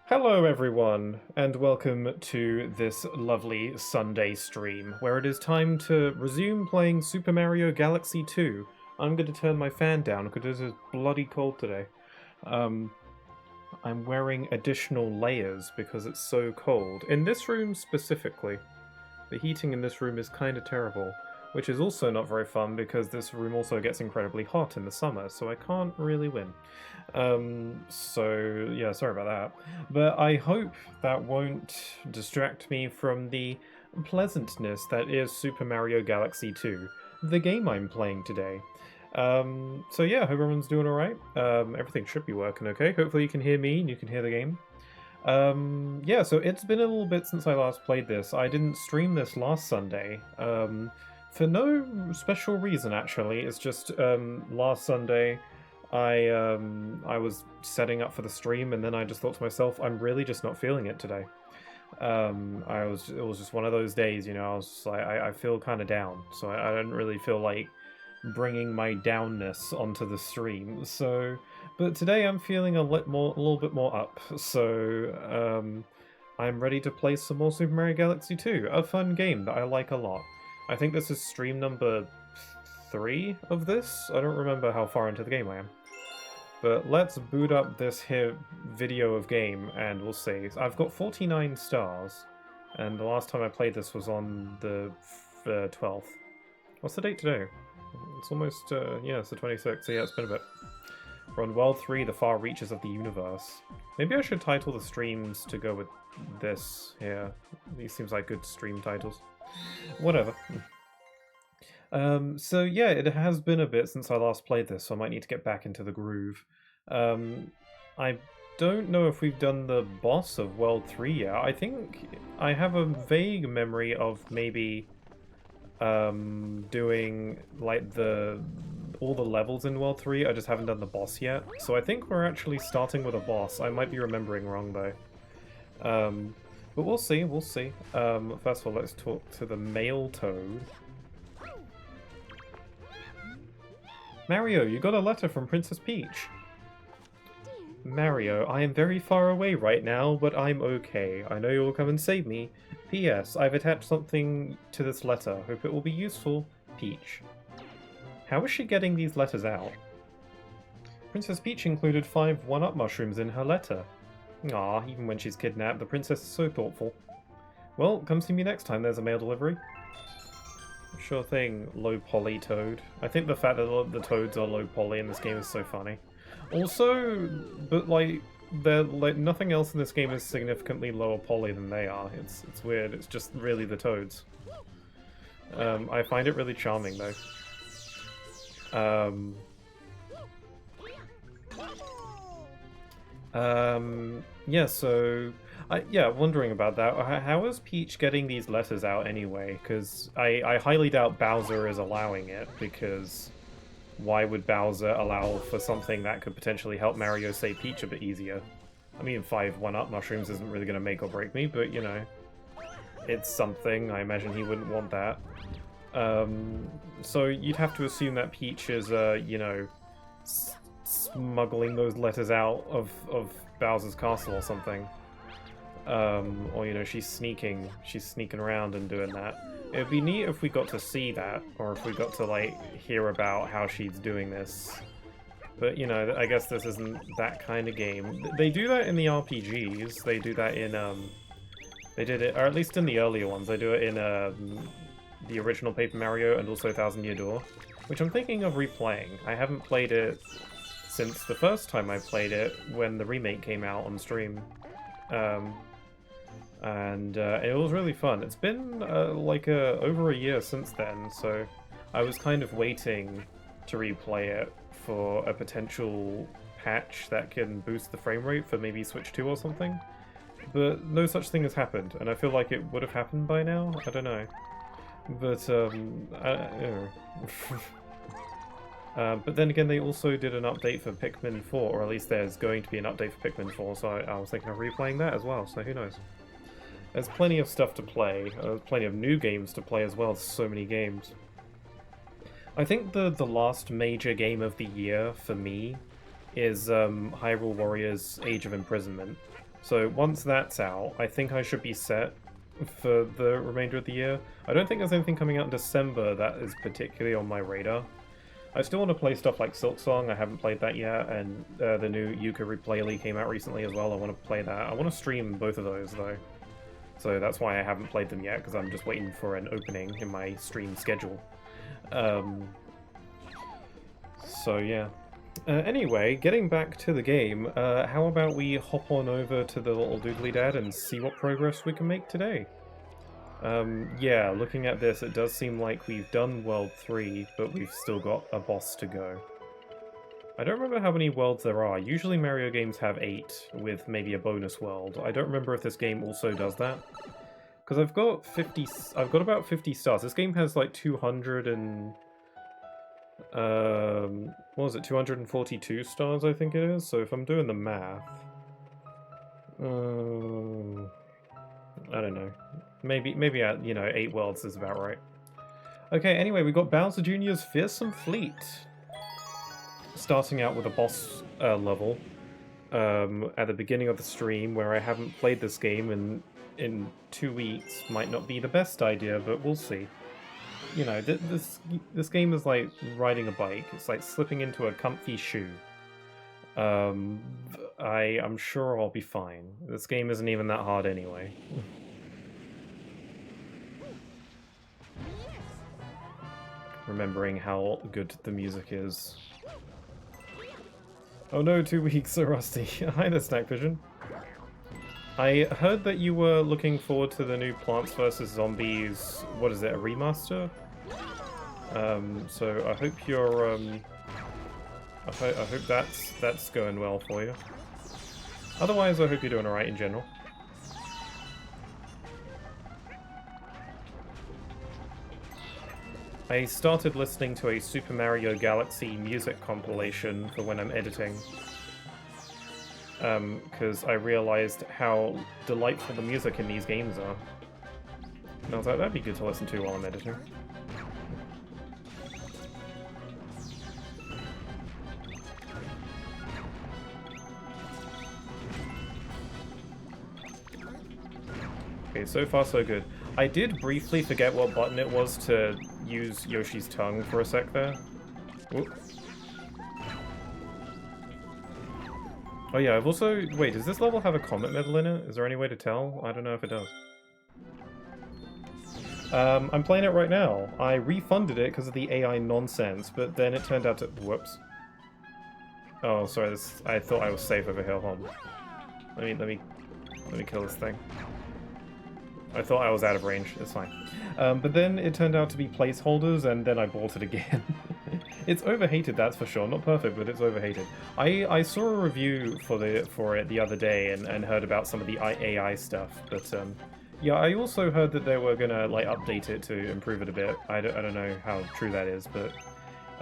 Hello everyone, and welcome to this lovely Sunday stream, where it is time to resume playing Super Mario Galaxy 2. I'm going to turn my fan down because it is bloody cold today. Um, I'm wearing additional layers because it's so cold. In this room specifically, the heating in this room is kind of terrible, which is also not very fun because this room also gets incredibly hot in the summer, so I can't really win. So yeah, sorry about that. But I hope that won't distract me from the pleasantness that is Super Mario Galaxy 2, the game I'm playing today. So yeah, hope everyone's doing alright. Everything should be working okay. Hopefully you can hear me and you can hear the game. Yeah, so it's been a little bit since I last played this. I didn't stream this last Sunday. For no special reason actually. It's just last Sunday I was setting up for the stream and then I just thought to myself, I'm really just not feeling it today. It was just one of those days, you know. I was just like, I feel kind of down, so I didn't really feel like bringing my downness onto the stream. So, but today I'm feeling a little bit more up. So, I'm ready to play some more Super Mario Galaxy 2, a fun game that I like a lot. I think this is stream number 3 of this. I don't remember how far into the game I am. But let's boot up this here video of game and we'll see. I've got 49 stars, and the last time I played this was on the 12th. What's the date today? It's almost, yeah, it's the 26th, so yeah, it's been a bit. We're on World 3, The Far Reaches of the Universe. Maybe I should title the streams to go with this here. These seems like good stream titles. Whatever. So yeah, it has been a bit since I last played this, so I might need to get back into the groove. I don't know if we've done the boss of World 3 yet. I think I have a vague memory of maybe doing like all the levels in World 3. I just haven't done the boss yet. So I think we're actually starting with a boss. I might be remembering wrong though. But we'll see, we'll see. First of all, let's talk to the male toad. Mario, you got a letter from Princess Peach. Mario, I am very far away right now, but I'm okay. I know you will come and save me. P.S. I've attached something to this letter. Hope it will be useful. Peach. How is she getting these letters out? Princess Peach included 5 1-up mushrooms in her letter. Ah, even when she's kidnapped, the princess is so thoughtful. Well, come see me next time there's a mail delivery. Sure thing, low poly toad. I think the fact that the toads are low poly in this game is so funny. Also, but like, nothing else in this game is significantly lower poly than they are. It's weird. It's just really the toads. I find it really charming though. Yeah, so yeah, wondering about that. How is Peach getting these letters out anyway? Because I highly doubt Bowser is allowing it, because why would Bowser allow for something that could potentially help Mario save Peach a bit easier? I mean, 5 1-up mushrooms isn't really going to make or break me, but, you know, it's something. I imagine he wouldn't want that. So you'd have to assume that Peach is, you know, smuggling those letters out of Bowser's castle or something. Or, you know, she's sneaking around and doing that. It'd be neat if we got to see that, or if we got to, like, hear about how she's doing this. But, you know, I guess this isn't that kind of game. They do that in the RPGs. They do that in, they did it, or at least in the earlier ones, they do it in, the original Paper Mario and also Thousand Year Door, which I'm thinking of replaying. I haven't played it since the first time I played it, when the remake came out on stream. And it was really fun. It's been like over a year since then, so I was kind of waiting to replay it for a potential patch that can boost the frame rate for maybe Switch 2 or something. But no such thing has happened, and I feel like it would have happened by now. I don't know. But, but then again, they also did an update for Pikmin 4, or at least there's going to be an update for Pikmin 4, so I was thinking of replaying that as well, so who knows. There's plenty of stuff to play, plenty of new games to play as well. There's so many games. I think the last major game of the year for me is Hyrule Warriors Age of Imprisonment. So once that's out, I think I should be set for the remainder of the year. I don't think there's anything coming out in December that is particularly on my radar. I still want to play stuff like Silksong, I haven't played that yet, and the new Yooka-Laylee came out recently as well, I want to play that. I want to stream both of those though. So that's why I haven't played them yet, because I'm just waiting for an opening in my stream schedule. So yeah. Anyway, getting back to the game, how about we hop on over to the little doodly dad and see what progress we can make today? Yeah, looking at this, it does seem like we've done World 3, but we've still got a boss to go. I don't remember how many worlds there are. Usually Mario games have 8, with maybe a bonus world. I don't remember if this game also does that. Because I've got about 50 stars. This game has like 200 and... what was it, 242 stars, I think it is? So if I'm doing the math... I don't know. Maybe at, 8 worlds is about right. Okay, anyway, we got Bowser Jr.'s Fearsome Fleet. Starting out with a boss level at the beginning of the stream, where I haven't played this game in 2 weeks. Might not be the best idea, but we'll see. This game is like riding a bike. It's like slipping into a comfy shoe. I'm sure I'll be fine. This game isn't even that hard anyway. Remembering how good the music is. Oh no, 2 weeks, so rusty. Hi there, Snack Vision. I heard that you were looking forward to the new Plants vs. Zombies, what is it, a remaster? So I hope you're, I hope that's going well for you. Otherwise, I hope you're doing alright in general. I started listening to a Super Mario Galaxy music compilation for when I'm editing. Because I realized how delightful the music in these games are. And I was like, that'd be good to listen to while I'm editing. Okay, so far so good. I did briefly forget what button it was to use Yoshi's tongue for a sec there. Whoop. Oh yeah, I've also... Wait, does this level have a comet medal in it? Is there any way to tell? I don't know if it does. I'm playing it right now. I refunded it because of the AI nonsense, but then it turned out to... Whoops. Oh, sorry, I thought I was safe over here. Hold on. Let me kill this thing. I thought I was out of range. It's fine. But then it turned out to be placeholders, and then I bought it again. It's overhated, that's for sure. Not perfect, but it's overhated. I saw a review for it the other day and heard about some of the AI stuff, but yeah, I also heard that they were gonna like update it to improve it a bit. I don't know how true that is, but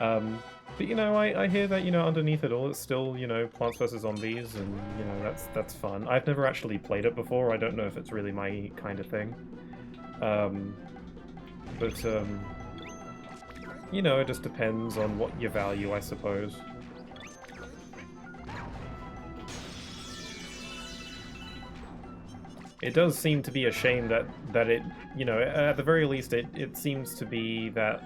I hear that underneath it all, it's still Plants vs Zombies, and that's fun. I've never actually played it before. I don't know if it's really my kind of thing. It just depends on what you value, I suppose. It does seem to be a shame that it, at the very least, it seems to be that,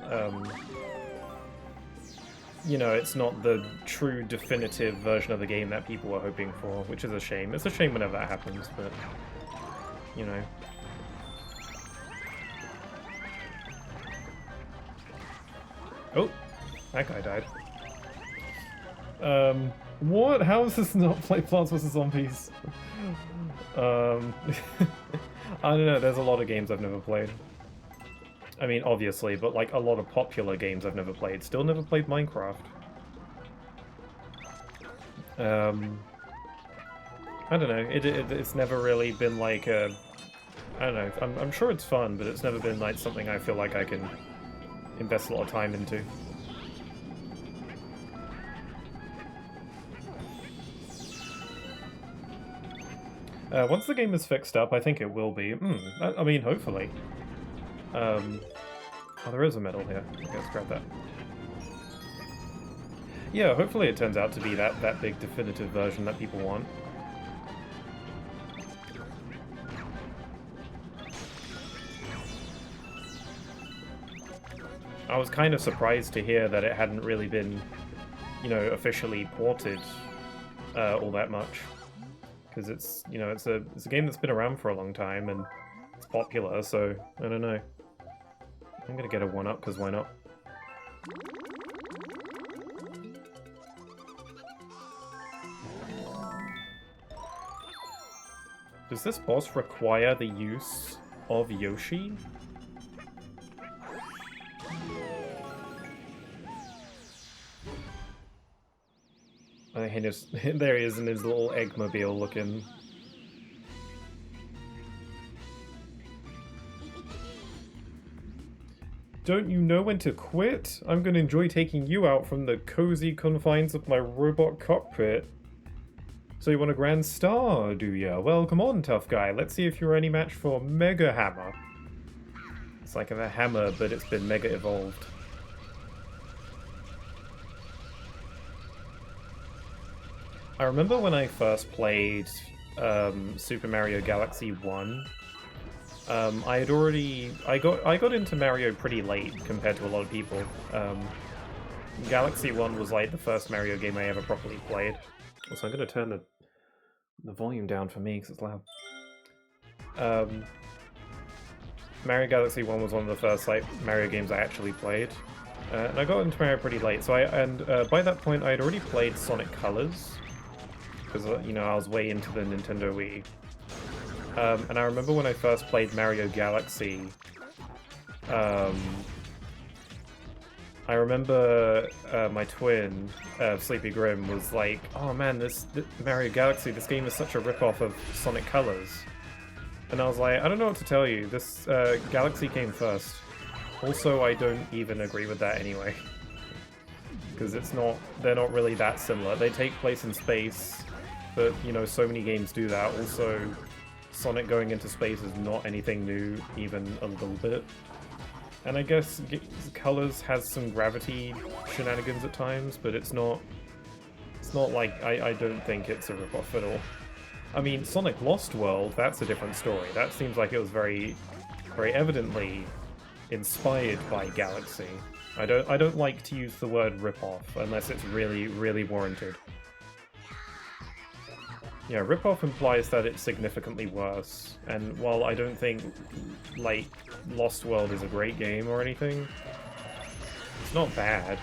it's not the true definitive version of the game that people were hoping for, which is a shame. It's a shame whenever that happens, but, Oh, that guy died. What? How is this not play Plants vs Zombies? I don't know, there's a lot of games I've never played. I mean, obviously, but like a lot of popular games I've never played. Still never played Minecraft. I don't know, it's never really been like a... I don't know, I'm sure it's fun, but it's never been like something I feel like I can invest a lot of time into. Once the game is fixed up, I think it will be. I mean, hopefully. Oh, there is a medal here. Okay, let's grab that. Yeah, hopefully it turns out to be that big definitive version that people want. I was kind of surprised to hear that it hadn't really been, you know, officially ported all that much. Because it's, you know, it's a game that's been around for a long time and it's popular, so I don't know. I'm gonna get a 1-up because why not? Does this boss require the use of Yoshi? There he is in his little Eggmobile looking. Don't you know when to quit? I'm gonna enjoy taking you out from the cozy confines of my robot cockpit. So you want a grand star, do ya? Well, come on, tough guy. Let's see if you're any match for Mega Hammer. It's like a hammer, but it's been mega evolved. I remember when I first played Super Mario Galaxy 1, I got into Mario pretty late compared to a lot of people. Galaxy 1 was like the first Mario game I ever properly played. Also, I'm gonna turn the volume down for me because it's loud. Mario Galaxy 1 was one of the first like Mario games I actually played. And I got into Mario pretty late, so by that point I had already played Sonic Colors, because you know I was way into the Nintendo Wii. And I remember when I first played Mario Galaxy, I remember my twin, Sleepy Grim, was like, "Oh man, this Mario Galaxy, this game is such a rip-off of Sonic Colors." And I was like, I don't know what to tell you, this Galaxy came first. Also, I don't even agree with that anyway. Because they're not really that similar. They take place in space, but, you know, so many games do that. Also, Sonic going into space is not anything new, even a little bit. And I guess Colors has some gravity shenanigans at times, but it's not like, I don't think it's a ripoff at all. I mean, Sonic Lost World, that's a different story. That seems like it was very, very evidently inspired by Galaxy. I don't like to use the word ripoff unless it's really, really warranted. Yeah, ripoff implies that it's significantly worse, and while I don't think, like, Lost World is a great game or anything, it's not bad.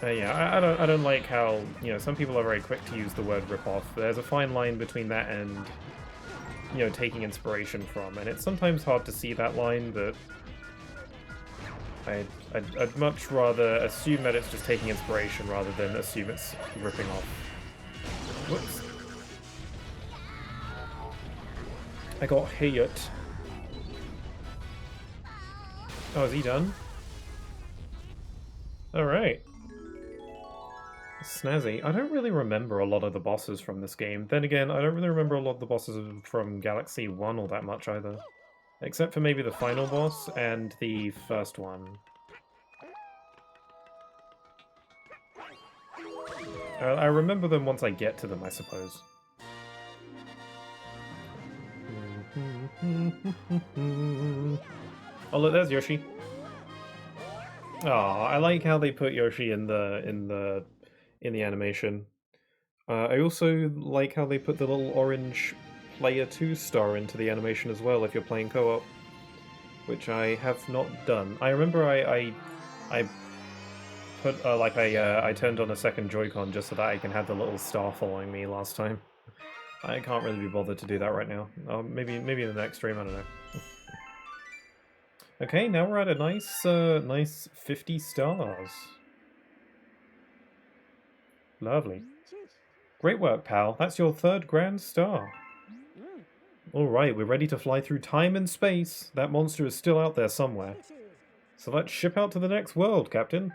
Yeah, I don't like how, you know, some people are very quick to use the word ripoff. There's a fine line between that and, you know, taking inspiration from, and it's sometimes hard to see that line, but I'd much rather assume that it's just taking inspiration rather than assume it's ripping off. Whoops. I got hit. Oh, is he done? Alright. Snazzy. I don't really remember a lot of the bosses from this game. Then again, I don't really remember a lot of the bosses from Galaxy 1 all that much either. Except for maybe the final boss and the first one. I remember them once I get to them, I suppose. Oh look, there's Yoshi. Oh, I like how they put Yoshi in the animation. I also like how they put the little orange player 2 star into the animation as well if you're playing co-op, which I have not done. I remember I put I turned on a second Joy-Con just so that I can have the little star following me last time. I can't really be bothered to do that right now. Maybe in the next stream, I don't know. Okay, now we're at a nice 50 stars. Lovely. Great work, pal. That's your third grand star. Alright, we're ready to fly through time and space. That monster is still out there somewhere. So let's ship out to the next world, Captain.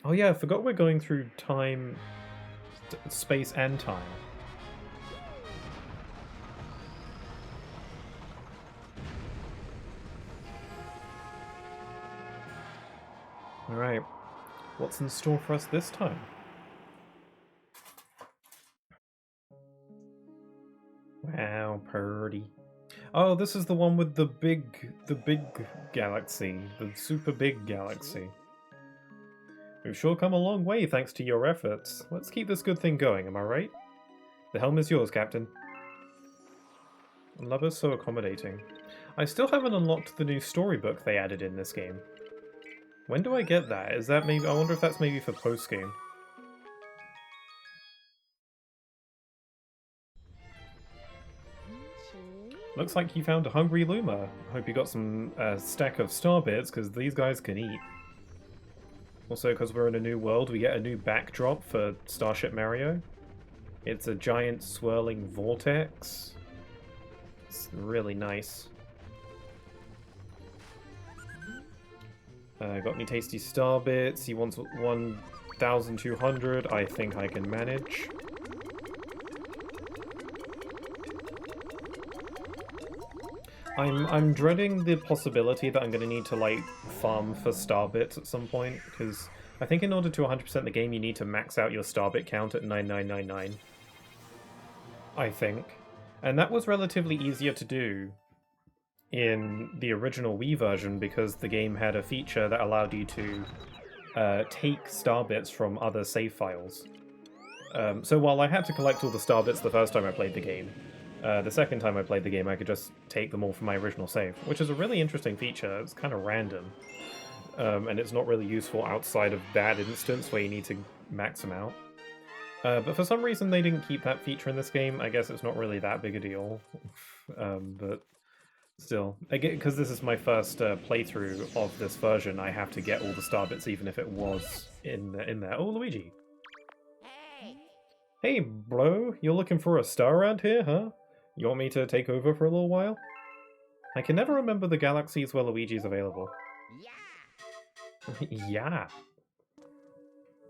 Oh yeah, I forgot we're going through time, space and time. Alright, what's in store for us this time? How pretty. Oh, this is the one with the big galaxy. The super big galaxy. We've sure come a long way thanks to your efforts. Let's keep this good thing going, am I right? The helm is yours, Captain. Lover's so accommodating. I still haven't unlocked the new storybook they added in this game. When do I get that? Is that maybe... I wonder if that's maybe for post-game. Looks like you found a hungry Luma. Hope you got some stack of star bits, because these guys can eat. Also, because we're in a new world, we get a new backdrop for Starship Mario. It's a giant swirling vortex. It's really nice. Got me tasty star bits. He wants 1,200. I think I can manage. I'm dreading the possibility that I'm going to need to like farm for star bits at some point, because I think in order to 100% the game you need to max out your star bit count at 9999. I think. And that was relatively easier to do in the original Wii version because the game had a feature that allowed you to take star bits from other save files. So while I had to collect all the star bits the first time I played the game, the second time I played the game I could just take them all from my original save, which is a really interesting feature. It's kind of random, and it's not really useful outside of that instance where you need to max them out. But for some reason they didn't keep that feature in this game. I guess it's not really that big a deal. But still, again, because this is my first playthrough of this version, I have to get all the star bits even if it was in there. Oh, Luigi. Hey, bro, you're looking for a star around here, huh? You want me to take over for a little while? I can never remember the galaxies where Luigi's available. Yeah. Yeah.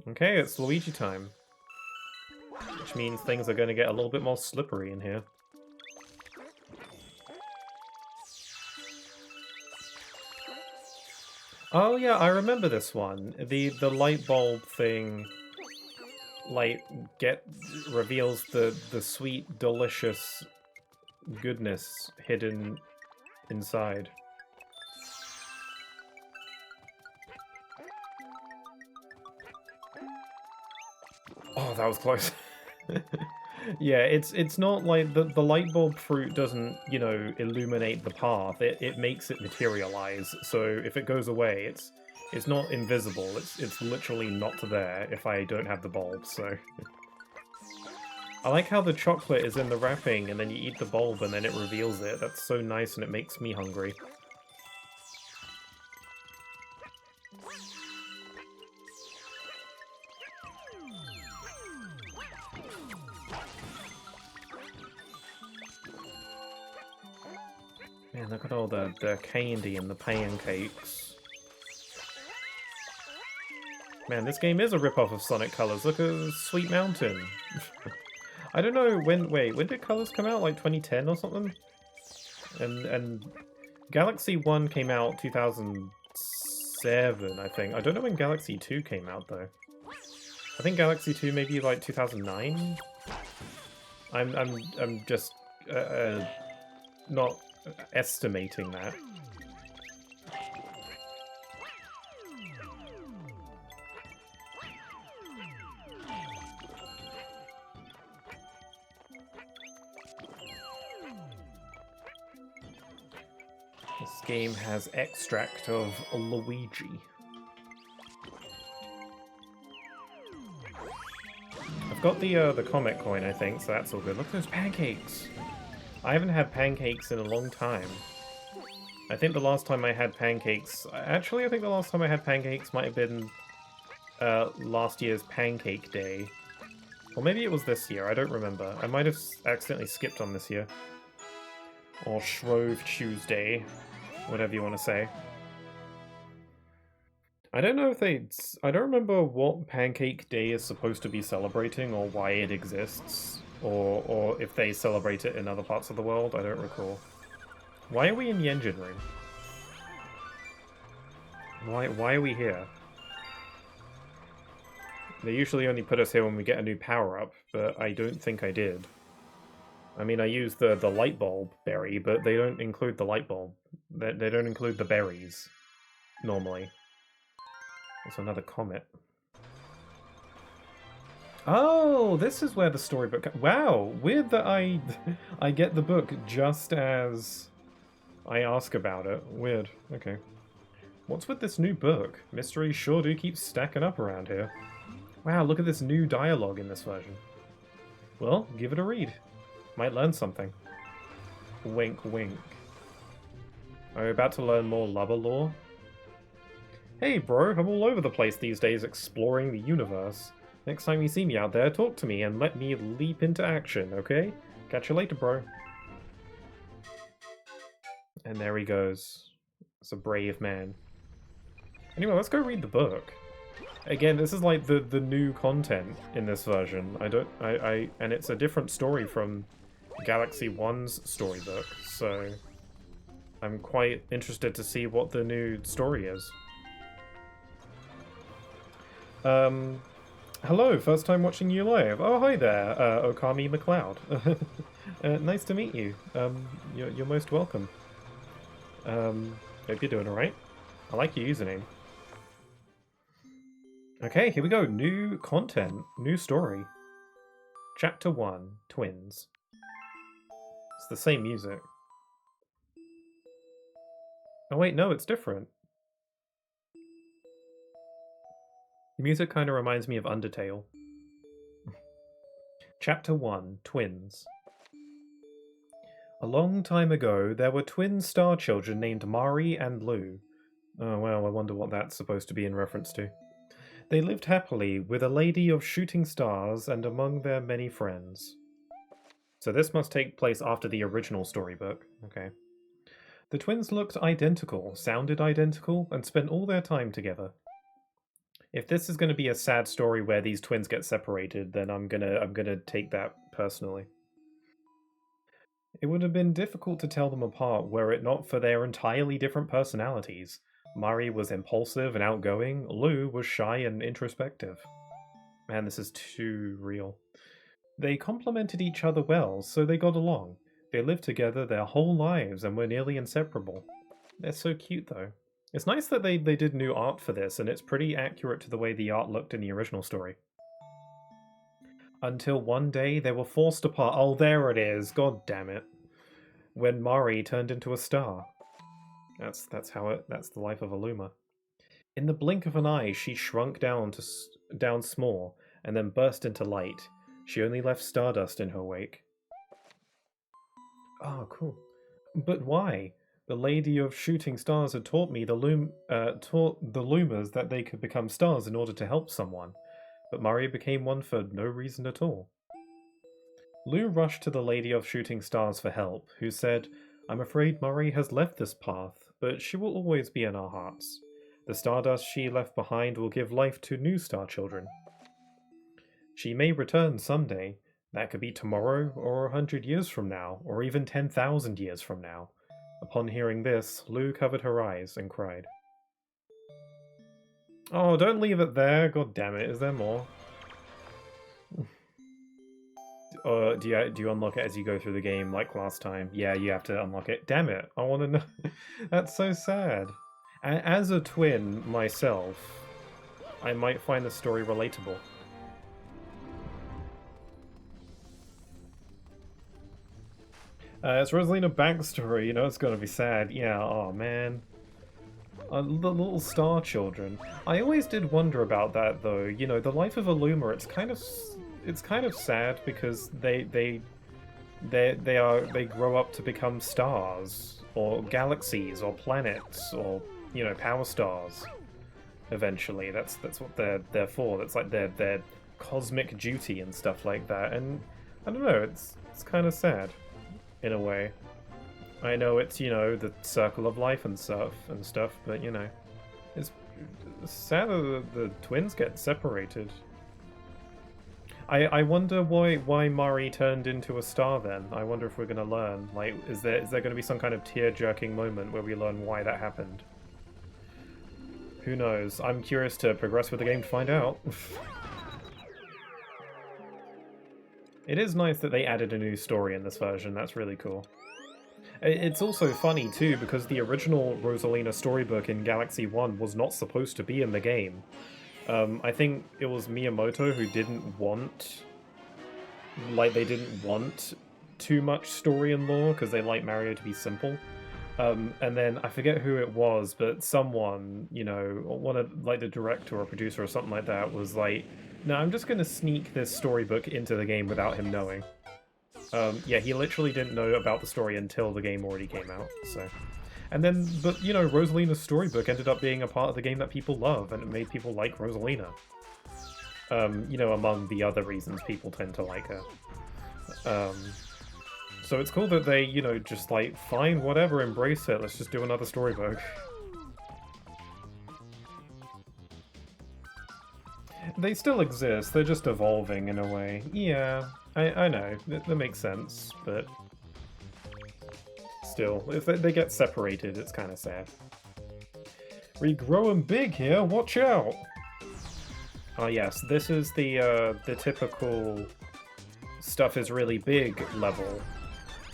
Okay, it's Luigi time. Which means things are going to get a little bit more slippery in here. Oh yeah, I remember this one. The light bulb thing, like, reveals the sweet, delicious goodness hidden inside. Oh, that was close. Yeah, it's not like the light bulb fruit doesn't, you know, illuminate the path. It makes it materialize. So if it goes away, it's not invisible. It's literally not there if I don't have the bulb. So I like how the chocolate is in the wrapping and then you eat the bulb and then it reveals it. That's so nice and it makes me hungry. Man, look at all the candy and the pancakes. Man, this game is a rip-off of Sonic Colors. Look at Sweet Mountain. I don't know when... Wait, when did Colors come out? Like 2010 or something? And Galaxy 1 came out 2007, I think. I don't know when Galaxy 2 came out, though. I think Galaxy 2 maybe like 2009? I'm just not estimating that. This game has extract of Luigi. I've got the Comet coin, I think, so that's all good. Look at those pancakes! I haven't had pancakes in a long time. I think the last time I had pancakes... Actually, I think the last time I had pancakes might have been last year's Pancake Day. Or maybe it was this year, I don't remember. I might have accidentally skipped on this year. Or Shrove Tuesday, whatever you want to say. I don't know if I don't remember what Pancake Day is supposed to be celebrating or why it exists. Or if they celebrate it in other parts of the world, I don't recall. Why are we in the engine room? Why are we here? They usually only put us here when we get a new power-up, but I don't think I did. I mean, I use the light bulb berry, but they don't include the light bulb. They don't include the berries, normally. There's another comet. Oh, this is where the storybook... Wow, weird that I I get the book just as I ask about it. Weird. Okay. What's with this new book? Mysteries sure do keep stacking up around here. Wow, look at this new dialogue in this version. Well, give it a read. Might learn something. Wink, wink. Are you about to learn more Lubba lore? Hey bro, I'm all over the place these days exploring the universe. Next time you see me out there, talk to me and let me leap into action, okay? Catch you later, bro. And there he goes. It's a brave man. Anyway, let's go read the book. Again, this is like the new content in this version. And it's a different story from Galaxy 1's storybook, so I'm quite interested to see what the new story is. Hello, first time watching you live. Oh, hi there, Okami McLeod. Nice to meet you. You're most welcome. Hope you're doing alright. I like your username. Okay, here we go. New content, new story. Chapter 1, Twins. It's the same music. Oh wait, no, it's different. The music kind of reminds me of Undertale. Chapter 1, Twins. A long time ago, there were twin star children named Mari and Lou. Oh well, I wonder what that's supposed to be in reference to. They lived happily with a lady of shooting stars and among their many friends. So this must take place after the original storybook. Okay. The twins looked identical, sounded identical, and spent all their time together. If this is going to be a sad story where these twins get separated, then I'm gonna take that personally. It would have been difficult to tell them apart were it not for their entirely different personalities. Mari was impulsive and outgoing, Lou was shy and introspective. Man, this is too real. They complemented each other well, so they got along. They lived together their whole lives and were nearly inseparable. They're so cute, though. It's nice that they did new art for this, and it's pretty accurate to the way the art looked in the original story. Until one day they were forced apart. Oh, there it is. God damn it. When Mari turned into a star. That's the life of Aluma. In the blink of an eye, she shrunk down small, and then burst into light. She only left stardust in her wake. Oh, cool. But why? The Lady of Shooting Stars had taught me taught the Lumas that they could become stars in order to help someone. But Mari became one for no reason at all. Lou rushed to the Lady of Shooting Stars for help, who said, "I'm afraid Mari has left this path, but she will always be in our hearts. The stardust she left behind will give life to new star children. She may return someday. That could be tomorrow, or 100 years from now, or even 10,000 years from now." Upon hearing this, Lou covered her eyes and cried. Oh, don't leave it there. God damn it. Is there more? Do you unlock it as you go through the game like last time? Yeah, you have to unlock it. Damn it. I want to know. That's so sad. As a twin myself, I might find the story relatable. It's Rosalina backstory, you know it's gonna be sad. Yeah, oh man. The little star children. I always did wonder about that though. You know, the life of Aluma, it's kind of sad because they grow up to become stars or galaxies or planets or, you know, power stars. Eventually, that's what they're for. That's like their cosmic duty and stuff like that. And I don't know, it's kind of sad. In a way. I know it's, you know, the circle of life and stuff, but, you know, it's sad that the twins get separated. I wonder why Mari turned into a star then. I wonder if we're going to learn. Like, is there going to be some kind of tear-jerking moment where we learn why that happened? Who knows? I'm curious to progress with the game to find out. It is nice that they added a new story in this version, that's really cool. It's also funny too, because the original Rosalina storybook in Galaxy 1 was not supposed to be in the game. I think it was Miyamoto who didn't want... Like, they didn't want too much story and lore, because they like Mario to be simple. And then, I forget who it was, but someone, you know, one of, like, the director or producer or something like that was like, no, I'm just gonna sneak this storybook into the game without him knowing. Yeah, he literally didn't know about the story until the game already came out, so... And then, but, you know, Rosalina's storybook ended up being a part of the game that people love, and it made people like Rosalina. You know, among the other reasons people tend to like her. So it's cool that they, you know, just like, fine, whatever, embrace it, let's just do another storybook. They still exist, they're just evolving in a way. Yeah, I know, that makes sense, but... Still, if they get separated, it's kind of sad. We growing big here, watch out! Oh yes, this is the typical stuff is really big level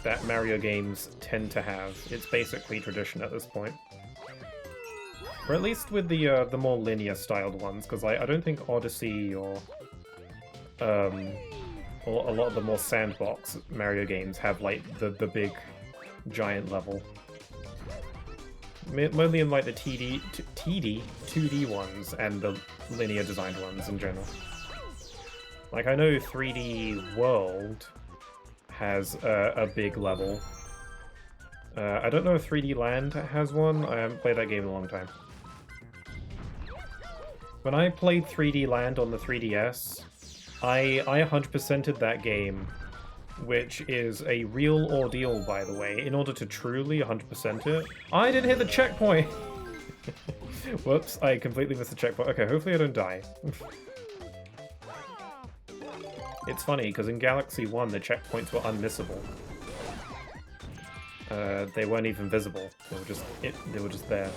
that Mario games tend to have. It's basically tradition at this point. Or at least with the more linear styled ones, because I don't think Odyssey or a lot of the more sandbox Mario games have like the big giant level. Mainly in like the 2D ones and the linear designed ones in general. Like I know 3D World has a big level. I don't know if 3D Land has one. I haven't played that game in a long time. When I played 3D Land on the 3DS, I 100%ed that game, which is a real ordeal, by the way, in order to truly 100% it. I didn't hit the checkpoint! Whoops, I completely missed the checkpoint. Okay, hopefully I don't die. It's funny, because in Galaxy 1, the checkpoints were unmissable. They weren't even visible. They were just there.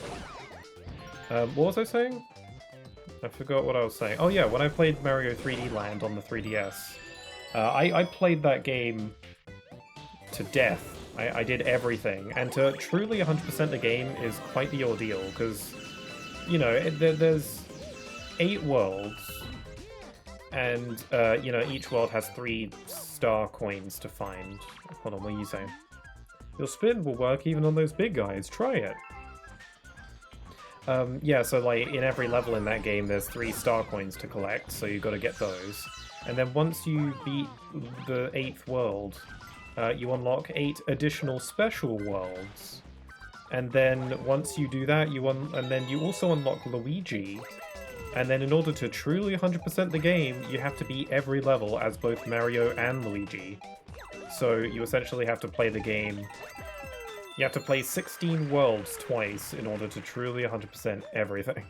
What was I saying? I forgot what I was saying. Oh yeah, when I played Mario 3D Land on the 3DS, I played that game to death. I did everything, and to truly 100% the game is quite the ordeal, because, you know, there's 8 worlds, and, you know, each world has 3 star coins to find. Hold on, what are you saying? Your spin will work even on those big guys, try it! Yeah, so like in every level in that game there's 3 star coins to collect, so you've got to get those. And then once you beat the 8th world, you unlock 8 additional special worlds. And then once you do that, and then you also unlock Luigi. And then in order to truly 100% the game, you have to beat every level as both Mario and Luigi. So you essentially have to play the game... You have to play 16 worlds twice in order to truly 100% everything.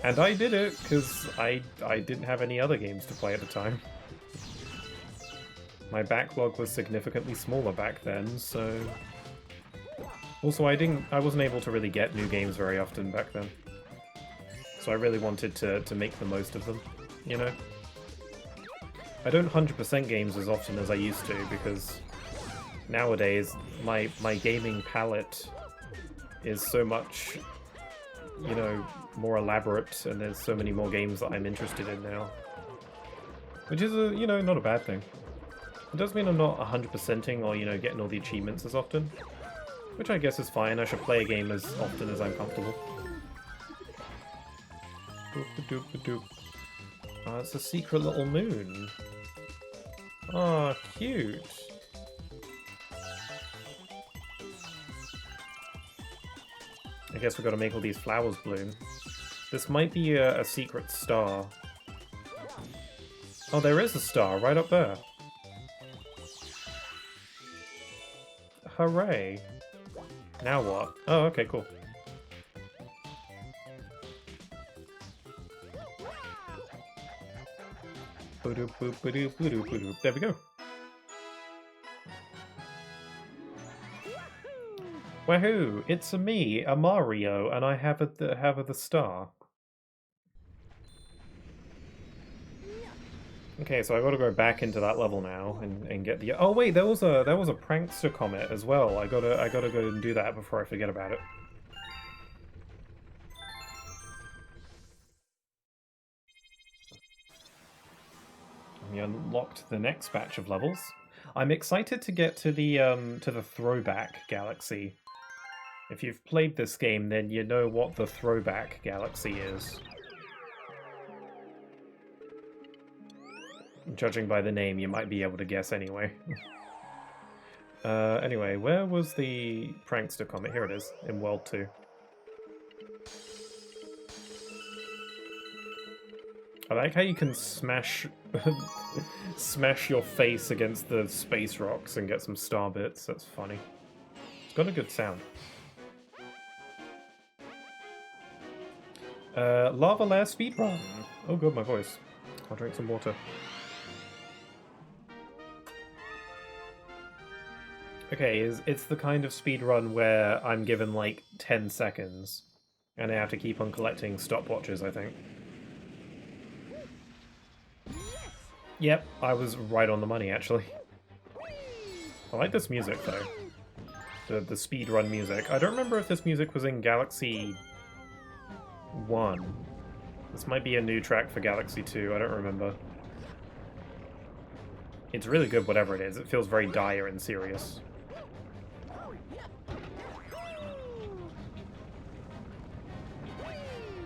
And I did it, because I didn't have any other games to play at the time. My backlog was significantly smaller back then, so... Also, I wasn't able to really get new games very often back then. So I really wanted to make the most of them, you know? I don't 100% games as often as I used to, because... Nowadays, my gaming palette is so much, you know, more elaborate, and there's so many more games that I'm interested in now. Which is, you know, not a bad thing. It does mean I'm not 100%ing or, you know, getting all the achievements as often. Which I guess is fine, I should play a game as often as I'm comfortable. Boop-a-doop-a-doop. Oh, it's a secret little moon. Oh, cute. I guess we've got to make all these flowers bloom. This might be a secret star. Oh, there is a star right up there. Hooray. Now what? Oh, okay, cool. There we go. Wahoo! It's me, a Mario, and I have the star. Okay, so I gotta go back into that level now and get the... Oh wait, there was a prankster comet as well. I gotta go and do that before I forget about it. We unlocked the next batch of levels. I'm excited to get to the Throwback Galaxy. If you've played this game, then you know what the Throwback Galaxy is. Judging by the name, you might be able to guess anyway. Anyway, where was the prankster comet? Here it is, in World 2. I like how you can smash smash your face against the space rocks and get some star bits. That's funny. It's got a good sound. Lava Lair speedrun. Oh god, my voice. I'll drink some water. Okay, it's the kind of speedrun where I'm given like 10 seconds and I have to keep on collecting stopwatches, I think. Yep, I was right on the money, actually. I like this music, though. The speedrun music. I don't remember if this music was in Galaxy 1. This might be a new track for Galaxy 2, I don't remember. It's really good, whatever it is. It feels very dire and serious.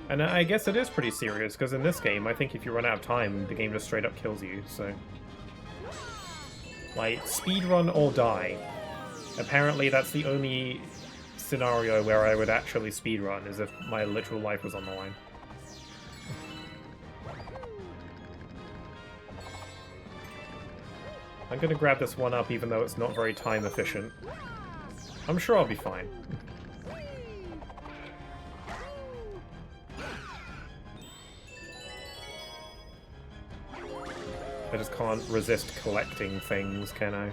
And I guess it is pretty serious, because in this game, I think if you run out of time, the game just straight up kills you, so... Like, speedrun or die. Apparently that's the only scenario where I would actually speedrun, is if my literal life was on the line. I'm gonna grab this one up even though it's not very time efficient. I'm sure I'll be fine. I just can't resist collecting things, can I?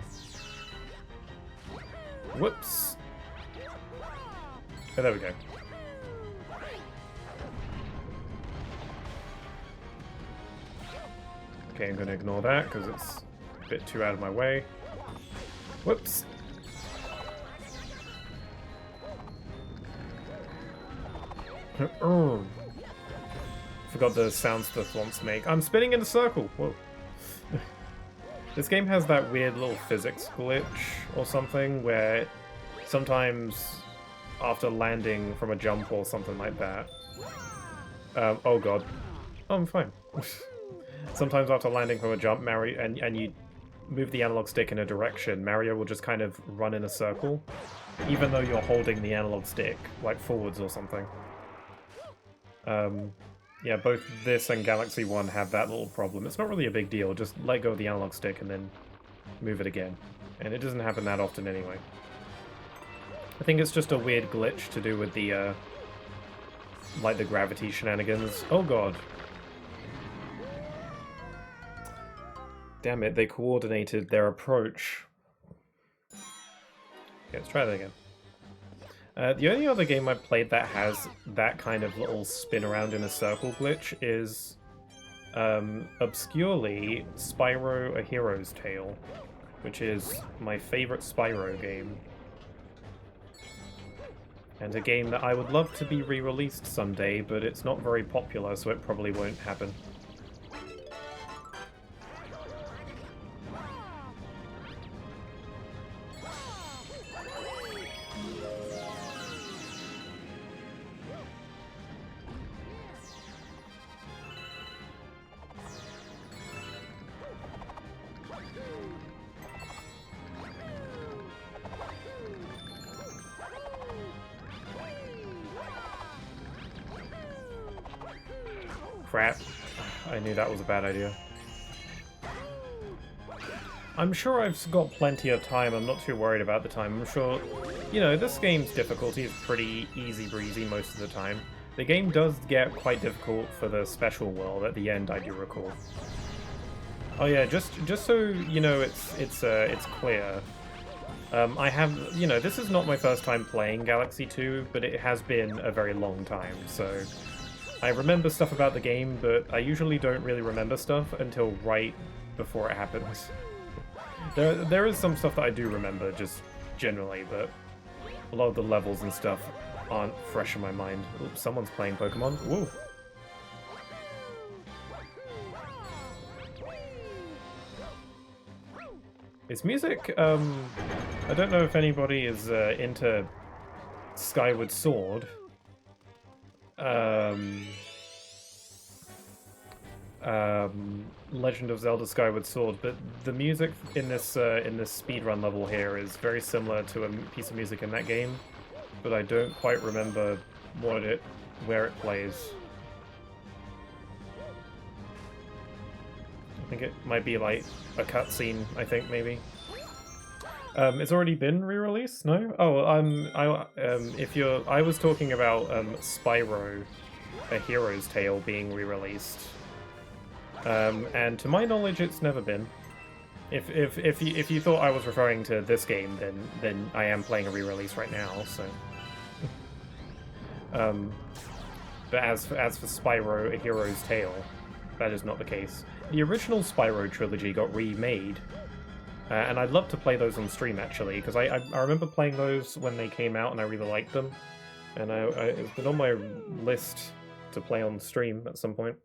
Whoops! Oh, there we go. Okay, I'm gonna ignore that, because it's a bit too out of my way. Whoops! Forgot the sounds Stuff wants to make. I'm spinning in a circle! Whoa. This game has that weird little physics glitch or something where sometimes after landing from a jump or something like that... oh god. Oh, I'm fine. Sometimes after landing from a jump, Mario, and you move the analog stick in a direction, Mario will just kind of run in a circle, even though you're holding the analog stick, like forwards or something. Yeah, both this and Galaxy 1 have that little problem. It's not really a big deal, just let go of the analog stick and then move it again. And it doesn't happen that often anyway. I think it's just a weird glitch to do with the, like the gravity shenanigans. Oh god. Damn it, they coordinated their approach. Okay, let's try that again. The only other game I've played that has that kind of little spin around in a circle glitch is, obscurely, Spyro A Hero's Tale, which is my favorite Spyro game. And a game that I would love to be re-released someday, but it's not very popular, so it probably won't happen. Crap. I knew that was a bad idea. I'm sure I've got plenty of time, I'm not too worried about the time. I'm sure, you know, this game's difficulty is pretty easy breezy most of the time. The game does get quite difficult for the special world at the end, I do recall. Oh yeah, just so you know it's clear. I have, you know, this is not my first time playing Galaxy 2, but it has been a very long time, so I remember stuff about the game, but I usually don't really remember stuff until right before it happens. There is some stuff that I do remember, just generally, but a lot of the levels and stuff aren't fresh in my mind. Oops, someone's playing Pokemon. Whoa. Is music, I don't know if anybody is into Skyward Sword. Legend of Zelda Skyward Sword, but the music in this speedrun level here is very similar to a piece of music in that game, but I don't quite remember where it plays. I think it might be like a cutscene, I think, maybe. It's already been re-released? No? Oh, I was talking about Spyro, A Hero's Tale being re-released. And to my knowledge, it's never been. If you thought I was referring to this game, then I am playing a re-release right now, so. But as for Spyro: A Hero's Tale, that is not the case. The original Spyro trilogy got remade, and I'd love to play those on stream actually, because I remember playing those when they came out and I really liked them, and it's been on my list to play on stream at some point.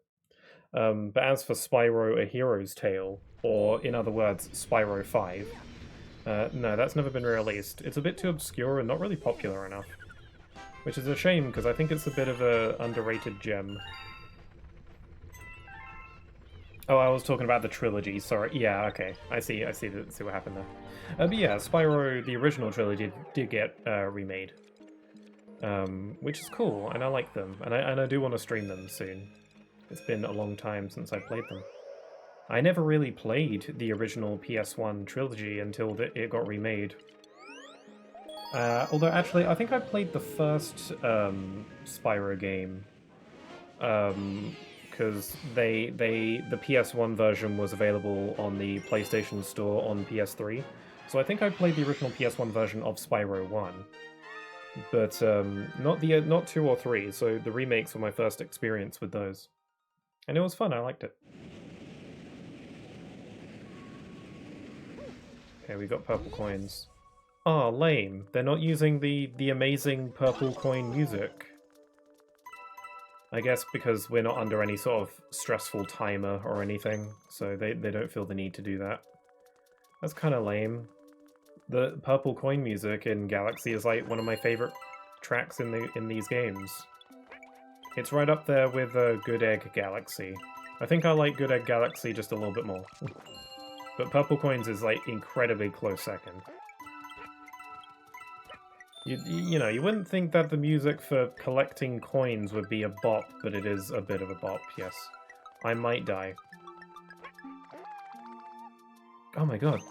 But as for Spyro: A Hero's Tale, or in other words, Spyro 5, no, that's never been released. It's a bit too obscure and not really popular enough. Which is a shame, because I think it's a bit of an underrated gem. Oh, I was talking about the trilogy, sorry. Yeah, okay. I see what happened there. But yeah, Spyro, the original trilogy, did get remade. Which is cool, and I like them. And I do want to stream them soon. It's been a long time since I played them. I never really played the original PS1 trilogy until it got remade. Although, actually, I think I played the first Spyro game. Because the PS1 version was available on the PlayStation Store on PS3. So I think I played the original PS1 version of Spyro 1. But not 2 or 3, so the remakes were my first experience with those. And it was fun, I liked it. Okay, we got purple coins. Ah, lame. They're not using the amazing purple coin music. I guess because we're not under any sort of stressful timer or anything, so they don't feel the need to do that. That's kind of lame. The purple coin music in Galaxy is like one of my favorite tracks in these games. It's right up there with Good Egg Galaxy. I think I like Good Egg Galaxy just a little bit more. But Purple Coins is like incredibly close second. You know, you wouldn't think that the music for collecting coins would be a bop, but it is a bit of a bop, yes. I might die. Oh my god.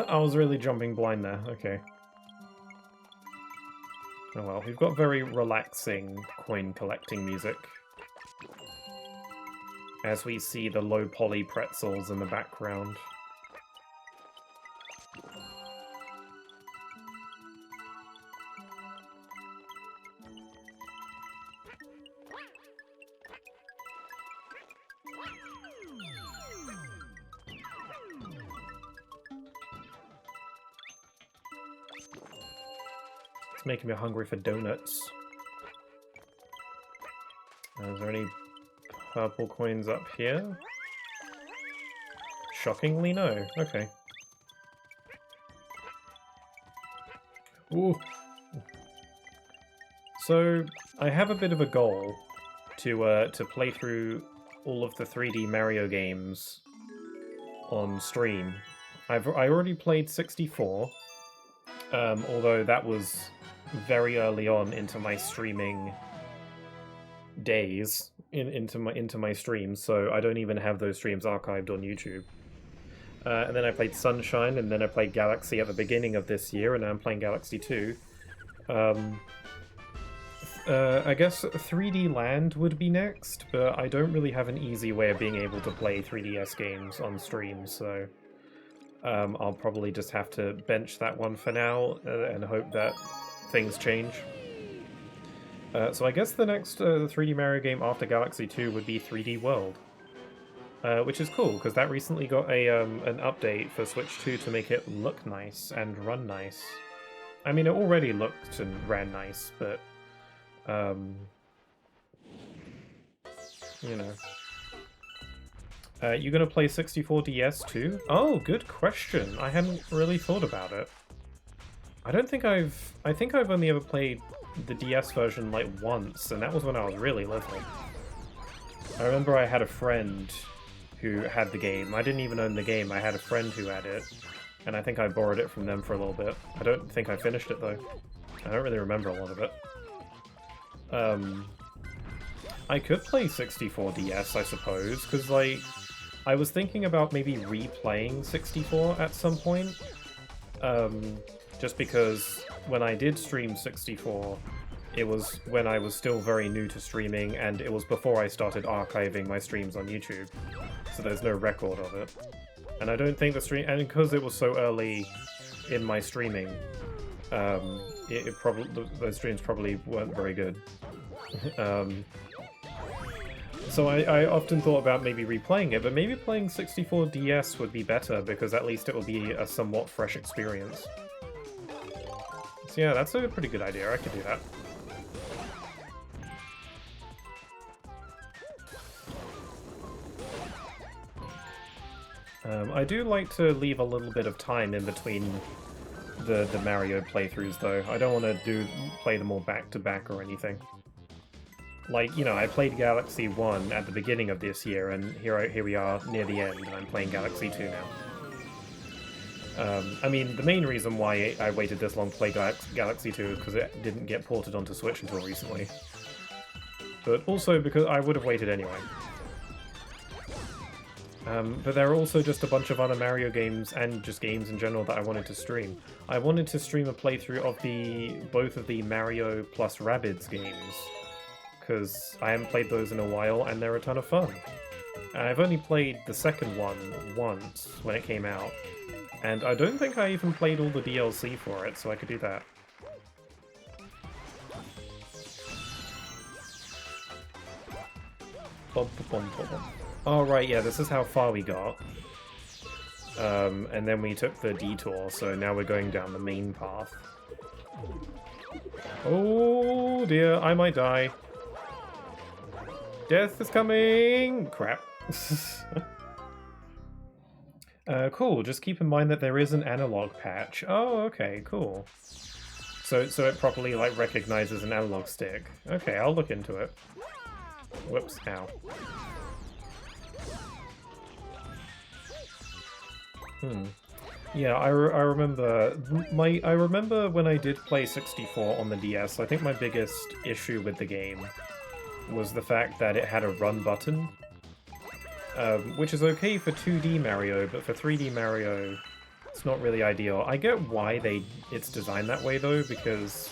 I was really jumping blind there, okay. Oh well, we've got very relaxing coin collecting music. As we see the low poly pretzels in the background. It's making me hungry for donuts. Is there any purple coins up here? Shockingly, no. Okay. Ooh. So, I have a bit of a goal to play through all of the 3D Mario games on stream. I already played 64, although that was very early on into my streaming days, into my streams, so I don't even have those streams archived on YouTube. And then I played Sunshine, and then I played Galaxy at the beginning of this year, and now I'm playing Galaxy 2. I guess 3D Land would be next, but I don't really have an easy way of being able to play 3DS games on stream, so I'll probably just have to bench that one for now and hope that things change. So I guess the next 3D Mario game after Galaxy 2 would be 3D World. Which is cool, because that recently got an update for Switch 2 to make it look nice and run nice. I mean, it already looked and ran nice, but... you know... you gonna play 64 DS too? Oh, good question. I hadn't really thought about it. I think I've only ever played the DS version like once, and that was when I was really little. I remember I had a friend who had the game. I didn't even own the game, I had a friend who had it, and I think I borrowed it from them for a little bit. I don't think I finished it though. I don't really remember a lot of it. I could play 64 DS, I suppose, because like, I was thinking about maybe replaying 64 at some point. Just because when I did stream 64, it was when I was still very new to streaming, and it was before I started archiving my streams on YouTube. So there's no record of it. And I don't think the stream... And because it was so early in my streaming, those streams probably weren't very good. So I often thought about maybe replaying it, but maybe playing 64 DS would be better, because at least it will be a somewhat fresh experience. So yeah, that's a pretty good idea, I could do that. I do like to leave a little bit of time in between the Mario playthroughs, though. I don't want to play them all back-to-back or anything. Like, you know, I played Galaxy 1 at the beginning of this year, and here we are near the end, and I'm playing Galaxy 2 now. I mean, the main reason why I waited this long to play Galaxy 2 is because it didn't get ported onto Switch until recently. But also because I would have waited anyway. But there are also just a bunch of other Mario games, and just games in general, that I wanted to stream. I wanted to stream a playthrough of both of the Mario plus Rabbids games, because I haven't played those in a while, and they're a ton of fun. I've only played the second one once, when it came out, and I don't think I even played all the DLC for it, so I could do that. Oh right, yeah, this is how far we got. And then we took the detour, so now we're going down the main path. Oh dear, I might die. Death is coming! Crap. Cool, just keep in mind that there is an analog patch. Oh, okay, cool. So it properly, like, recognizes an analog stick. Okay, I'll look into it. Whoops, ow. Yeah, I remember I remember when I did play 64 on the DS, I think my biggest issue with the game was the fact that it had a run button. Which is okay for 2D Mario, but for 3D Mario, it's not really ideal. I get why it's designed that way though, because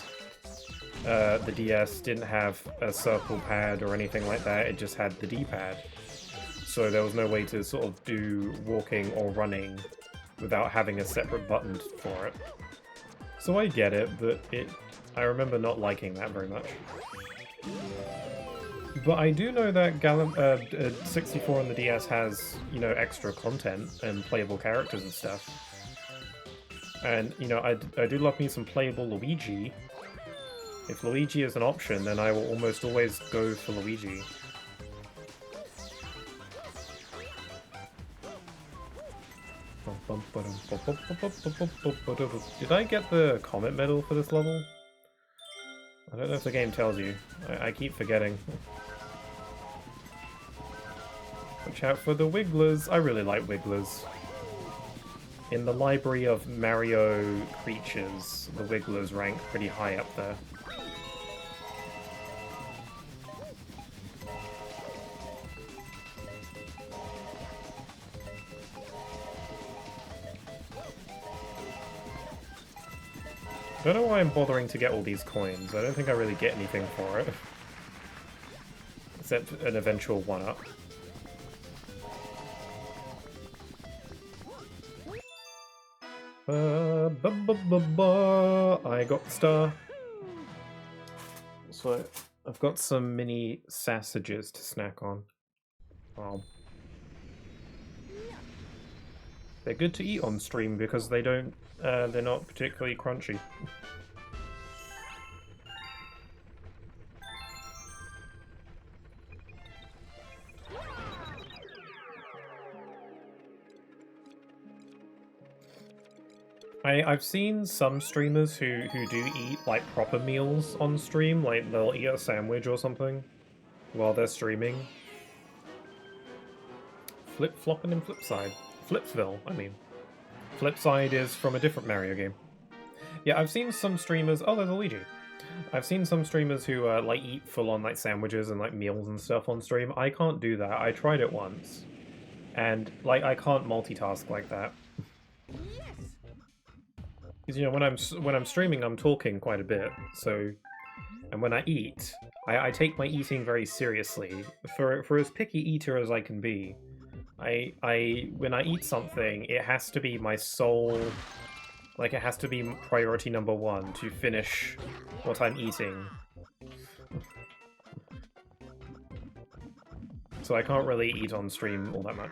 the DS didn't have a circle pad or anything like that, it just had the D-pad. So there was no way to sort of do walking or running without having a separate button for it. So I get it, but I remember not liking that very much. But I do know that 64 on the DS has, you know, extra content and playable characters and stuff. And, you know, I do love me some playable Luigi. If Luigi is an option, then I will almost always go for Luigi. Did I get the Comet Medal for this level? I don't know if the game tells you. I keep forgetting. Watch out for the Wigglers. I really like Wigglers. In the library of Mario creatures, the Wigglers rank pretty high up there. I don't know why I'm bothering to get all these coins. I don't think I really get anything for it. Except an eventual one-up. I got the star. So I've got some mini sausages to snack on. Oh. They're good to eat on stream because they don't, they're not particularly crunchy. I've seen some streamers who do eat like proper meals on stream, like they'll eat a sandwich or something while they're streaming. Flip-flopping and Flipside. Flipsville, I mean. Flipside is from a different Mario game. Yeah, I've seen some streamers... Oh, there's a Luigi. I've seen some streamers who like eat full-on like sandwiches and like meals and stuff on stream. I can't do that. I tried it once. And like I can't multitask like that. Because, you know, when I'm streaming, I'm talking quite a bit, so... And when I eat, I take my eating very seriously. For as picky eater as I can be, when I eat something, it has to be my sole... Like, it has to be priority number one to finish what I'm eating. So I can't really eat on stream all that much.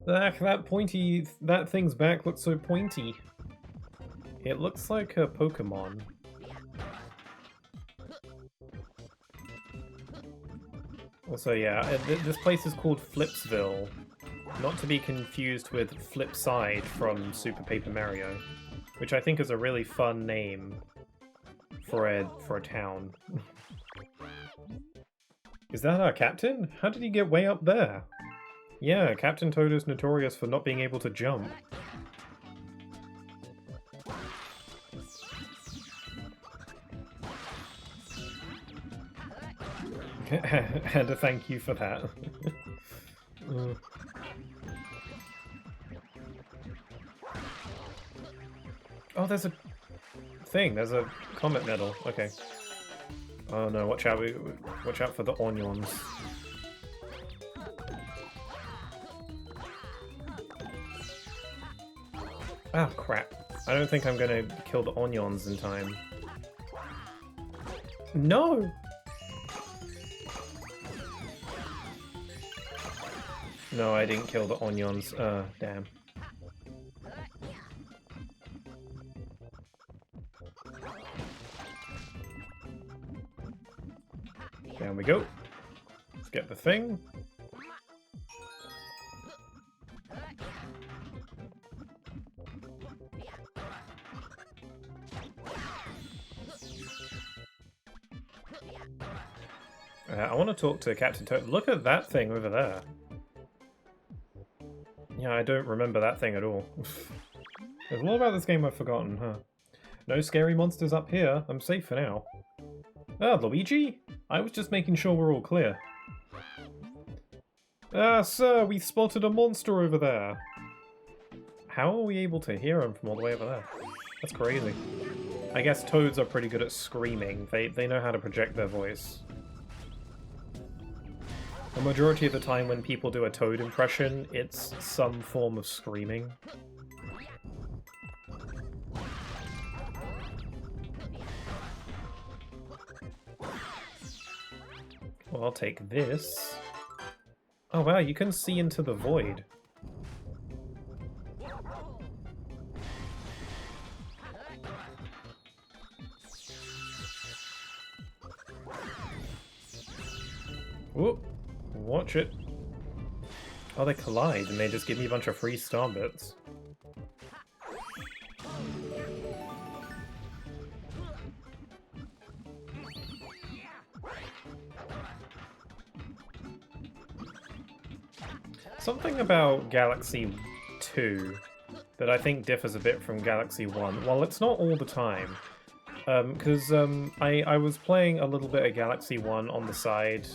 That thing's back looks so pointy. It looks like a Pokemon. Also, yeah, this place is called Flipsville, not to be confused with Flipside from Super Paper Mario, which I think is a really fun name for a town. Is that our captain? How did he get way up there? Yeah, Captain Toad is notorious for not being able to jump. And a thank you for that. Oh, there's a thing. There's a comet medal. Okay. Oh no! Watch out! Watch out for the onions. Ah, crap. I don't think I'm gonna kill the onions in time. No! No, I didn't kill the onions. Damn. Down we go. Let's get the thing. I want to talk to Captain Toad. Look at that thing over there. Yeah, I don't remember that thing at all. There's a lot about this game I've forgotten, huh? No scary monsters up here. I'm safe for now. Ah, Luigi? I was just making sure we're all clear. Ah, sir, we spotted a monster over there. How are we able to hear him from all the way over there? That's crazy. I guess toads are pretty good at screaming. They know how to project their voice. The majority of the time when people do a Toad impression, it's some form of screaming. Well, I'll take this. Oh wow, you can see into the void. Whoop. Watch it. Oh, they collide and they just give me a bunch of free star bits. Something about Galaxy 2 that I think differs a bit from Galaxy 1. Well, it's not all the time. Because I was playing a little bit of Galaxy 1 on the side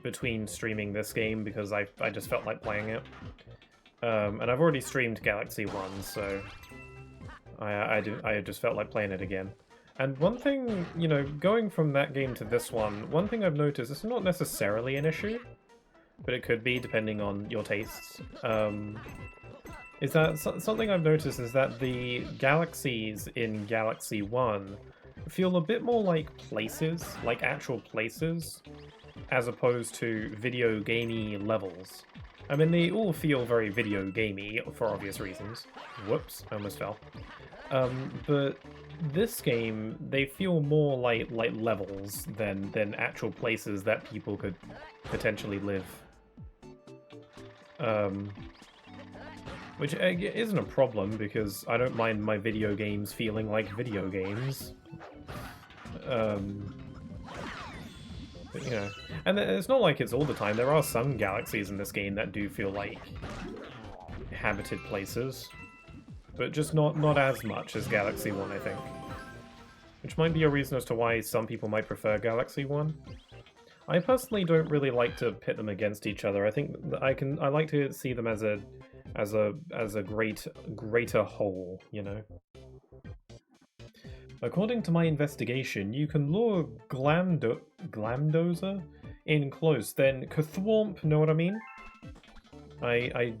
between streaming this game because I just felt like playing it. And I've already streamed Galaxy 1, so I just felt like playing it again. And one thing, you know, going from that game to this one thing I've noticed, it's not necessarily an issue, but it could be depending on your tastes. Is that something I've noticed is that the galaxies in Galaxy 1 feel a bit more like places, like actual places, as opposed to video gamey levels. I mean, they all feel very video gamey for obvious reasons. Whoops, I almost fell. But this game, they feel more like levels than actual places that people could potentially live. Which isn't a problem, because I don't mind my video games feeling like video games. But, you know, and it's not like it's all the time. There are some galaxies in this game that do feel like habited places, but just not as much as Galaxy 1, I think. Which might be a reason as to why some people might prefer Galaxy 1. I personally don't really like to pit them against each other. I think I like to see them as a greater whole, you know. According to my investigation, you can lure Glamdozer in close, then Kathwomp, know what I mean? I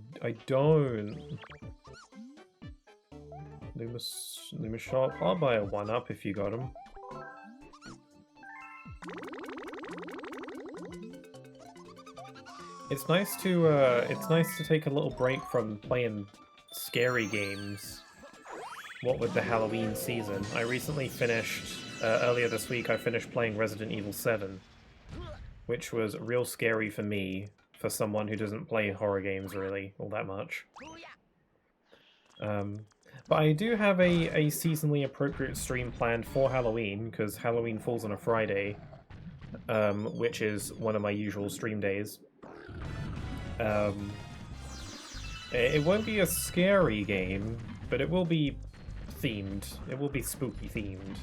don't. Lumasharp, I'll buy a 1-up if you got him. It's nice to take a little break from playing scary games. What with the Halloween season. I recently finished, earlier this week, I finished playing Resident Evil 7, which was real scary for me, for someone who doesn't play horror games really all that much. But I do have a seasonally appropriate stream planned for Halloween, because Halloween falls on a Friday, which is one of my usual stream days. It won't be a scary game, but it will be themed. It will be spooky themed.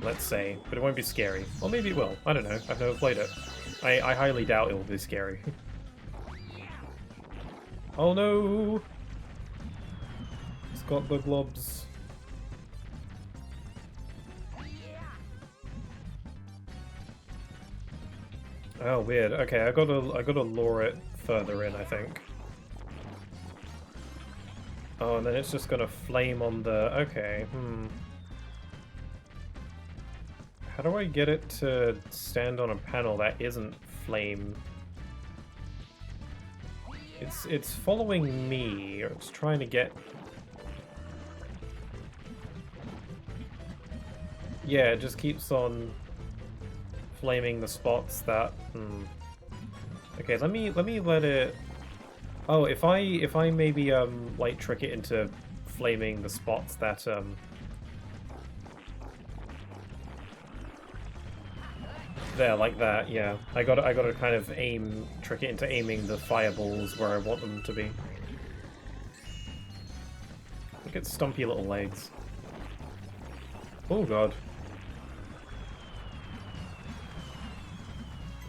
Let's say. But it won't be scary. Or maybe it will. I don't know. I've never played it. I highly doubt it will be scary. Oh no! It's got the globs. Oh, weird. Okay, I gotta lure it further in, I think. Oh, and then it's just gonna flame on the... Okay, How do I get it to stand on a panel that isn't flame? It's following me, or it's trying to get... Yeah, it just keeps on flaming the spots that... Okay, let me let it... Oh, if I maybe like trick it into flaming the spots that there, like that, yeah. I gotta kind of trick it into aiming the fireballs where I want them to be. Look at stumpy little legs. Oh god.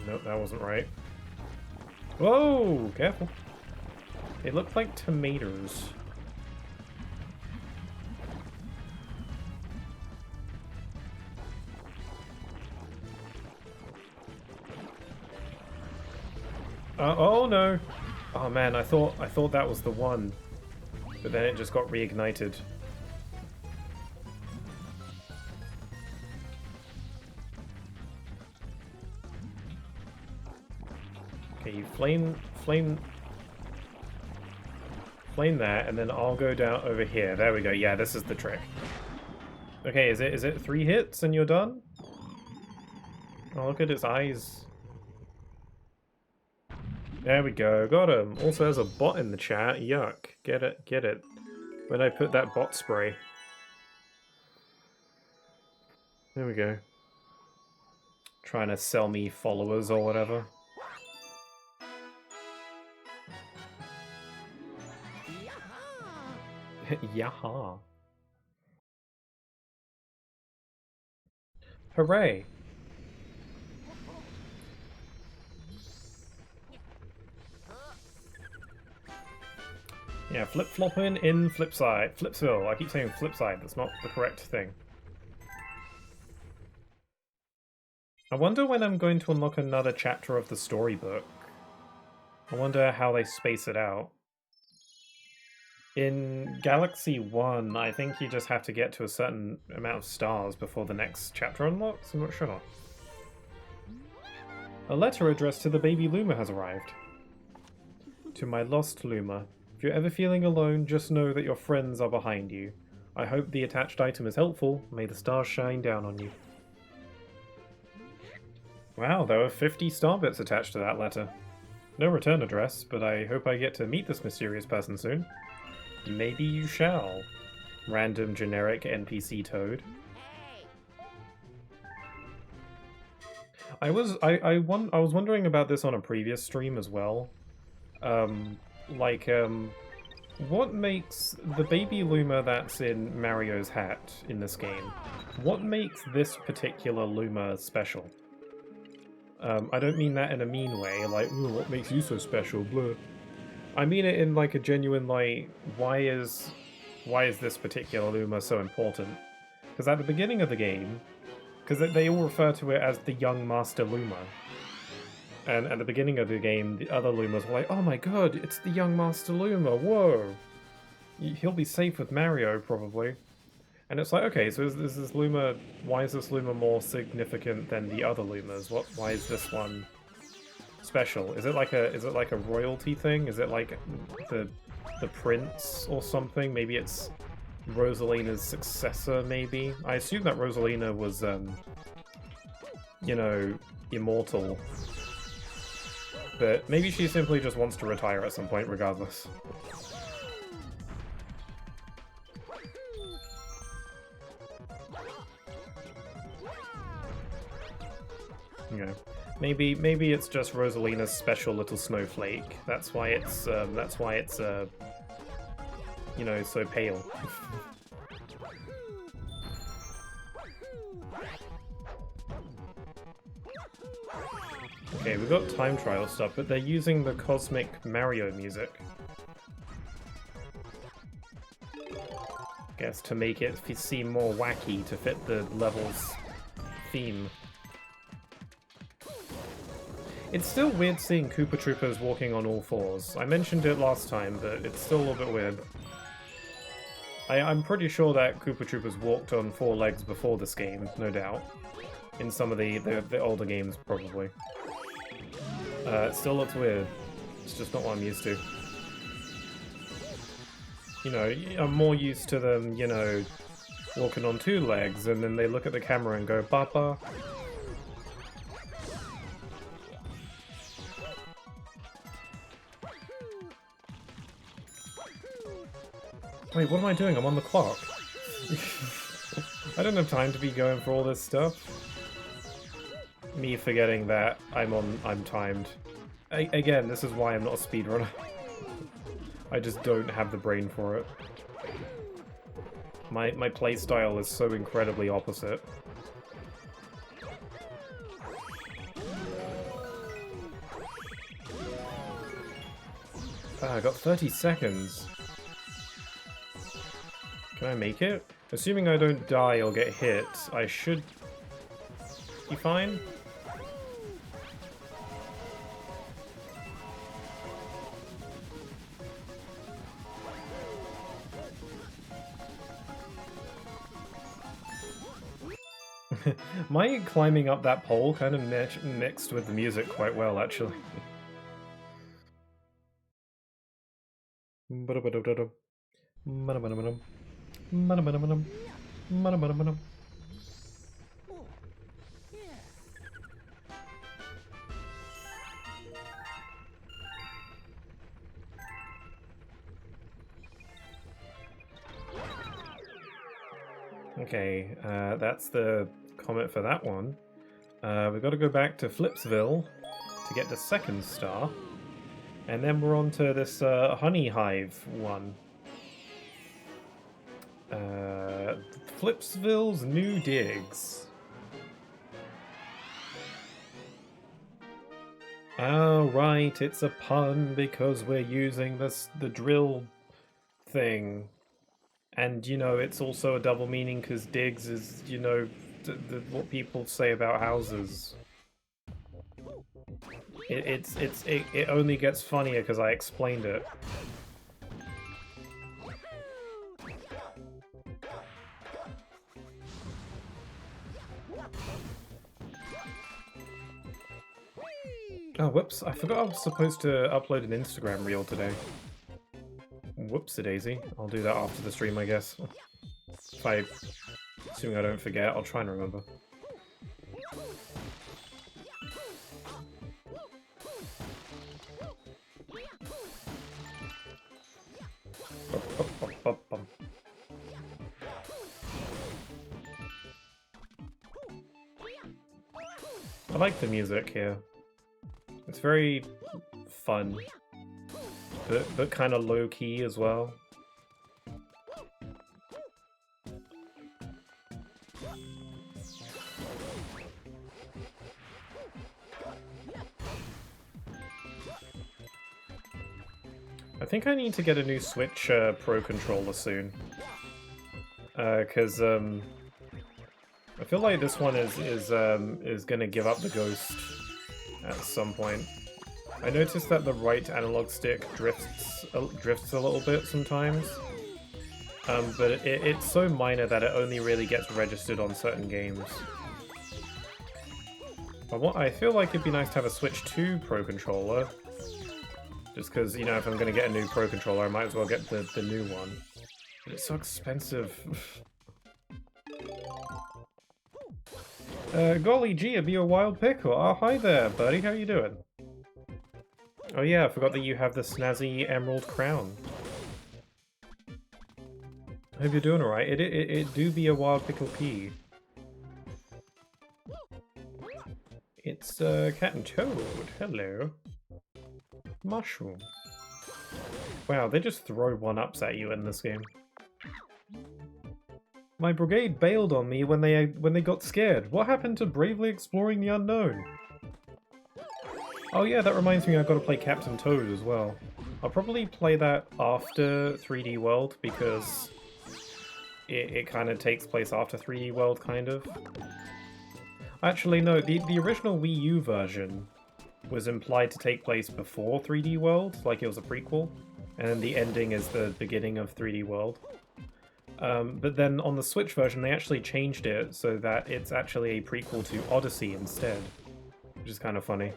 Nope, that wasn't right. Whoa! Careful. They look like tomatoes. Oh no! Oh man, I thought that was the one, but then it just got reignited. Okay, you flame that, and then I'll go down over here. There we go. Yeah, this is the trick. Okay, is it 3 hits and you're done? Oh, look at his eyes. There we go. Got him. Also, there's a bot in the chat. Yuck. Get it. Get it. When I put that bot spray. There we go. Trying to sell me followers or whatever. Yaha. Hooray. Yeah, flip-flopping in Flipside. Flipsville. I keep saying Flipside. That's not the correct thing. I wonder when I'm going to unlock another chapter of the storybook. I wonder how they space it out. In Galaxy 1, I think you just have to get to a certain amount of stars before the next chapter unlocks. I'm not sure. A letter addressed to the baby Luma has arrived. To my lost Luma, if you're ever feeling alone, just know that your friends are behind you. I hope the attached item is helpful. May the stars shine down on you. Wow, there were 50 star bits attached to that letter. No return address, but I hope I get to meet this mysterious person soon. Maybe you shall. Random generic NPC Toad. I was wondering about this on a previous stream as well. What makes the baby Luma that's in Mario's hat in this game? What makes this particular Luma special? I don't mean that in a mean way, like, ooh, what makes you so special, blah. I mean it in like a genuine, like, why is this particular Luma so important? Because at the beginning of the game, because they all refer to it as the young Master Luma. And at the beginning of the game, the other Lumas were like, oh my god, it's the young Master Luma, whoa! He'll be safe with Mario, probably. And it's like, okay, so is this Luma, why is this Luma more significant than the other Lumas? Why is this one special? Is it like a royalty thing? Is it like the prince or something? Maybe it's Rosalina's successor, maybe? I assume that Rosalina was, you know, immortal. But maybe she simply just wants to retire at some point, regardless. You know, maybe it's just Rosalina's special little snowflake. That's why it's you know, so pale. Okay, we've got time trial stuff, but they're using the Cosmic Mario music. Guess to make it seem more wacky to fit the level's theme. It's still weird seeing Koopa Troopas walking on all fours. I mentioned it last time, but it's still a little bit weird. I'm pretty sure that Koopa Troopas walked on 4 legs before this game, no doubt. In some of the older games, probably. It still looks weird. It's just not what I'm used to. You know, I'm more used to them, you know, walking on 2 legs, and then they look at the camera and go, Papa. Wait, what am I doing? I'm on the clock. I don't have time to be going for all this stuff. Me forgetting that I'm timed. Again, this is why I'm not a speedrunner. I just don't have the brain for it. My playstyle is so incredibly opposite. Ah, I got 30 seconds. Can I make it? Assuming I don't die or get hit, I should be fine. My climbing up that pole kind of mixed with the music quite well, actually. Okay, that's the comment for that one. We've got to go back to Flipsville to get the second star. And then we're on to this Honey Hive one. Flipsville's New Digs. Oh, right, it's a pun because we're using the drill thing. And, you know, it's also a double meaning because digs is, you know, what people say about houses. It only gets funnier because I explained it. Whoops, I forgot I was supposed to upload an Instagram reel today. Whoops-a-daisy. I'll do that after the stream, I guess. Assuming I don't forget, I'll try and remember. I like the music here. It's very fun, but kind of low-key as well. I think I need to get a new Switch Pro controller soon. Because I feel like this one is gonna give up the ghost at some point. I noticed that the right analog stick drifts a little bit sometimes, but it's so minor that it only really gets registered on certain games. I feel like it'd be nice to have a Switch 2 Pro controller, just because, you know, if I'm gonna get a new Pro controller, I might as well get the new one. But it's so expensive. Golly gee, it'd be a wild pickle. Oh, hi there, buddy. How you doing? Oh yeah, I forgot that you have the snazzy emerald crown. Hope you're doing alright. It do be a wild pickle pea. It's Cat and Toad. Hello. Mushroom. Wow, they just throw one-ups at you in this game. My brigade bailed on me when they got scared. What happened to bravely exploring the unknown? Oh yeah, that reminds me I've got to play Captain Toad as well. I'll probably play that after 3D World because it kind of takes place after 3D World, kind of. Actually, no, the original Wii U version was implied to take place before 3D World, like it was a prequel, and then the ending is the beginning of 3D World. But then on the Switch version, they actually changed it so that it's actually a prequel to Odyssey instead, which is kind of funny.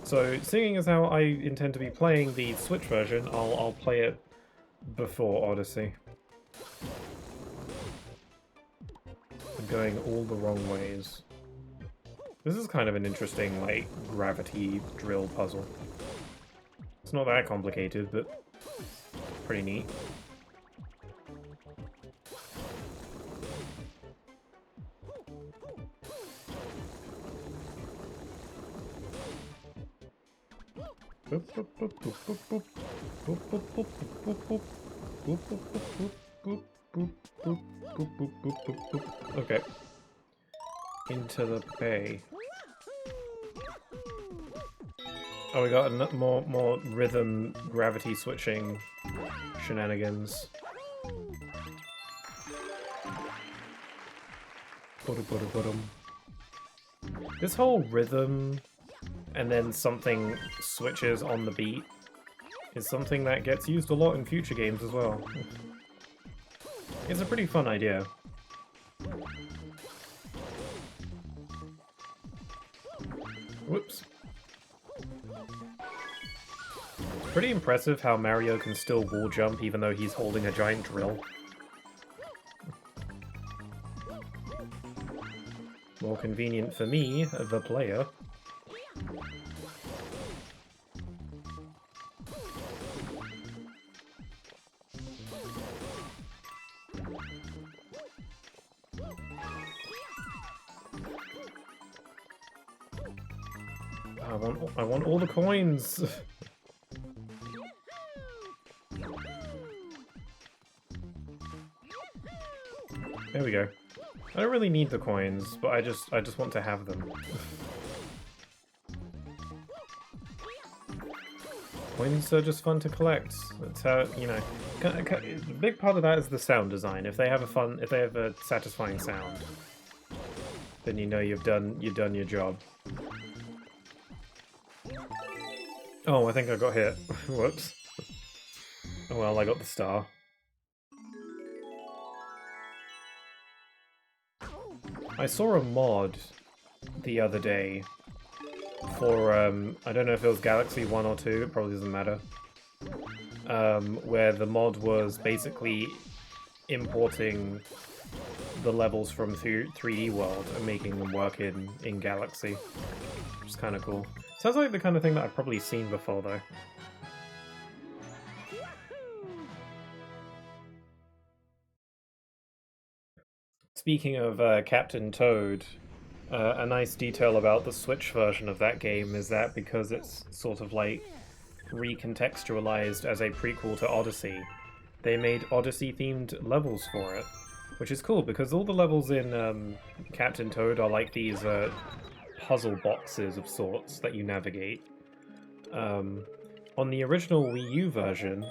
So, seeing as how I intend to be playing the Switch version, I'll play it before Odyssey. I'm going all the wrong ways. This is kind of an interesting, like, gravity drill puzzle. It's not that complicated, but pretty neat. Okay. Into the bay. Oh, we got more rhythm gravity switching shenanigans. This whole rhythm and then something switches on the beat is something that gets used a lot in future games as well. It's a pretty fun idea. Whoops. It's pretty impressive how Mario can still wall jump even though he's holding a giant drill. More convenient for me, the player. I want all the coins. There we go. I don't really need the coins, but I just want to have them. Coins are just fun to collect. That's how, you know. A big part of that is the sound design. If they have a satisfying sound, then you know you've done your job. Oh, I think I got hit. Whoops. Oh well, I got the star. I saw a mod the other day for, I don't know if it was Galaxy 1 or 2, it probably doesn't matter, where the mod was basically importing the levels from 3D World and making them work in Galaxy, which is kind of cool. Sounds like the kind of thing that I've probably seen before, though. Speaking of Captain Toad, a nice detail about the Switch version of that game is that because it's sort of like recontextualized as a prequel to Odyssey, they made Odyssey-themed levels for it, which is cool because all the levels in Captain Toad are like these puzzle boxes of sorts that you navigate. On the original Wii U version,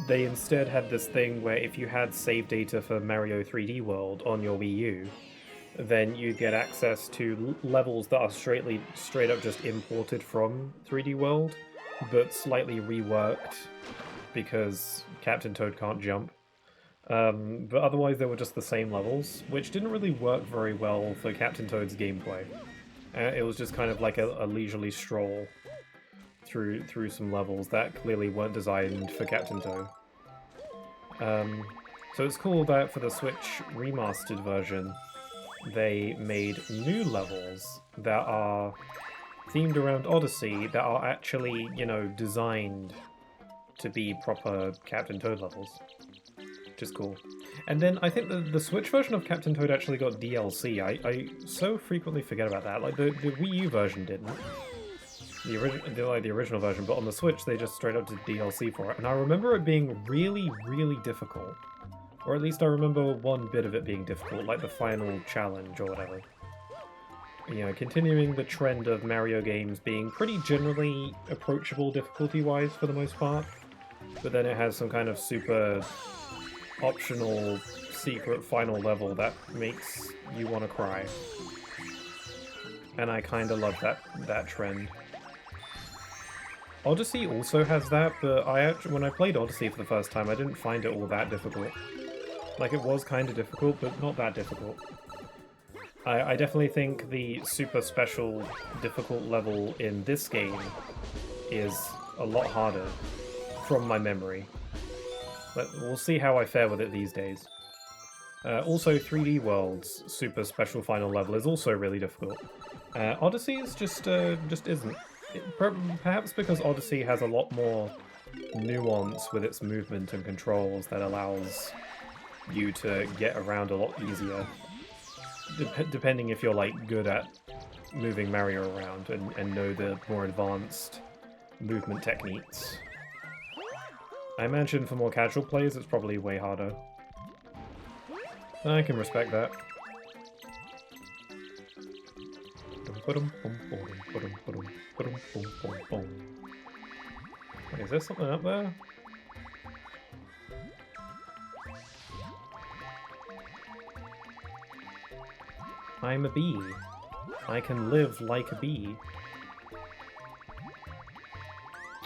they instead had this thing where if you had save data for Mario 3D World on your Wii U, then you get access to levels that are straight up just imported from 3D World, but slightly reworked because Captain Toad can't jump. But otherwise they were just the same levels, which didn't really work very well for Captain Toad's gameplay. It was just kind of like a leisurely stroll through some levels that clearly weren't designed for Captain Toad. So it's cool that for the Switch remastered version, they made new levels that are themed around Odyssey that are actually, you know, designed to be proper Captain Toad levels, which is cool. And then I think the Switch version of Captain Toad actually got DLC. I so frequently forget about that. Like, the Wii U version didn't. The original version, but on the Switch they just straight up did DLC for it. And I remember it being really, really difficult. Or at least I remember one bit of it being difficult, like the final challenge or whatever. You know, continuing the trend of Mario games being pretty generally approachable difficulty-wise for the most part. But then it has some kind of super optional secret final level that makes you want to cry. And I kind of love that trend. Odyssey also has that, but when I played Odyssey for the first time, I didn't find it all that difficult. Like, it was kind of difficult, but not that difficult. I definitely think the super special difficult level in this game is a lot harder, from my memory. But we'll see how I fare with it these days. Also, 3D World's super special final level is also really difficult. Odyssey's just isn't. Perhaps because Odyssey has a lot more nuance with its movement and controls that allows you to get around a lot easier. Depending if you're, like, good at moving Mario around and know the more advanced movement techniques. I imagine for more casual players it's probably way harder. I can respect that. Wait, is there something up there? I'm a bee. I can live like a bee.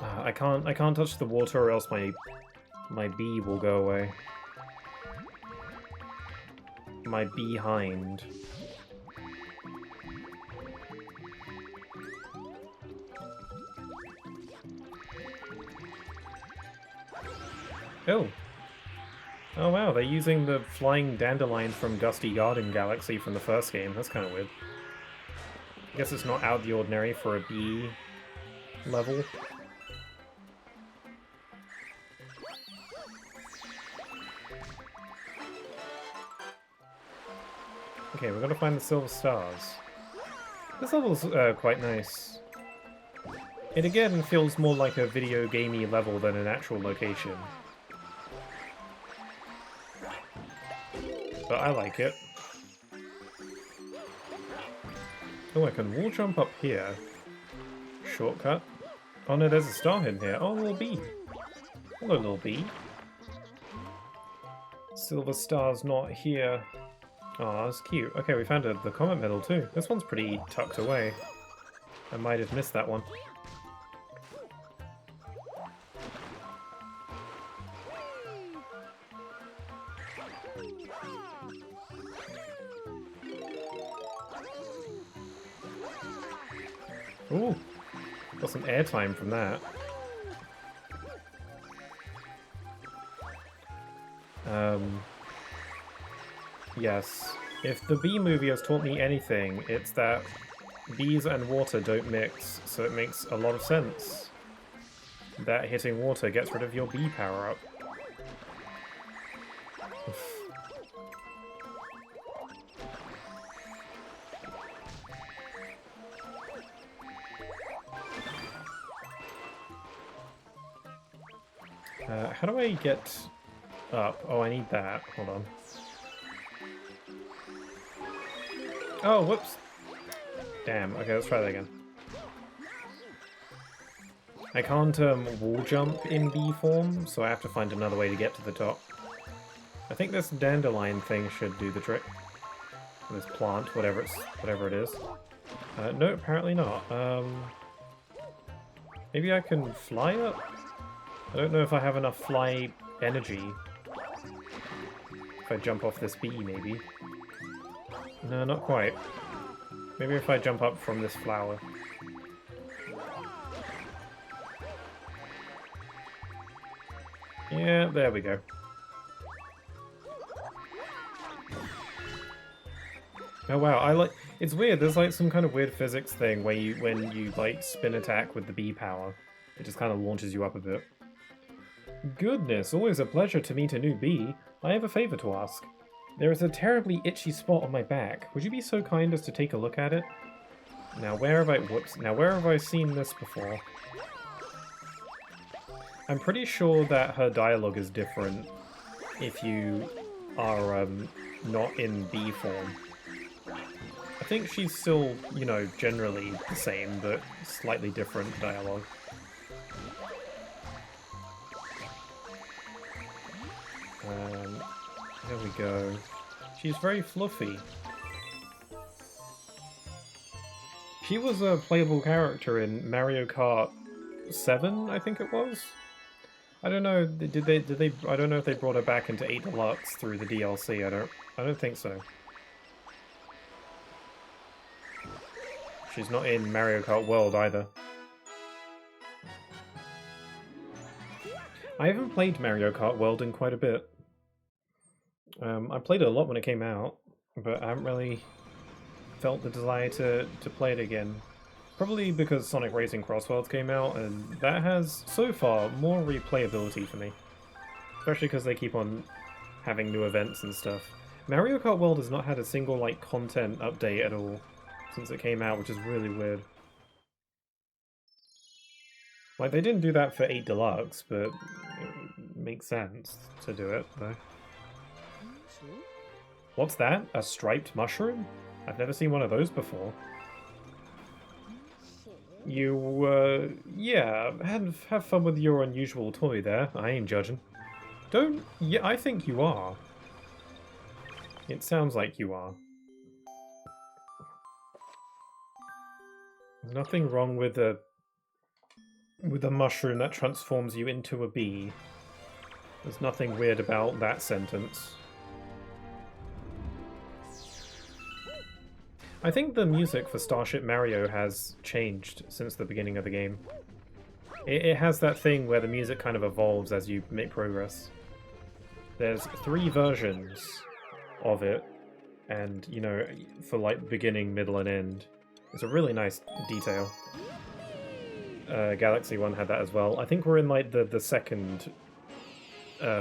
I can't touch the water or else my bee will go away. My behind. Oh. Oh wow, they're using the flying dandelion from Gusty Garden Galaxy from the first game. That's kind of weird. I guess it's not out of the ordinary for a bee level. Okay, we're gonna find the silver stars. This level's quite nice. It again feels more like a video gamey level than an actual location. But I like it. Oh, I can wall jump up here. Shortcut. Oh no, there's a star hidden here. Oh, little bee. Hello, little bee. Silver star's not here. Oh, that's cute. Okay, we found the comet medal too. This one's pretty tucked away. I might have missed that one. Ooh, got some airtime from that. Yes. If the Bee movie has taught me anything, it's that bees and water don't mix, so it makes a lot of sense that hitting water gets rid of your bee power-up. How do I get up? Oh, I need that. Hold on. Oh, whoops. Damn. Okay, let's try that again. I can't wall jump in bee form, so I have to find another way to get to the top. I think this dandelion thing should do the trick. This plant, whatever it is. No, apparently not. Maybe I can fly up? I don't know if I have enough fly energy. If I jump off this bee, maybe. No, not quite. Maybe if I jump up from this flower. Yeah, there we go. Oh wow, it's weird, there's like some kind of weird physics thing where when you like spin attack with the bee power, it just kind of launches you up a bit. Goodness, always a pleasure to meet a new bee. I have a favor to ask. There is a terribly itchy spot on my back. Would you be so kind as to take a look at it? Now where have I seen this before? I'm pretty sure that her dialogue is different if you are not in bee form. I think she's still, you know, generally the same, but slightly different dialogue. There we go. She's very fluffy. She was a playable character in Mario Kart 7, I think it was. I don't know. Did they? I don't know if they brought her back into 8 Deluxe through the DLC. I don't think so. She's not in Mario Kart World either. I haven't played Mario Kart World in quite a bit. I played it a lot when it came out, but I haven't really felt the desire to play it again. Probably because Sonic Racing Cross Worlds came out, and that has, so far, more replayability for me. Especially because they keep on having new events and stuff. Mario Kart World has not had a single, like, content update at all since it came out, which is really weird. Like, they didn't do that for 8 Deluxe, but it makes sense to do it, though. What's that? A striped mushroom? I've never seen one of those before. You, yeah, have fun with your unusual toy there. I ain't judging. Yeah, I think you are. It sounds like you are. There's nothing wrong with a mushroom that transforms you into a bee. There's nothing weird about that sentence. I think the music for Starship Mario has changed since the beginning of the game. It has that thing where the music kind of evolves as you make progress. There's 3 versions of it, and, you know, for like beginning, middle, and end. It's a really nice detail. Galaxy 1 had that as well. I think we're in like the second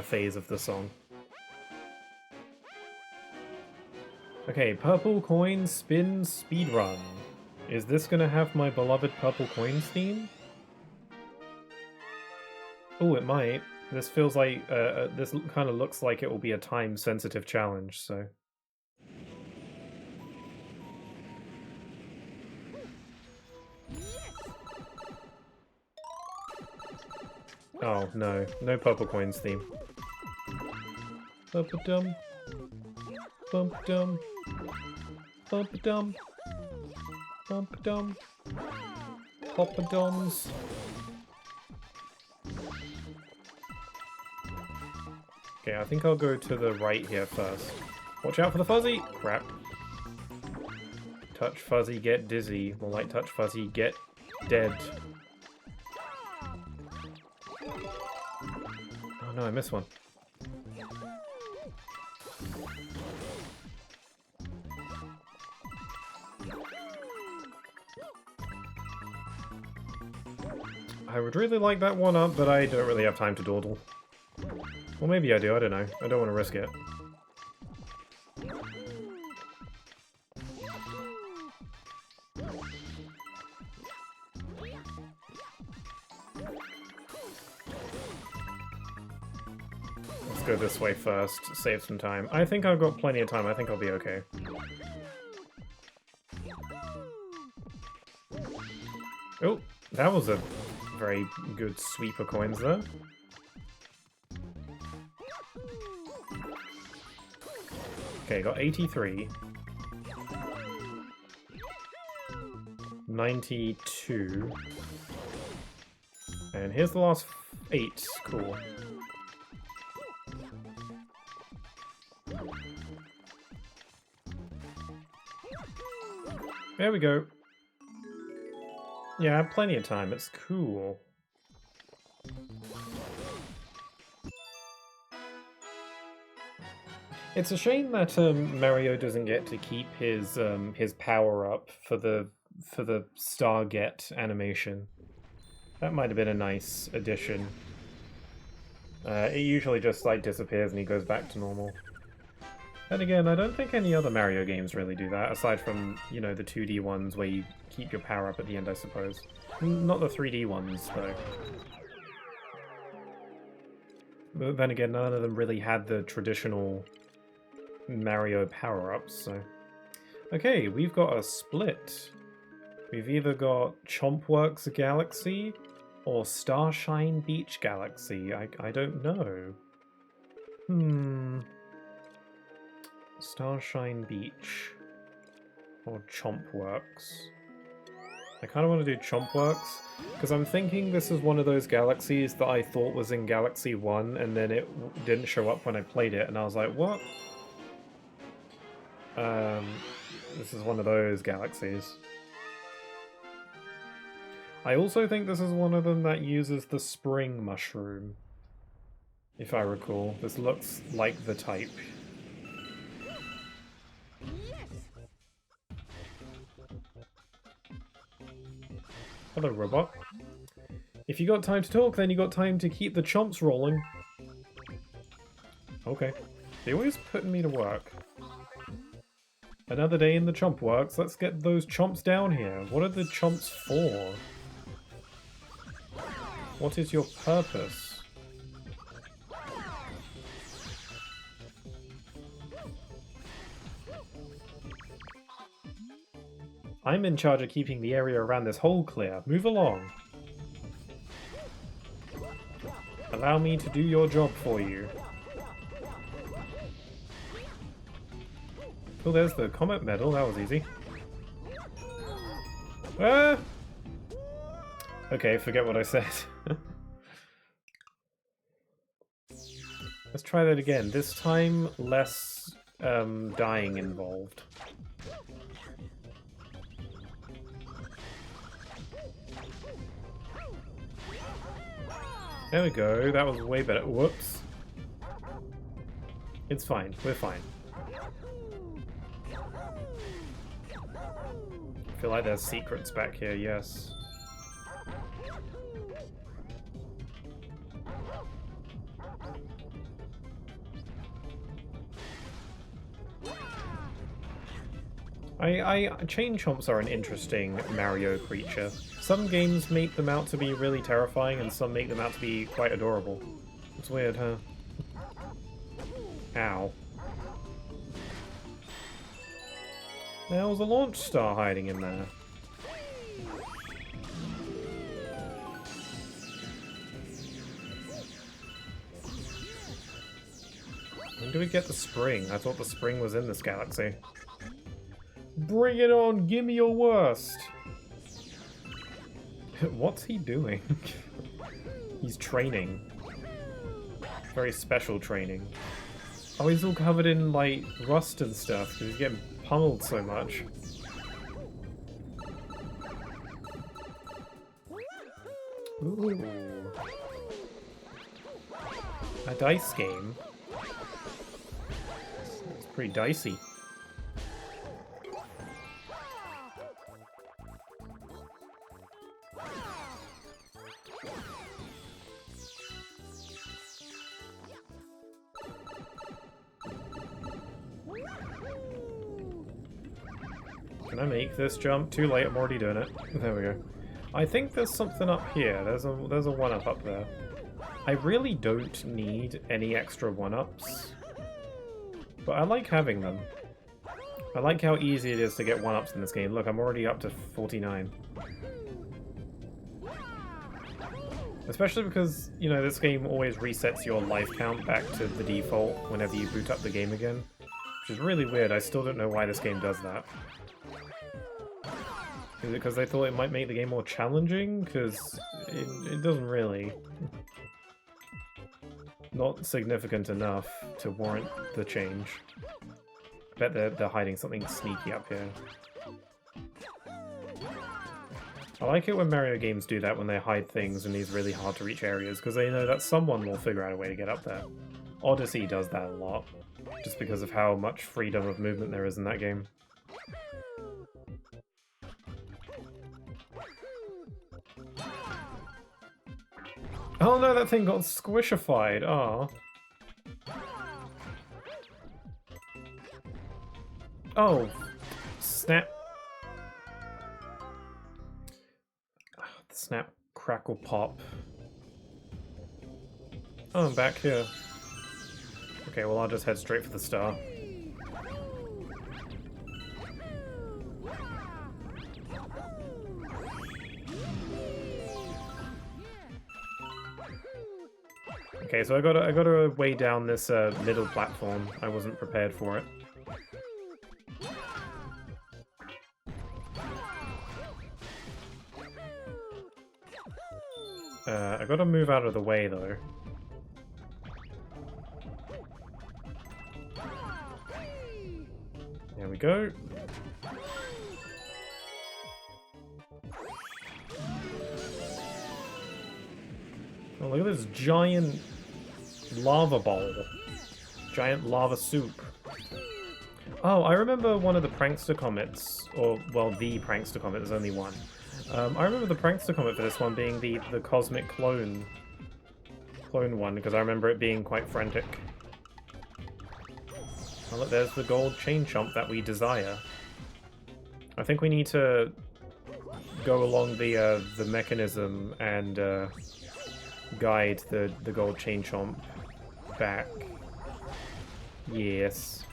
phase of the song. Okay, purple coin spin speedrun. Is this gonna have my beloved purple coins theme? Oh, it might. This feels like this kind of looks like it will be a time-sensitive challenge. So. Oh no, no purple coins theme. Bump-a-dum. Bump-a-dum. Bump-a-dum. Bump-a-dum. Pop-a-doms. Okay, I think I'll go to the right here first. Watch out for the fuzzy! Crap. Touch fuzzy, get dizzy. More like touch fuzzy, get dead. Oh no, I missed one. I would really like that one up, but I don't really have time to dawdle. Well, maybe I do, I don't know. I don't want to risk it. Let's go this way first, save some time. I think I've got plenty of time, I think I'll be okay. Oh, that was a very good sweep of coins there. Okay, got 83. 92. And here's the last 8. Cool. There we go. Yeah, I have plenty of time. It's cool. It's a shame that Mario doesn't get to keep his power up for the Starget animation. That might have been a nice addition. It usually just like disappears and he goes back to normal. Then again, I don't think any other Mario games really do that, aside from, you know, the 2D ones where you keep your power up at the end, I suppose. Not the 3D ones, though. But then again, none of them really had the traditional Mario power-ups, so... Okay, we've got a split. We've either got Chompworks Galaxy or Starshine Beach Galaxy. I don't know. Starshine Beach or Chompworks. I kind of want to do Chompworks because I'm thinking this is one of those galaxies that I thought was in Galaxy 1 and then it didn't show up when I played it and I was like, what? This is one of those galaxies. I also think this is one of them that uses the spring mushroom. If I recall. This looks like the type. Hello, robot. If you got time to talk, then you got time to keep the chomps rolling. Okay. They're always putting me to work. Another day in the chomp works. Let's get those chomps down here. What are the chomps for? What is your purpose? I'm in charge of keeping the area around this hole clear. Move along. Allow me to do your job for you. Oh, there's the Comet Medal. That was easy. Ah! Okay, forget what I said. Let's try that again. This time, less dying involved. There we go. That was way better. Whoops. It's fine. We're fine. I feel like there's secrets back here, yes. Chain chomps are an interesting Mario creature. Some games make them out to be really terrifying, and some make them out to be quite adorable. It's weird, huh? Ow. There was a launch star hiding in there. When do we get the spring? I thought the spring was in this galaxy. Bring it on! Give me your worst! What's he doing? He's training. Very special training. Oh, he's all covered in, like, rust and stuff, because he's getting pummeled so much. Ooh. A dice game. It's pretty dicey. Can I make this jump? Too late, I'm already doing it. There we go. I think there's something up here. There's a 1-up up there. I really don't need any extra 1-ups. But I like having them. I like how easy it is to get 1-ups in this game. Look, I'm already up to 49. Especially because, you know, this game always resets your life count back to the default whenever you boot up the game again. Which is really weird. I still don't know why this game does that. Is it because they thought it might make the game more challenging? Because it doesn't really. Not significant enough to warrant the change. I bet they're hiding something sneaky up here. I like it when Mario games do that, when they hide things in these really hard to reach areas, because they know that someone will figure out a way to get up there. Odyssey does that a lot, just because of how much freedom of movement there is in that game. Oh no, that thing got squishified. Oh. Oh, snap. The snap, crackle, pop. Oh, I'm back here. Okay, well I'll just head straight for the star. Okay, so I gotta way down this middle platform. I wasn't prepared for it. I gotta move out of the way though. There we go. Oh, look at this giant lava bowl. Giant lava soup. Oh, I remember one of the Prankster Comets, or, well, the Prankster Comet, there's only one. I remember the Prankster Comet for this one being the Cosmic Clone one, because I remember it being quite frantic. Oh, look, there's the gold chain chomp that we desire. I think we need to go along the mechanism and guide the gold chain chomp back. Yes.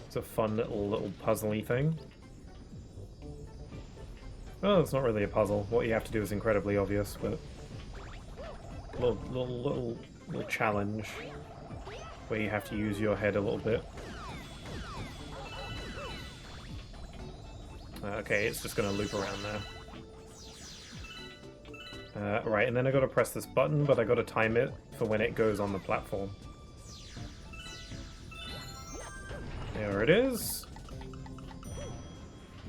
It's a fun little puzzly thing. Oh, it's not really a puzzle. What you have to do is incredibly obvious, but little challenge where you have to use your head a little bit. Okay, it's just gonna loop around there. Right, and then I gotta press this button, but I gotta time it for when it goes on the platform. There it is.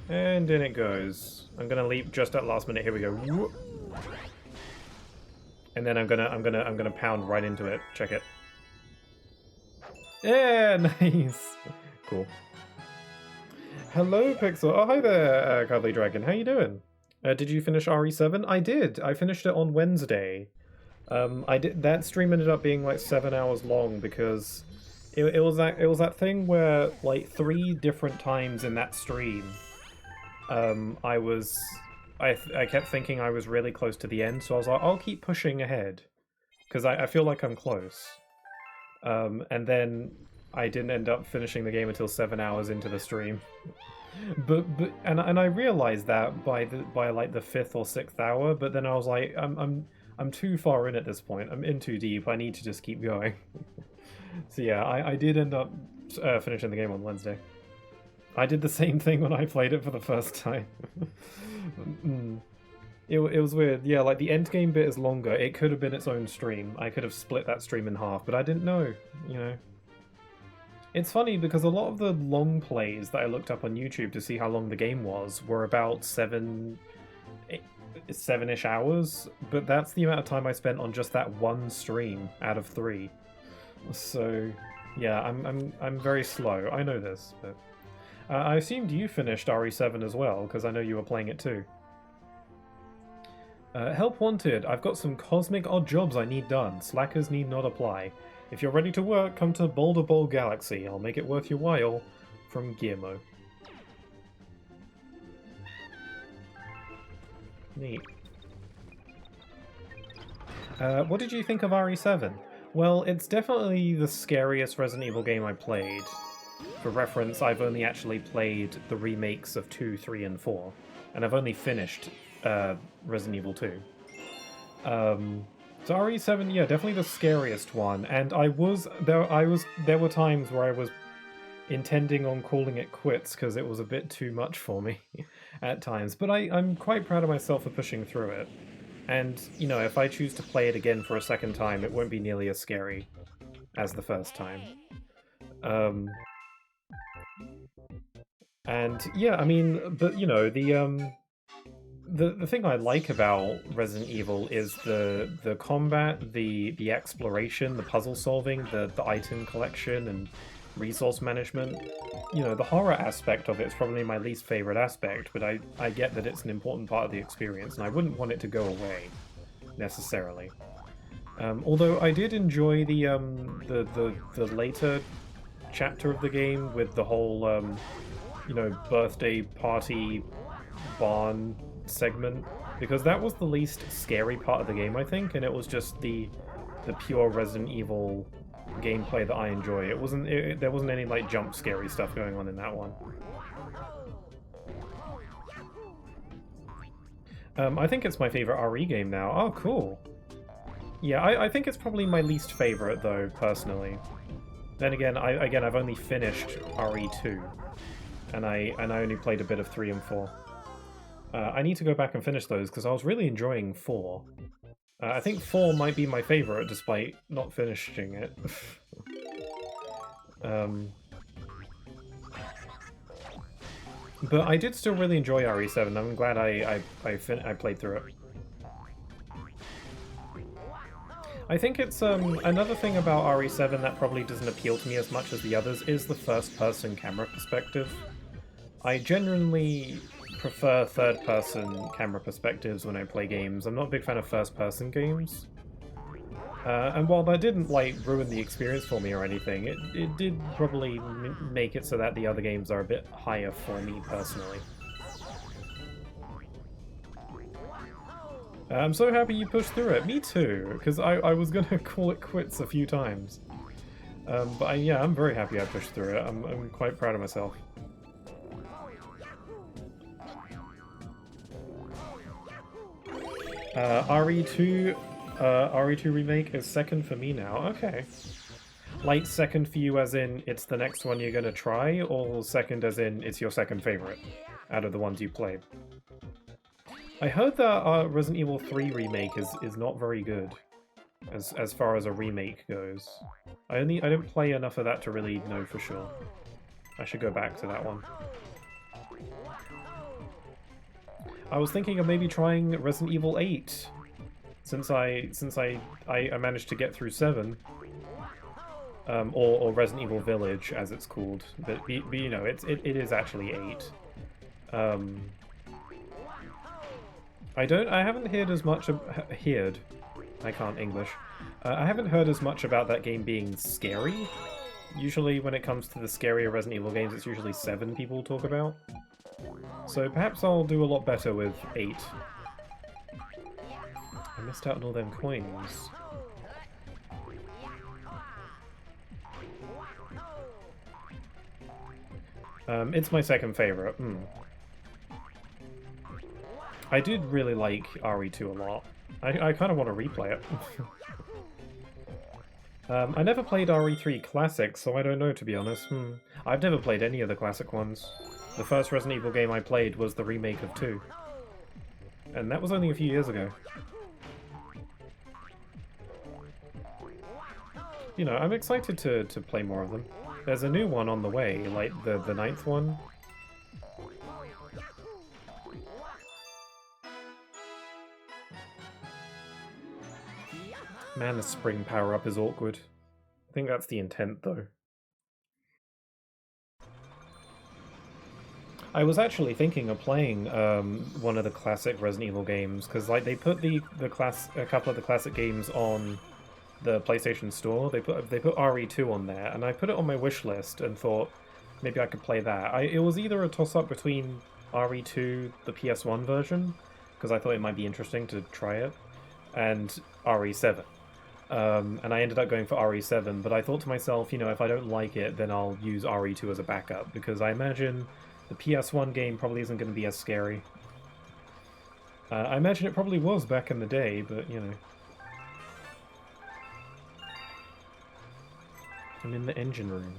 And in it goes. I'm gonna leap just at last minute. Here we go. Whoop. And then I'm gonna pound right into it. Check it. Yeah, nice. Cool. Hello, Pixel. Oh, hi there, Cuddly Dragon. How you doing? Did you finish RE7? I did. I finished it on Wednesday. I did. That stream ended up being like 7 hours long because it was that thing where like 3 different times in that stream, I kept thinking I was really close to the end, so I was like, I'll keep pushing ahead because I feel like I'm close. And then I didn't end up finishing the game until 7 hours into the stream. But I realized that by like the 5th or 6th hour, but then I was like, I'm too far in at this point. I'm in too deep. I need to just keep going. So yeah, I did end up finishing the game on Wednesday. I did the same thing when I played it for the first time. It was weird. Yeah, like the end game bit is longer. It could have been its own stream. I could have split that stream in half, but I didn't know, you know. It's funny because a lot of the long plays that I looked up on YouTube to see how long the game was were about 7-ish hours, but that's the amount of time I spent on just that one stream out of 3. So, yeah, I'm very slow. I know this, but I assumed you finished RE7 as well, because I know you were playing it too. Help wanted. I've got some cosmic odd jobs I need done. Slackers need not apply. If you're ready to work, come to Boulder Bowl Galaxy. I'll make it worth your while. From Guillermo. Neat. What did you think of RE7? Well, it's definitely the scariest Resident Evil game I played. For reference, I've only actually played the remakes of 2, 3, and 4. And I've only finished Resident Evil 2. So RE7, yeah, definitely the scariest one. And there were times where I was intending on calling it quits because it was a bit too much for me at times. But I'm quite proud of myself for pushing through it. And, you know, if I choose to play it again for a second time, it won't be nearly as scary as the first time. And, yeah, I mean, but, you know, the thing I like about Resident Evil is the combat, the exploration, the puzzle solving, the item collection, and resource management. You know, the horror aspect of it is probably my least favorite aspect, but I get that it's an important part of the experience, and I wouldn't want it to go away, necessarily. Although I did enjoy the later chapter of the game with the whole, you know, birthday party barn segment, because that was the least scary part of the game, I think, and it was just the pure Resident Evil gameplay that I enjoy. There wasn't any like jump scary stuff going on in that one. I think it's my favorite RE game now. Oh, cool. Yeah, I think it's probably my least favorite though, personally. Then again, I've only finished RE2, and I only played a bit of 3 and 4. I need to go back and finish those because I was really enjoying 4. I think 4 might be my favorite, despite not finishing it. But I did still really enjoy RE7. I'm glad I played through it. I think it's another thing about RE7 that probably doesn't appeal to me as much as the others is the first-person camera perspective. I genuinely prefer third-person camera perspectives when I play games. I'm not a big fan of first-person games. And while that didn't, like, ruin the experience for me or anything, it did probably make it so that the other games are a bit higher for me, personally. I'm so happy you pushed through it. Me too, because I was going to call it quits a few times. But yeah, I'm very happy I pushed through it. I'm quite proud of myself. RE2 Remake is second for me now. Okay. Like, second for you as in it's the next one you're gonna try, or second as in it's your second favorite out of the ones you played? I heard that Resident Evil 3 Remake is not very good as far as a remake goes. I didn't play enough of that to really know for sure. I should go back to that one. I was thinking of maybe trying Resident Evil 8, since I managed to get through 7, or Resident Evil Village as it's called, but you know it is actually 8. I haven't heard as much I can't English. I haven't heard as much about that game being scary. Usually when it comes to the scarier Resident Evil games, it's usually 7 people talk about. So perhaps I'll do a lot better with 8. I missed out on all them coins. It's my second favorite. I did really like RE2 a lot. I kind of want to replay it. I never played RE3 Classic, so I don't know, to be honest. I've never played any of the classic ones. The first Resident Evil game I played was the remake of 2. And that was only a few years ago. You know, I'm excited to play more of them. There's a new one on the way, like the 9th one. Man, the spring power-up is awkward. I think that's the intent, though. I was actually thinking of playing one of the classic Resident Evil games, because like they put a couple of the classic games on the PlayStation Store. They put RE2 on there, and I put it on my wish list and thought maybe I could play that. It was either a toss-up between RE2, the PS1 version, because I thought it might be interesting to try it, and RE7. And I ended up going for RE7, but I thought to myself, you know, if I don't like it, then I'll use RE2 as a backup, because I imagine the PS1 game probably isn't going to be as scary. I imagine it probably was back in the day, but, you know. I'm in the engine room.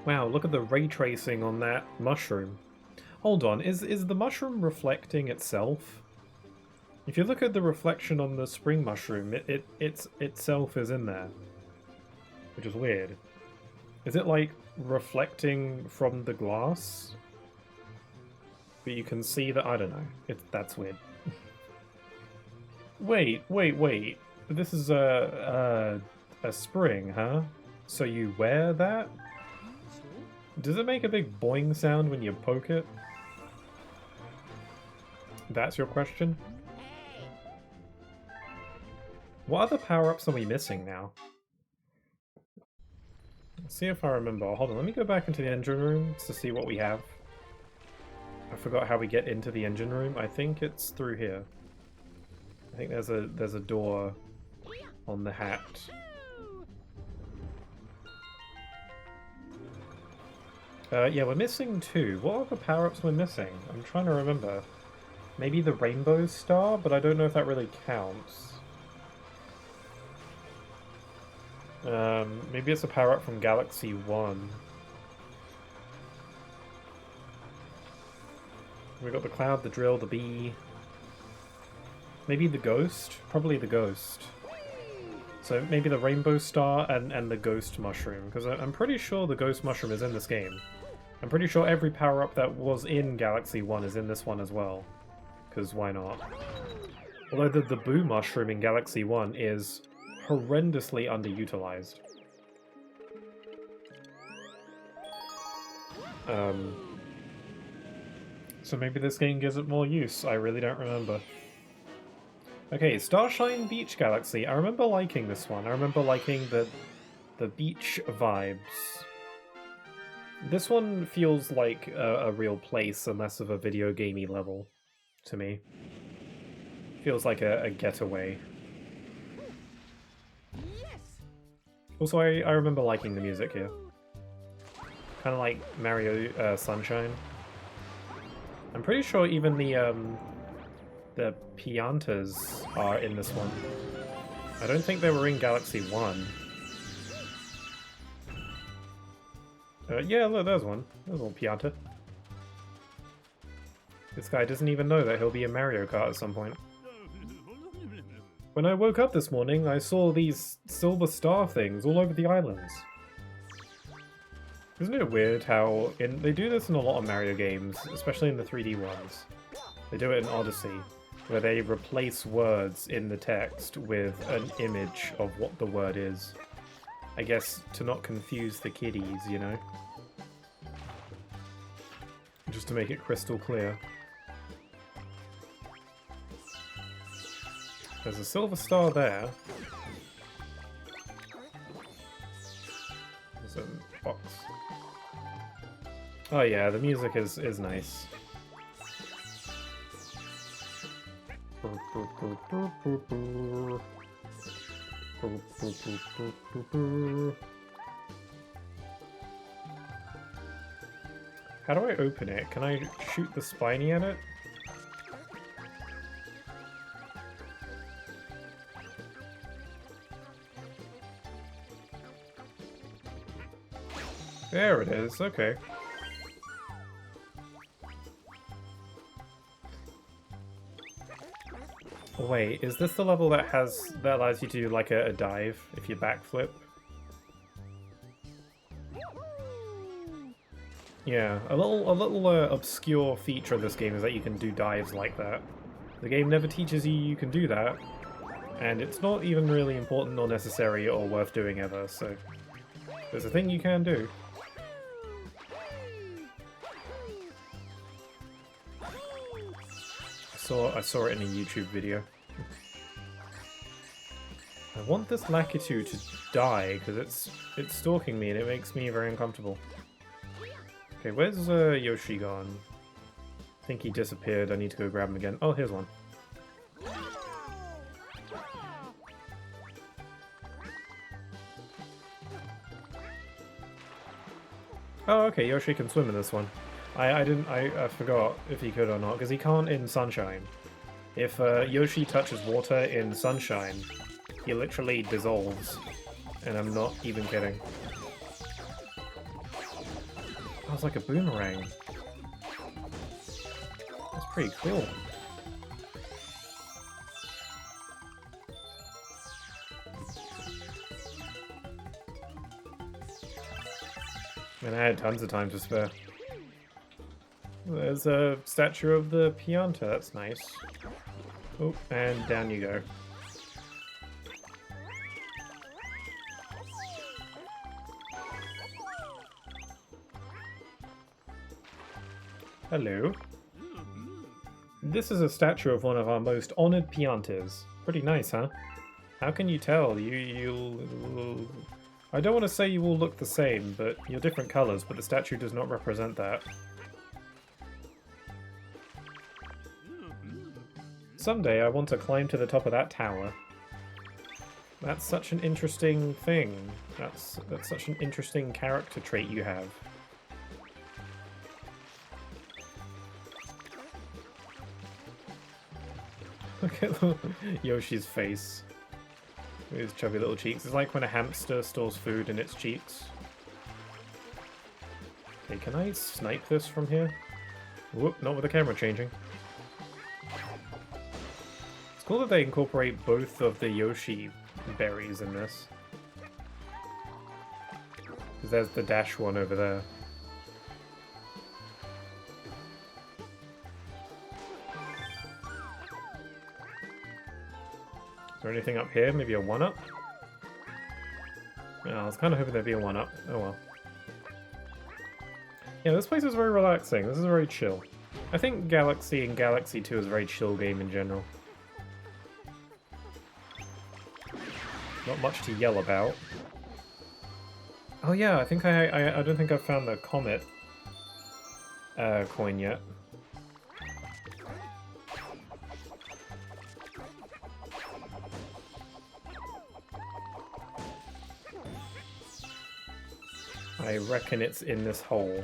Wow, look at the ray tracing on that mushroom. Hold on, is the mushroom reflecting itself? If you look at the reflection on the spring mushroom, itself is in there. Which is weird. Is it like reflecting from the glass? But you can see that, I don't know. That's weird. Wait. This is a spring, huh? So you wear that? Does it make a big boing sound when you poke it? That's your question? What other power-ups are we missing now? Let's see if I remember. Hold on, let me go back into the engine room to see what we have. I forgot how we get into the engine room. I think it's through here. I think there's a door on the hat. Yeah, we're missing two. What other power-ups we're missing? I'm trying to remember. Maybe the rainbow star, but I don't know if that really counts. Maybe it's a power-up from Galaxy 1. We got the cloud, the drill, the bee. Maybe the ghost? Probably the ghost. So maybe the rainbow star and the ghost mushroom, because I'm pretty sure the ghost mushroom is in this game. I'm pretty sure every power-up that was in Galaxy 1 is in this one as well. Because why not? Although the boo mushroom in Galaxy 1 is horrendously underutilized. So maybe this game gives it more use. I really don't remember. Okay, Starshine Beach Galaxy. I remember liking this one. I remember liking the beach vibes. This one feels like a real place and less of a video gamey level to me. Feels like a getaway. Also, I remember liking the music here. Kind of like Mario Sunshine. I'm pretty sure even the Piantas are in this one. I don't think they were in Galaxy 1. Yeah, look, there's one. There's a little Pianta. This guy doesn't even know that he'll be in Mario Kart at some point. When I woke up this morning, I saw these silver star things all over the islands. Isn't it weird how they do this in a lot of Mario games, especially in the 3D ones. They do it in Odyssey, where they replace words in the text with an image of what the word is. I guess to not confuse the kiddies, you know? Just to make it crystal clear. There's a silver star there. There's a box. Oh yeah, the music is nice. How do I open it? Can I shoot the spiny at it? There it is, okay. Wait, is this the level that allows you to do like a dive if you backflip? Yeah, a little obscure feature of this game is that you can do dives like that. The game never teaches you can do that, and it's not even really important or necessary or worth doing ever, so there's a thing you can do. I saw it in a YouTube video. I want this Lakitu to die, because it's stalking me and it makes me very uncomfortable. Okay, where's Yoshi gone? I think he disappeared. I need to go grab him again. Oh, here's one. Oh, okay, Yoshi can swim in this one. I forgot if he could or not, because he can't in Sunshine. If Yoshi touches water in Sunshine, he literally dissolves. And I'm not even kidding. That was like a boomerang. That's pretty cool. And I had tons of time to spare. There's a statue of the Pianta, that's nice. Oh, and down you go. Hello. This is a statue of one of our most honored Piantas. Pretty nice, huh? How can you tell? You'll... I don't want to say you all look the same, but you're different colors, but the statue does not represent that. Someday I want to climb to the top of that tower. That's such an interesting thing. That's such an interesting character trait you have. Look at Yoshi's face. With his chubby little cheeks. It's like when a hamster stores food in its cheeks. Okay, can I snipe this from here? Whoop, not with the camera changing. It's cool that they incorporate both of the Yoshi berries in this. Because there's the dash one over there. Is there anything up here? Maybe a 1-up? Yeah, I was kind of hoping there'd be a 1-up. Oh well. Yeah, this place is very relaxing. This is very chill. I think Galaxy and Galaxy 2 is a very chill game in general. Not much to yell about. Oh yeah, I think I don't think I've found the Comet coin yet. I reckon it's in this hole.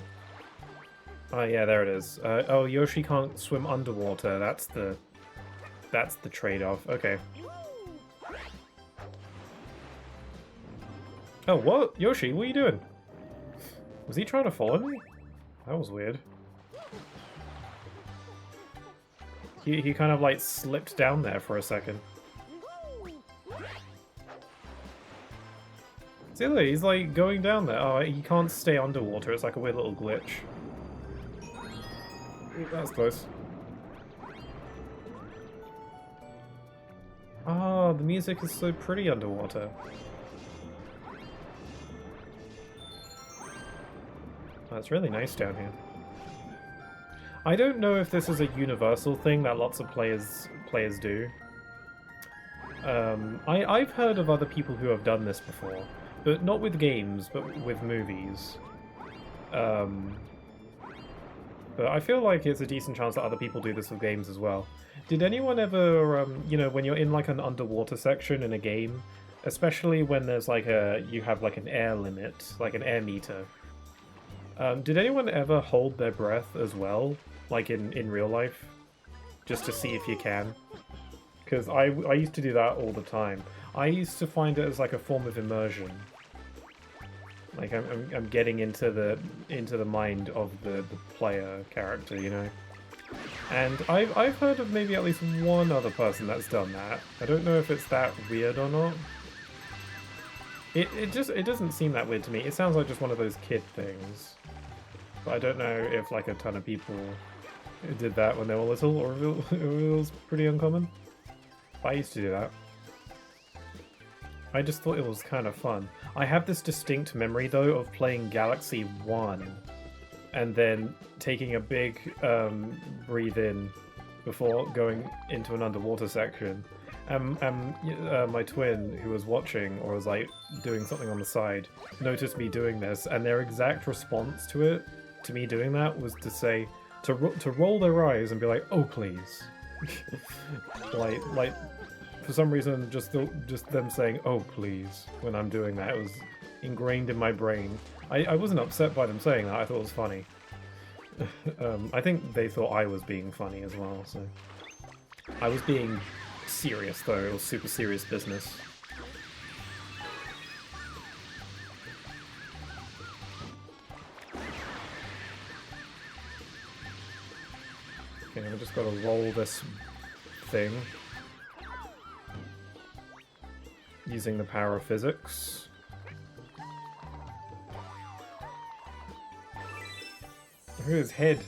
Oh yeah, there it is. Oh, Yoshi can't swim underwater. That's the trade-off. Okay. Oh, what? Yoshi, what are you doing? Was he trying to follow me? That was weird. He kind of like slipped down there for a second. See, look, he's like going down there. Oh, he can't stay underwater. It's like a weird little glitch. Ooh, that was close. Oh, the music is so pretty underwater. Oh, it's really nice down here. I don't know if this is a universal thing that lots of players do. I've heard of other people who have done this before, but not with games, but with movies. But I feel like it's a decent chance that other people do this with games as well. Did anyone ever, you know, when you're in like an underwater section in a game, especially when there's like you have like an air limit, like an air meter, did anyone ever hold their breath as well, like in real life, just to see if you can? Because I used to do that all the time. I used to find it as like a form of immersion. Like I'm getting into the mind of the player character, you know. And I've heard of maybe at least one other person that's done that. I don't know if it's that weird or not. It doesn't seem that weird to me. It sounds like just one of those kid things. But I don't know if like a ton of people who did that when they were little, or if it was pretty uncommon. I used to do that. I just thought it was kind of fun. I have this distinct memory, though, of playing Galaxy 1 and then taking a big breathe in before going into an underwater section. My twin, who was watching or was like doing something on the side, noticed me doing this, and their exact response to it, to me doing that, was to say, to roll their eyes and be like, "Oh please," like for some reason, just them saying, "Oh please," when I'm doing that, it was ingrained in my brain. I wasn't upset by them saying that. I thought it was funny. I think they thought I was being funny as well. So I was being serious, though. It was super serious business. Okay, I just gotta roll this thing using the power of physics. His head.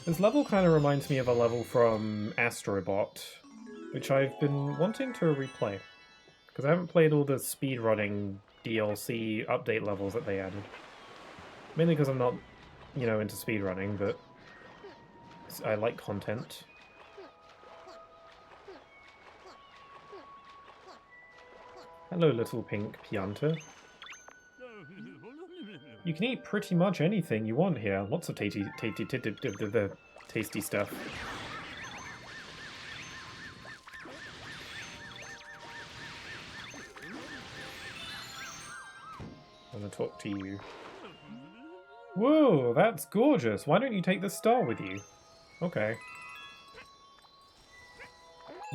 This level kind of reminds me of a level from Astrobot, which I've been wanting to replay. Because I haven't played all the speedrunning DLC update levels that they added. Mainly because I'm not, you know, into speedrunning, but I like content. Hello, little pink Pianta. You can eat pretty much anything you want here. Lots of tasty stuff. I'm gonna talk to you. Whoa, that's gorgeous. Why don't you take the star with you? Okay.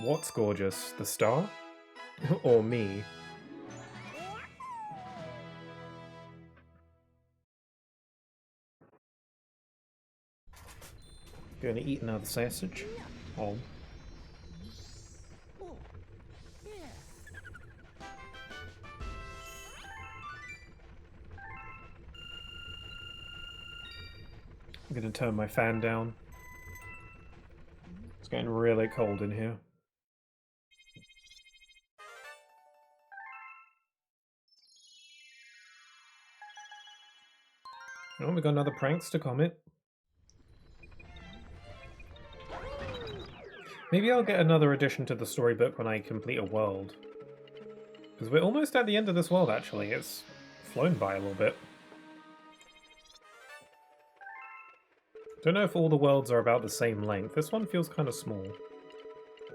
What's gorgeous? The star? Or me? Gonna eat another sausage. Oh. I'm gonna turn my fan down. It's getting really cold in here. Oh, we got another prankster comet. Maybe I'll get another addition to the storybook when I complete a world. Because we're almost at the end of this world, actually. It's flown by a little bit. Don't know if all the worlds are about the same length. This one feels kind of small.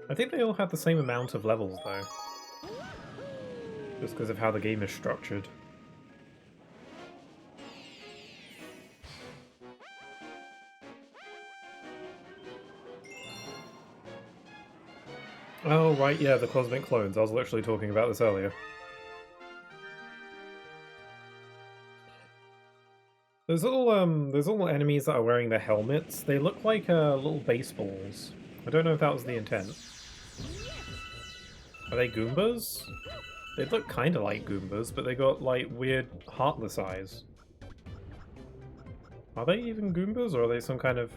I think they all have the same amount of levels, though. Just because of how the game is structured. Oh, right, yeah, the Cosmic Clones. I was literally talking about this earlier. There's little enemies that are wearing their helmets. They look like little baseballs. I don't know if that was the intent. Are they Goombas? They look kind of like Goombas, but they got, like, weird heartless eyes. Are they even Goombas, or are they some kind of...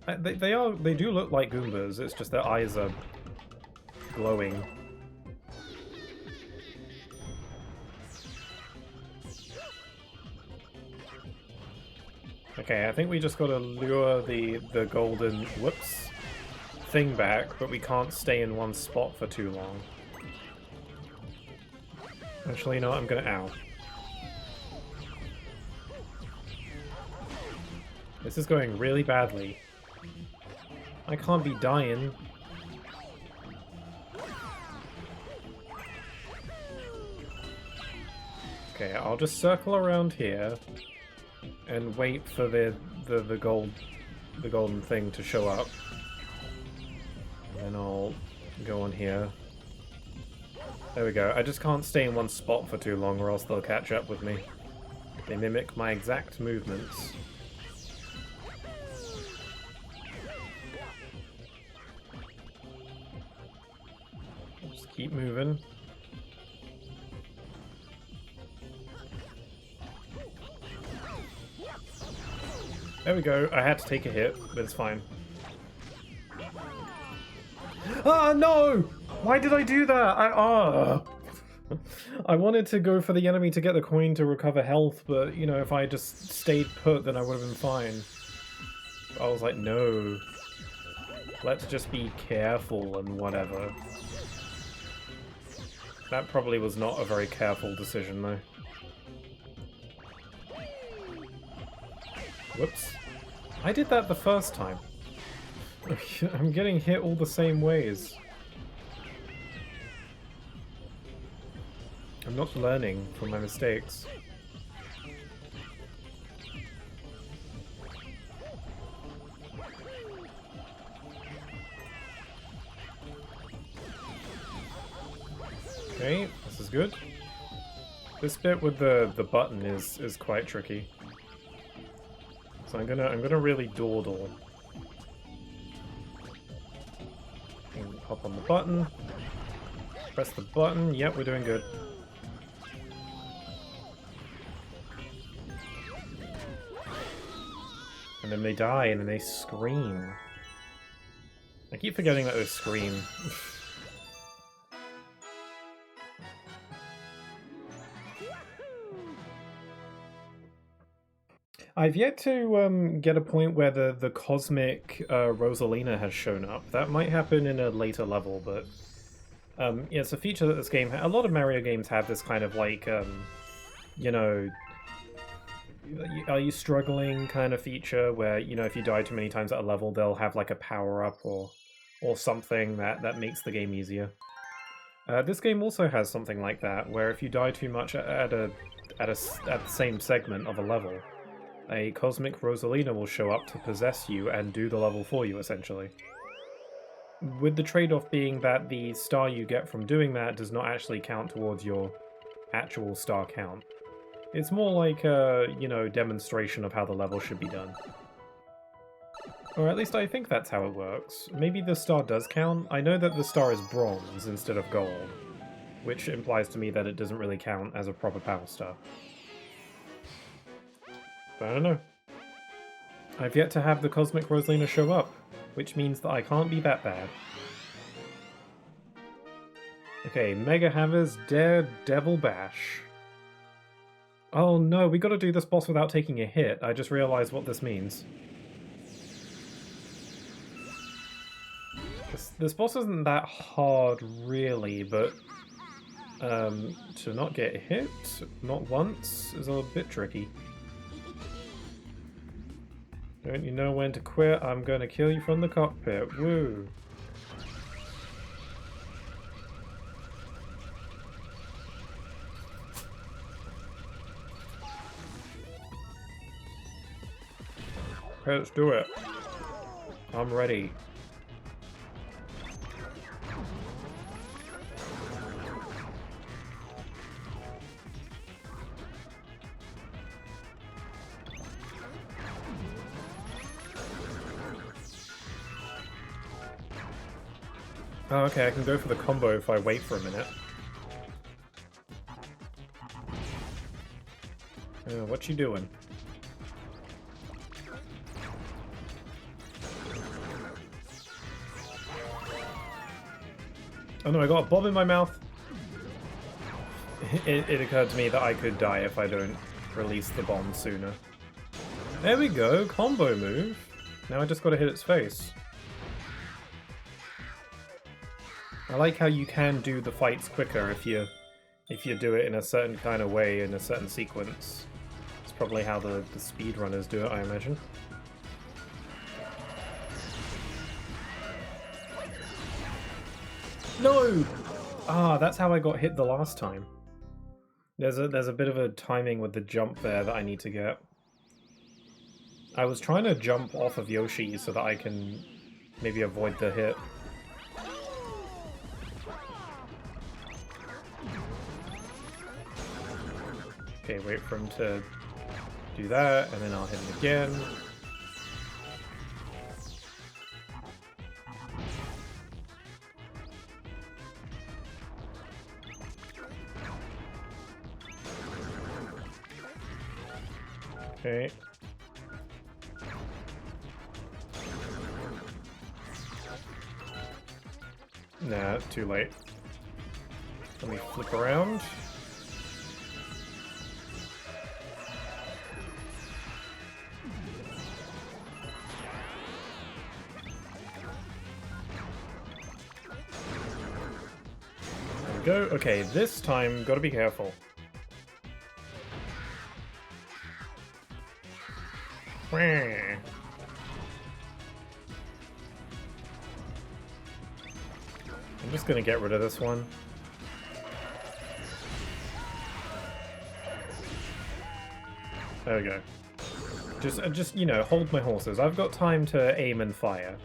They do look like Goombas, it's just their eyes are glowing. Okay, I think we just gotta lure the golden, whoops, thing back, but we can't stay in one spot for too long. Actually, you know what, I'm gonna... Ow. This is going really badly. I can't be dying. Okay, I'll just circle around here and wait for the golden thing to show up. And then I'll go on here. There we go. I just can't stay in one spot for too long or else they'll catch up with me. They mimic my exact movements. Just keep moving. There we go. I had to take a hit, but it's fine. Ah, no! Why did I do that? I wanted to go for the enemy to get the coin to recover health, but, you know, if I just stayed put, then I would have been fine. I was like, no. Let's just be careful and whatever. That probably was not a very careful decision, though. Whoops. I did that the first time. I'm getting hit all the same ways. I'm not learning from my mistakes. Okay, this is good. This bit with the button is quite tricky. So I'm gonna really dawdle. And hop on the button. Press the button. Yep, we're doing good. And then they die, and then they scream. I keep forgetting that they scream. I've yet to get a point where the cosmic Rosalina has shown up. That might happen in a later level, but yeah, it's a feature that this game... A lot of Mario games have this kind of like, you know, are you struggling kind of feature where, you know, if you die too many times at a level, they'll have like a power-up or something that makes the game easier. This game also has something like that, where if you die too much at the same segment of a level, a Cosmic Rosalina will show up to possess you and do the level for you, essentially. With the trade-off being that the star you get from doing that does not actually count towards your actual star count. It's more like a, you know, demonstration of how the level should be done. Or at least I think that's how it works. Maybe the star does count? I know that the star is bronze instead of gold, which implies to me that it doesn't really count as a proper power star. But I don't know. I've yet to have the Cosmic Rosalina show up, which means that I can't be that bad. Okay, Mega Hammer's Daredevil Bash. Oh no, we gotta do this boss without taking a hit. I just realized what this means. This boss isn't that hard, really, but to not get hit, not once, is a bit tricky. Don't you know when to quit? I'm gonna kill you from the cockpit. Woo! Let's do it. I'm ready. Oh, okay, I can go for the combo if I wait for a minute. What you doing? Oh no, I got a bomb in my mouth. It occurred to me that I could die if I don't release the bomb sooner. There we go, combo move. Now I just gotta hit its face. I like how you can do the fights quicker if you do it in a certain kind of way in a certain sequence. It's probably how the speedrunners do it, I imagine. No! Ah, that's how I got hit the last time. There's a bit of a timing with the jump there that I need to get. I was trying to jump off of Yoshi so that I can maybe avoid the hit. Okay, wait for him to do that, and then I'll hit him again. Okay. Nah, too late. Let me flip around. There we go. Okay, this time, gotta be careful. I'm just gonna get rid of this one. There we go. Just you know, hold my horses. I've got time to aim and fire.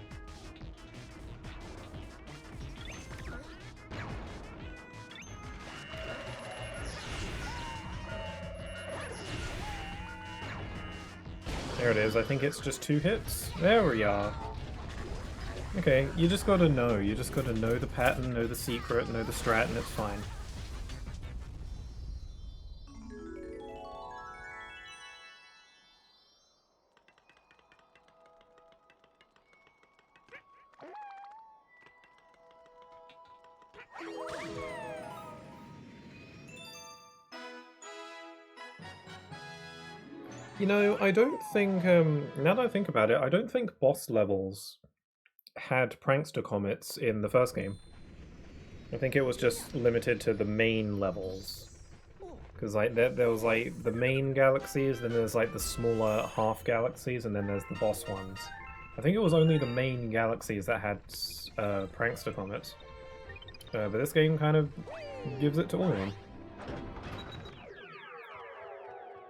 There it is. I think it's just 2 hits. There we are. Okay, you just gotta know. You just gotta know the pattern, know the secret, know the strat, and it's fine. You know, I don't think, now that I think about it, I don't think boss levels had prankster comets in the first game. I think it was just limited to the main levels. Because like there was like the main galaxies, then there's like the smaller half galaxies, and then there's the boss ones. I think it was only the main galaxies that had prankster comets. But this game kind of gives it to all of them.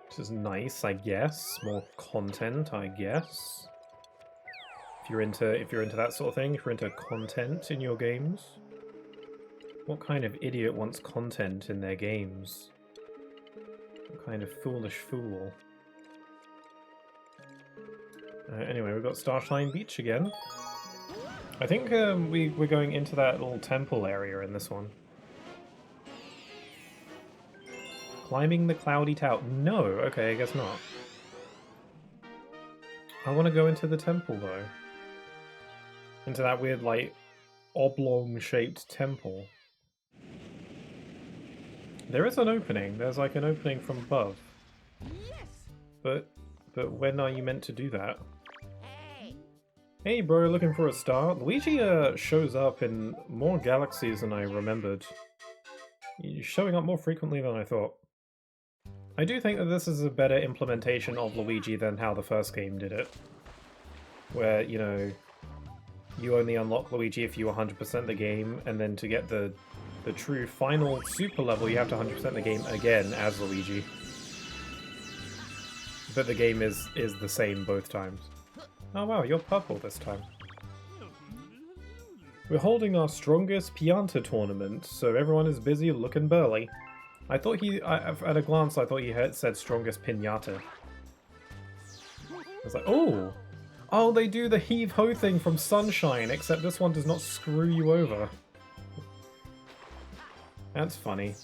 Which is nice, I guess. More content, I guess. If you're into that sort of thing, if you're into content in your games. What kind of idiot wants content in their games? What kind of foolish fool? Anyway, we've got Starshine Beach again. I think we're going into that little temple area in this one. Climbing the Cloudy Tower. No, okay, I guess not. I want to go into the temple, though. Into that weird, like, oblong-shaped temple. There is an opening. There's, like, an opening from above. But when are you meant to do that? Hey, bro, looking for a star? Luigi shows up in more galaxies than I remembered. He's showing up more frequently than I thought. I do think that this is a better implementation of Luigi than how the first game did it. Where, you know, you only unlock Luigi if you 100% the game, and then to get the true final super level you have to 100% the game again as Luigi. But the game is the same both times. Oh wow, you're purple this time. We're holding our strongest Pianta tournament, so everyone is busy looking burly. I thought at a glance, I thought he had said strongest pinata. I was like, oh! Oh, they do the heave-ho thing from Sunshine, except this one does not screw you over. That's funny.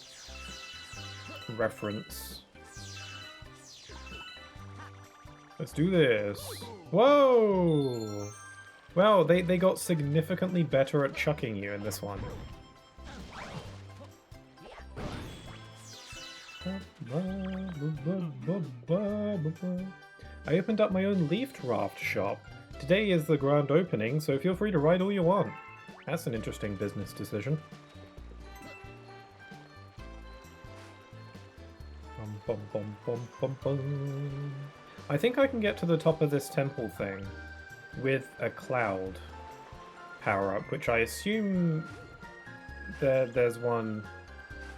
Reference. Let's do this. Whoa! Well, they got significantly better at chucking you in this one. I opened up my own leaf raft shop. Today is the grand opening, so feel free to ride all you want. That's an interesting business decision. Bum, bum, bum, bum, bum. I think I can get to the top of this temple thing with a cloud power-up, which I assume there's one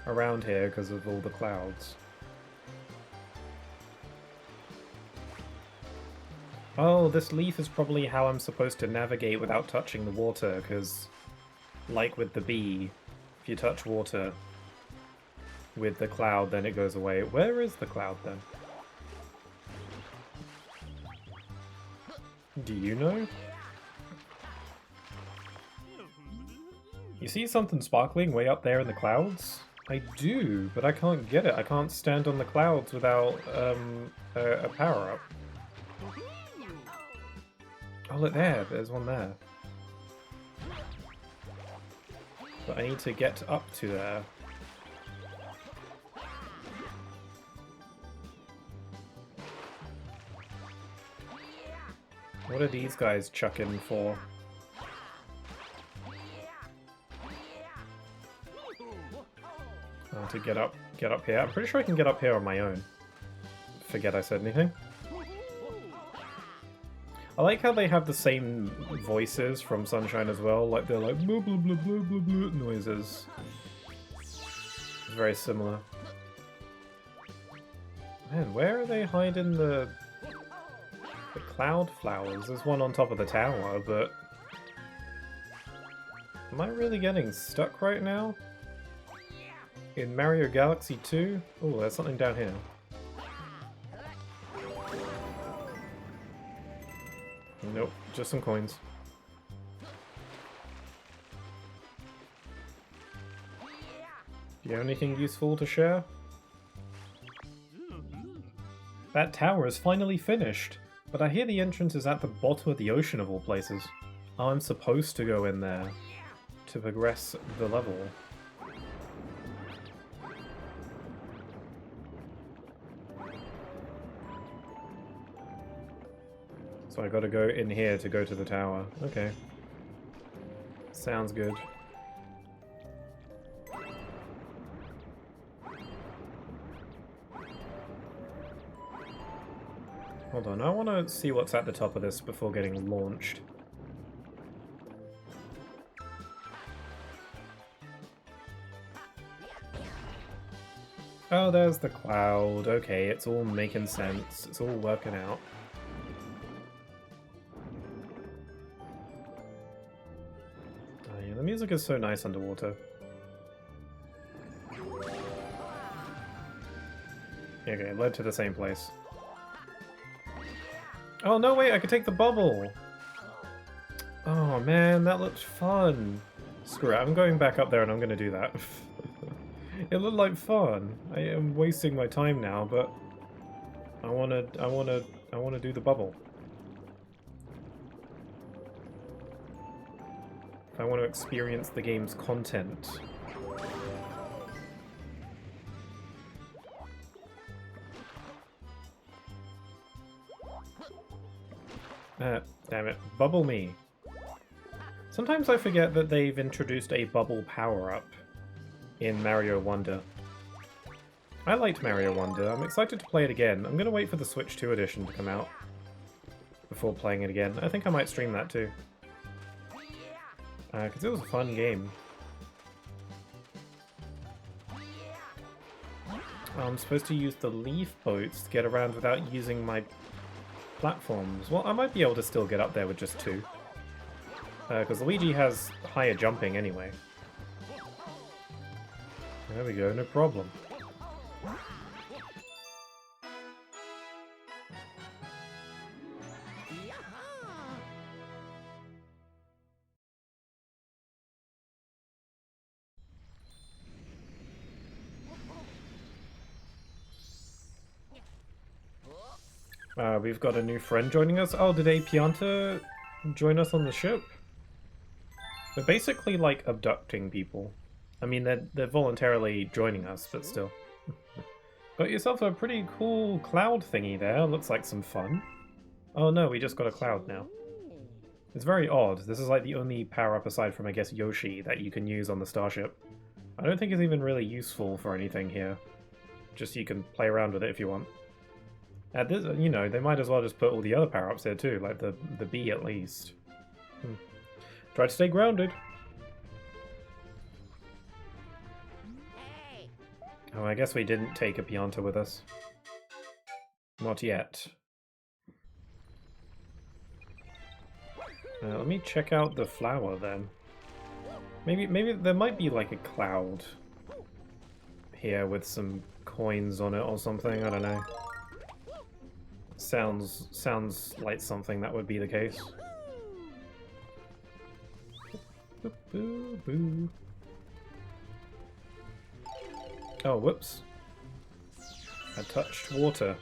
around here because of all the clouds. Oh, this leaf is probably how I'm supposed to navigate without touching the water, because, like with the bee, if you touch water with the cloud, then it goes away. Where is the cloud, then? Do you know? You see something sparkling way up there in the clouds? I do, but I can't get it. I can't stand on the clouds without a power-up. Oh, look there. There's one there. But I need to get up to there. What are these guys chucking for? Oh, to get up here. I'm pretty sure I can get up here on my own. Forget I said anything. I like how they have the same voices from Sunshine as well. Like they're like blah blah blah blah blah blah noises. It's very similar. Man, where are they hiding the cloud flowers? There's one on top of the tower, but am I really getting stuck right now? In Mario Galaxy 2? Oh, there's something down here. Nope, just some coins. Do you have anything useful to share? That tower is finally finished, but I hear the entrance is at the bottom of the ocean of all places. Oh, I'm supposed to go in there to progress the level. So I gotta go in here to go to the tower. Okay. Sounds good. Hold on, I want to see what's at the top of this before getting launched. Oh, there's the cloud. Okay, it's all making sense. It's all working out. Oh, yeah, the music is so nice underwater. Okay, it led to the same place. Oh, no, wait, I could take the bubble! Oh, man, that looked fun. Screw it, I'm going back up there and I'm gonna do that. It looked like fun. I am wasting my time now, but I wanna do the bubble. I want to experience the game's content. Damn it. Bubble me. Sometimes I forget that they've introduced a bubble power-up in Mario Wonder. I liked Mario Wonder. I'm excited to play it again. I'm going to wait for the Switch 2 edition to come out before playing it again. I think I might stream that too. Because it was a fun game. I'm supposed to use the leaf boats to get around without using my platforms. Well, I might be able to still get up there with just two. Because Luigi has higher jumping anyway. There we go, no problem. We've got a new friend joining us. Oh, did Apianta join us on the ship? They're basically like abducting people. I mean, they're voluntarily joining us, but still. Got yourself a pretty cool cloud thingy there. Looks like some fun. Oh no, we just got a cloud now. It's very odd. This is like the only power-up aside from, I guess, Yoshi that you can use on the starship. I don't think it's even really useful for anything here. Just you can play around with it if you want. At this, you know, they might as well just put all the other power-ups there too, like the bee at least. Try to stay grounded. Oh, I guess we didn't take a Pianta with us. Not yet. Let me check out the flower then. Maybe there might be like a cloud here with some coins on it or something. I don't know. Sounds like something that would be the case. Boo, boo. Oh, whoops. I touched water.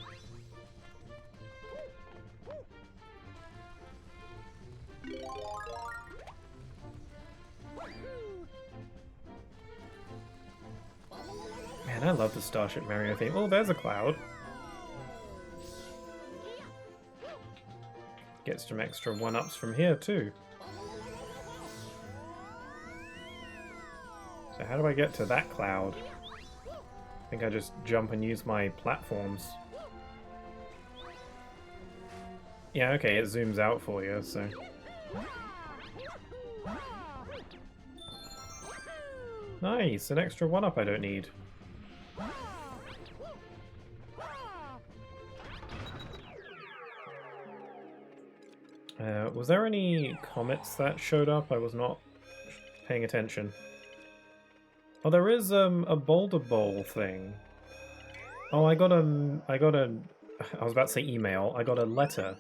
love the Starship Mario theme. Oh, there's a cloud. Gets some extra 1-ups from here, too. So how do I get to that cloud? I think I just jump and use my platforms. Yeah, okay, it zooms out for you, so... Nice! An extra 1-up I don't need. Was there any comets that showed up? I was not paying attention. Oh, there is a Boulder Bowl thing. Oh, I got a... I was about to say email. I got a letter.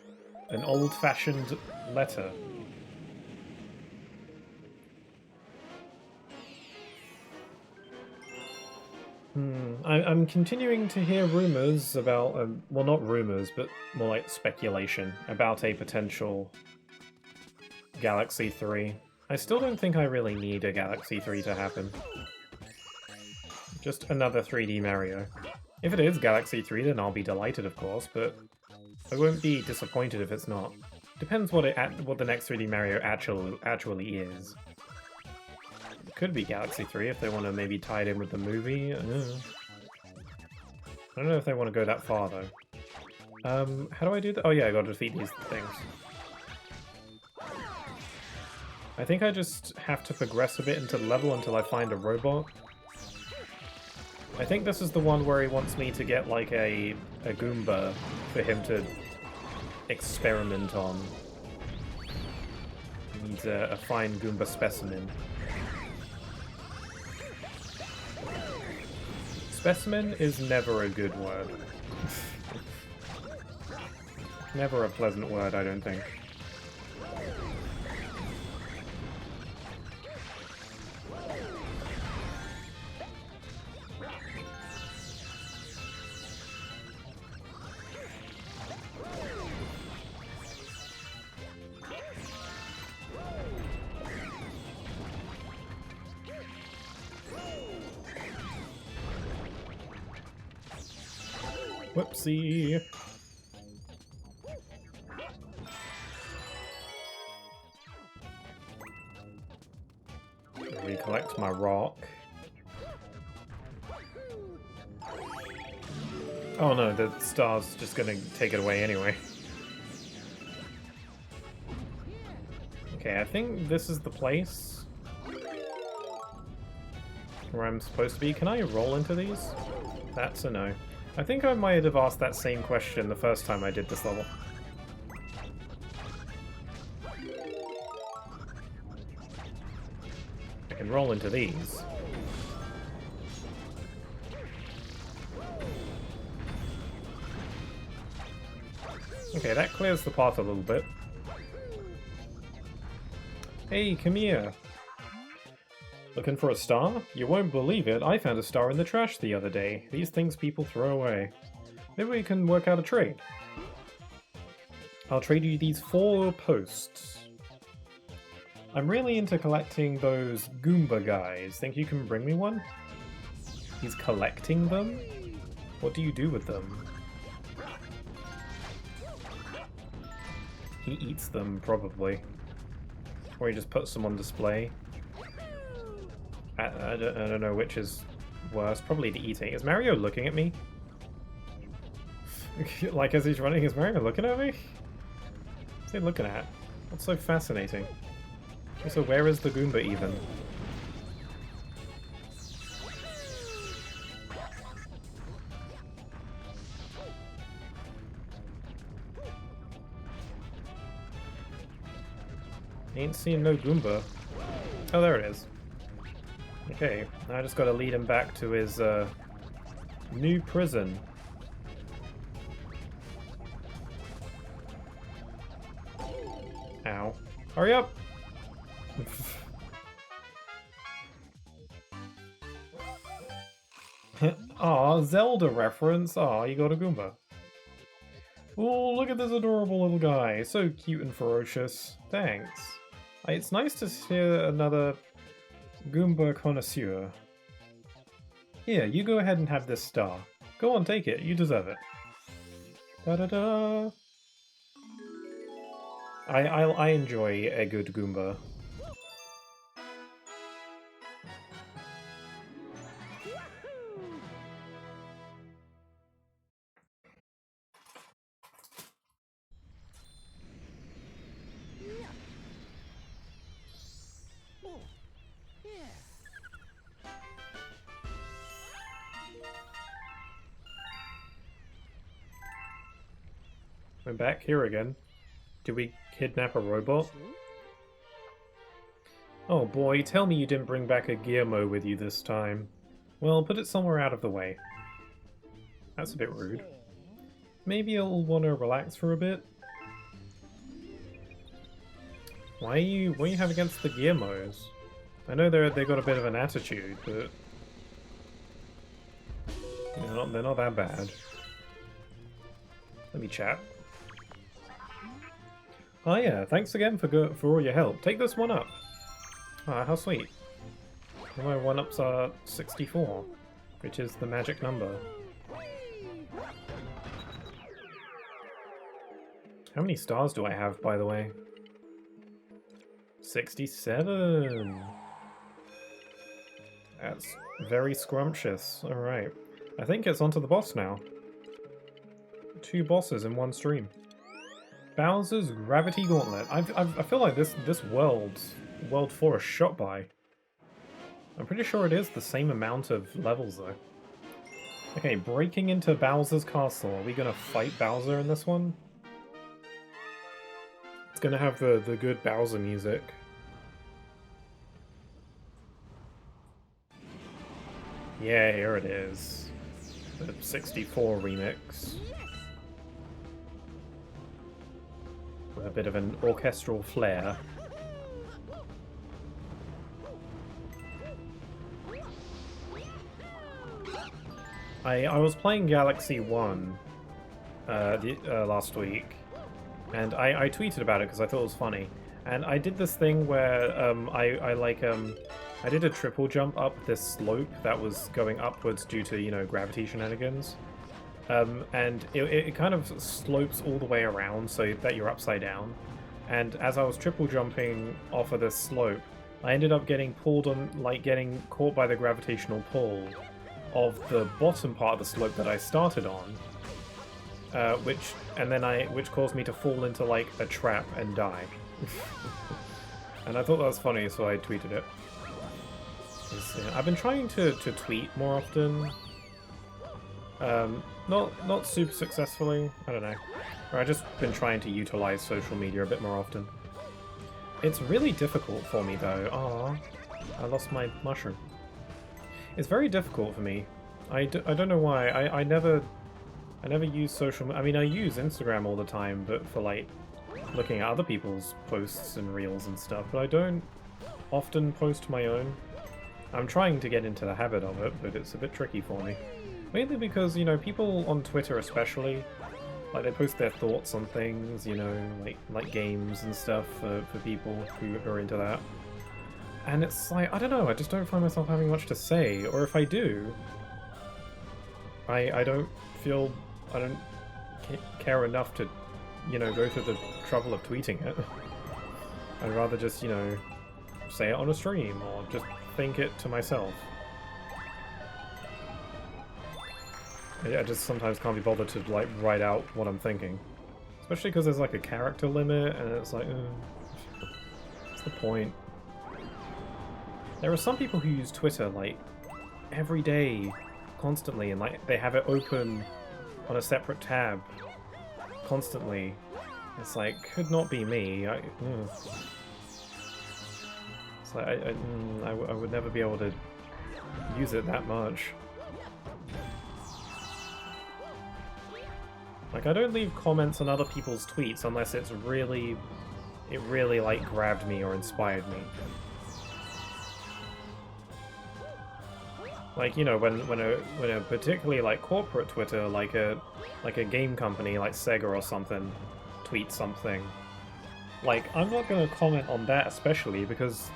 An old-fashioned letter. I'm continuing to hear rumors about, well, not rumors, but more like speculation about a potential Galaxy 3. I still don't think I really need a Galaxy 3 to happen. Just another 3D Mario. If it is Galaxy 3, then I'll be delighted, of course, but I won't be disappointed if it's not. Depends what the next 3D Mario actually is. It could be Galaxy 3 if they want to maybe tie it in with the movie. I don't know if they want to go that far, though. How do I do that? Oh yeah, I gotta defeat these things. I think I just have to progress a bit into the level until I find a robot. I think this is the one where he wants me to get, like, a Goomba for him to experiment on. He needs a fine Goomba specimen. Specimen is never a good word. Never a pleasant word, I don't think. Whoopsie. Recollect my rock. Oh no, the star's just gonna take it away anyway. Okay, I think this is the place where I'm supposed to be. Can I roll into these? That's a no. I think I might have asked that same question the first time I did this level. I can roll into these. Okay, that clears the path a little bit. Hey, come here. Looking for a star? You won't believe it, I found a star in the trash the other day. These things people throw away. Maybe we can work out a trade. I'll trade you these 4 posts. I'm really into collecting those Goomba guys. Think you can bring me one? He's collecting them? What do you do with them? He eats them, probably. Or he just puts them on display. I don't know which is worse. Probably the eating. Is Mario looking at me? Like as he's running, is Mario looking at me? What's he looking at? What's so fascinating? So where is the Goomba even? Ain't seen no Goomba. Oh, there it is. Okay, I just gotta lead him back to his new prison. Ow. Hurry up! Aw, Zelda reference. Aw, you got a Goomba. Oh, look at this adorable little guy. So cute and ferocious. Thanks. It's nice to hear another Goomba connoisseur. Here, you go ahead and have this star. Go on, take it. You deserve it. Da-da-da! I enjoy a good Goomba. We're back here again. Did we kidnap a robot? Oh boy, tell me you didn't bring back a Guillermo with you this time. Well, put it somewhere out of the way. That's a bit rude. Maybe you'll want to relax for a bit? What do you have against the Guillermos? I know they got a bit of an attitude, but they're not that bad. Let me chat. Oh yeah, thanks again for all your help. Take this one up. Ah, how sweet. And my one-ups are 64, which is the magic number. How many stars do I have, by the way? 67! That's very scrumptious. Alright. I think it's onto the boss now. 2 bosses in one stream. Bowser's Gravity Gauntlet. I feel like this World 4 is shot by. I'm pretty sure it is the same amount of levels though. Okay, breaking into Bowser's castle. Are we gonna fight Bowser in this one? It's gonna have the good Bowser music. Yeah, here it is. The 64 remix. With a bit of an orchestral flair. I was playing Galaxy 1 last week, and I tweeted about it because I thought it was funny. And I did this thing where I did a triple jump up this slope that was going upwards due to, you know, gravity shenanigans. And it kind of slopes all the way around so that you're upside down. And as I was triple jumping off of this slope, I ended up getting pulled on, like getting caught by the gravitational pull of the bottom part of the slope that I started on, which caused me to fall into like a trap and die. And I thought that was funny, so I tweeted it. I've been trying to tweet more often. Not super successfully, I don't know. Or I've just been trying to utilize social media a bit more often. It's really difficult for me though. Aww, I lost my mushroom. It's very difficult for me. I don't know why. I never use social... I mean, I use Instagram all the time, but for like looking at other people's posts and reels and stuff, but I don't often post my own. I'm trying to get into the habit of it, but it's a bit tricky for me. Mainly because, you know, people on Twitter especially, like, they post their thoughts on things, you know, like games and stuff for people who are into that. And it's like, I don't know, I just don't find myself having much to say, or if I do, I don't care enough to, you know, go through the trouble of tweeting it. I'd rather just, you know, say it on a stream, or just think it to myself. I just sometimes can't be bothered to, like, write out what I'm thinking. Especially because there's, like, a character limit, and it's like, what's the point? There are some people who use Twitter, like, every day, constantly, and, like, they have it open on a separate tab, constantly. It's like, could not be me. It's like, I would never be able to use it that much. Like, I don't leave comments on other people's tweets unless it really, like, grabbed me or inspired me. Like, you know, when a particularly, like, corporate Twitter, like a game company like Sega or something, tweets something, like, I'm not gonna comment on that especially because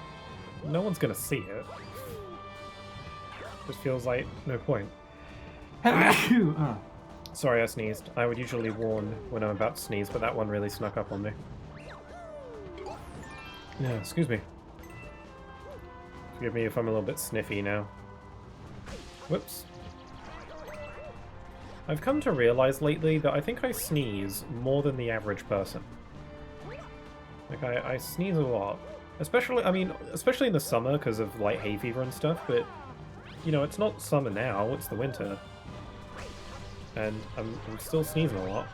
no one's gonna see it. Just feels like no point. Sorry, I sneezed. I would usually warn when I'm about to sneeze, but that one really snuck up on me. Yeah, excuse me. Forgive me if I'm a little bit sniffy now. Whoops. I've come to realize lately that I think I sneeze more than the average person. Like, I sneeze a lot. Especially in the summer because of, like, hay fever and stuff, but, you know, it's not summer now, it's the winter. And I'm still sneezing a lot.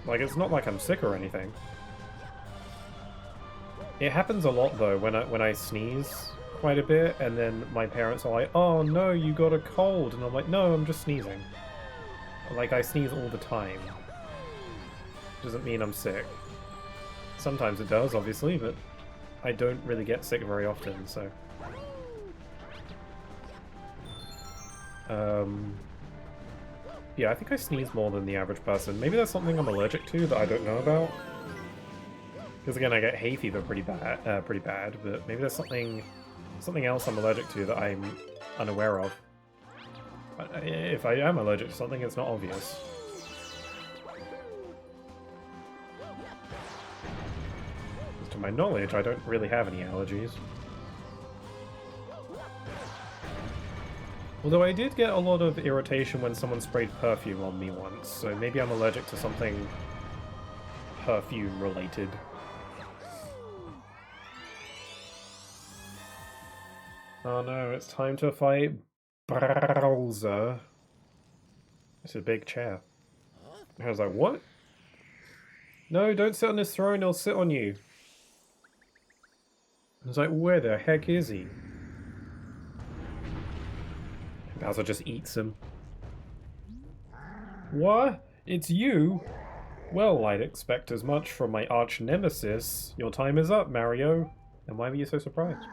Like, it's not like I'm sick or anything. It happens a lot, though, when I sneeze quite a bit, and then my parents are like, "Oh no, you got a cold," and I'm like, "No, I'm just sneezing." Like, I sneeze all the time. Doesn't mean I'm sick. Sometimes it does, obviously, but I don't really get sick very often, so... Yeah, I think I sneeze more than the average person. Maybe there's something I'm allergic to that I don't know about. Because again, I get hay fever pretty bad, but maybe there's something else I'm allergic to that I'm unaware of. If I am allergic to something, it's not obvious. To my knowledge, I don't really have any allergies. Although I did get a lot of irritation when someone sprayed perfume on me once, so maybe I'm allergic to something perfume related. Oh no, it's time to fight Bowser. It's a big chair. I was like, what? No, don't sit on his throne, he'll sit on you. I was like, where the heck is he? Bowser just eats him. What? It's you? Well, I'd expect as much from my arch nemesis. Your time is up, Mario. And why were you so surprised?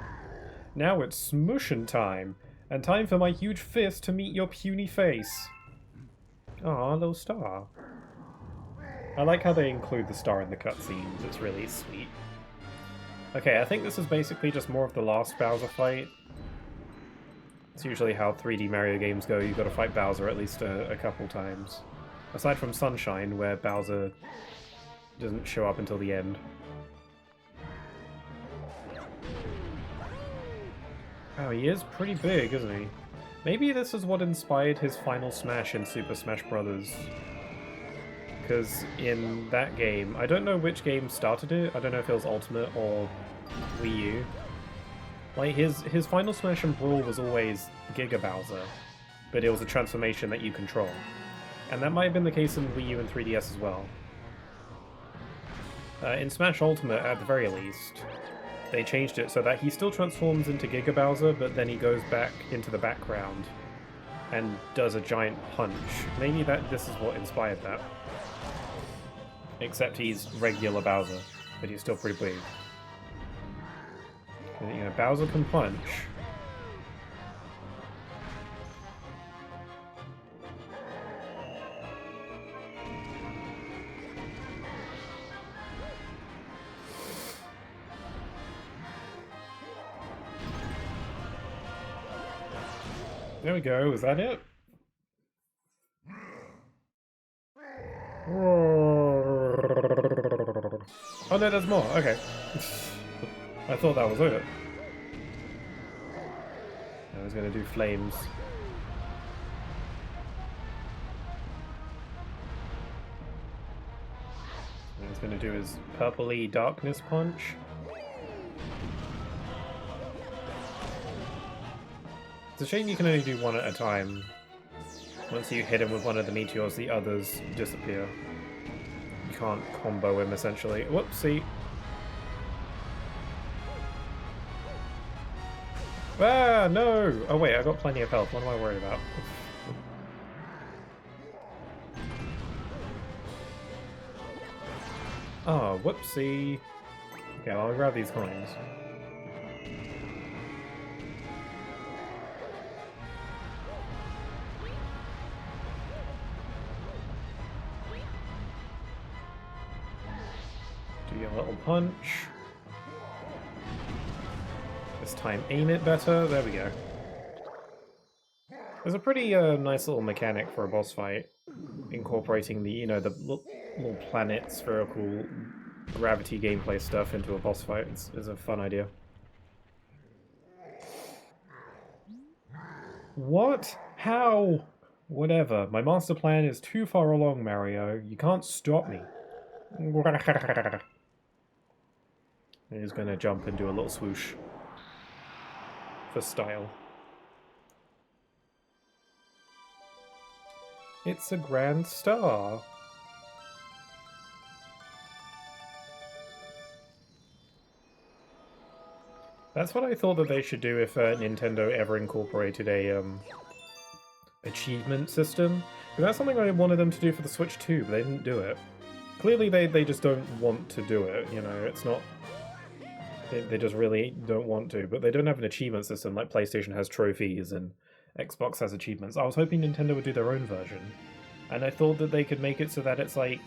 Now it's smooshin' time, and time for my huge fist to meet your puny face. Aw, little star. I like how they include the star in the cutscenes, it's really sweet. Okay, I think this is basically just more of the last Bowser fight. It's usually how 3D Mario games go, you've got to fight Bowser at least a couple times. Aside from Sunshine, where Bowser doesn't show up until the end. Oh, he is pretty big, isn't he? Maybe this is what inspired his final smash in Super Smash Bros. Because in that game, I don't know which game started it, I don't know if it was Ultimate or Wii U. Like, his final smash in Brawl was always Giga Bowser, but it was a transformation that you control. And that might have been the case in Wii U and 3DS as well. In Smash Ultimate, at the very least, they changed it so that he still transforms into Giga Bowser, but then he goes back into the background and does a giant punch. Maybe this is what inspired that. Except he's regular Bowser, but he's still pretty big. And, you know, Bowser can punch. There we go, is that it? Oh no, there's more, okay. I thought that was it. I was gonna do flames. What I was gonna do is purpley darkness punch. It's a shame you can only do one at a time. Once you hit him with one of the meteors, the others disappear. You can't combo him, essentially. Whoopsie. Ah, no! Oh wait, I got plenty of health. What am I worried about? Oh, whoopsie. Okay, well, I'll grab these coins. Do your little punch. This time aim it better. There we go. There's a pretty nice little mechanic for a boss fight, incorporating the, the little planet spherical gravity gameplay stuff into a boss fight. It's a fun idea. What? How? Whatever. My master plan is too far along, Mario. You can't stop me. He's gonna jump and do a little swoosh. For style. It's a grand star. That's what I thought that they should do if Nintendo ever incorporated a achievement system. Because that's something I wanted them to do for the Switch too, but they didn't do it. Clearly they just don't want to do it, you know, it's not... They just really don't want to, but they don't have an achievement system like PlayStation has trophies and Xbox has achievements. I was hoping Nintendo would do their own version. And I thought that they could make it so that it's like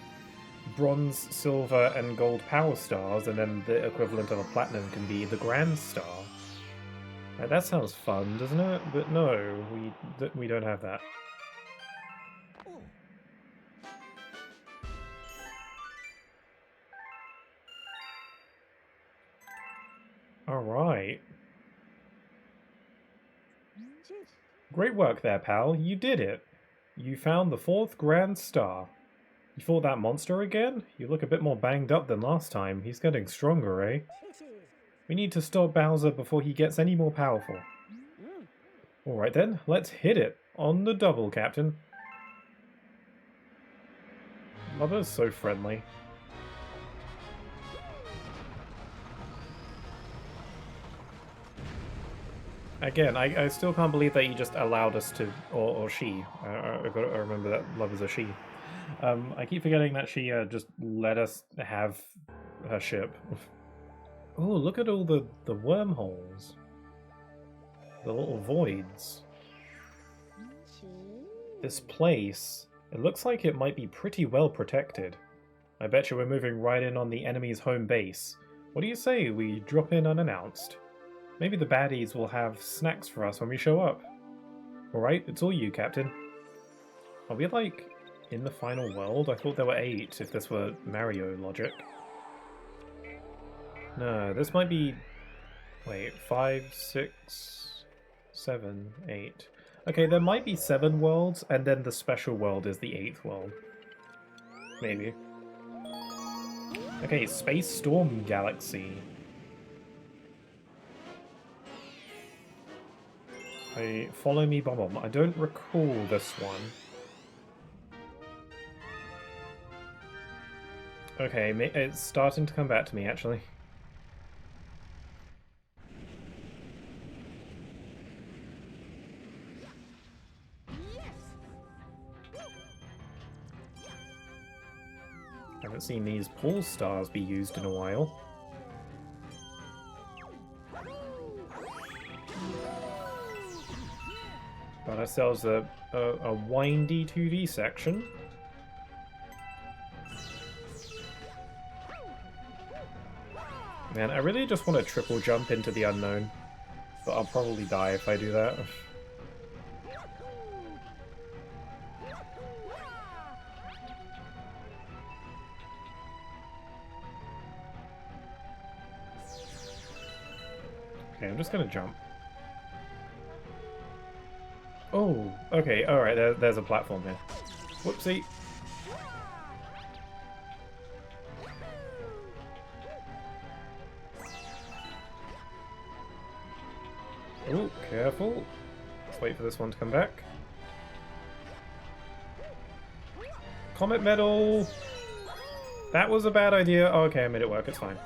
bronze, silver, and gold power stars, and then the equivalent of a platinum can be the grand star. Like, that sounds fun, doesn't it? But no, we don't have that. Alright. Great work there, pal. You did it. You found the 4th grand star. You fought that monster again? You look a bit more banged up than last time. He's getting stronger, eh? We need to stop Bowser before he gets any more powerful. Alright then, let's hit it. On the double, Captain. Mother's so friendly. Again, I still can't believe that he just allowed us to, or she. I remember that love is a she. I keep forgetting that she just let us have her ship. Oh, look at all the wormholes. The little voids. This place, it looks like it might be pretty well protected. I bet you we're moving right in on the enemy's home base. What do you say we drop in unannounced? Maybe the baddies will have snacks for us when we show up. Alright, it's all you, Captain. Are we, like, in the final world? I thought there were 8, if this were Mario logic. No, this might be... Wait, 5, 6, 7, 8... Okay, there might be 7 worlds, and then the special world is the 8th world. Maybe. Okay, Space Storm Galaxy. Follow me, Bomb. I don't recall this one. Okay, it's starting to come back to me, actually. I haven't seen these pole stars be used in a while. Got ourselves a windy 2D section. Man, I really just want to triple jump into the unknown, but I'll probably die if I do that. Okay, I'm just gonna jump. Oh, okay, alright, there's a platform here. Whoopsie. Oh, careful. Let's wait for this one to come back. Comet Medal! That was a bad idea. Oh, okay, I made it work, it's fine.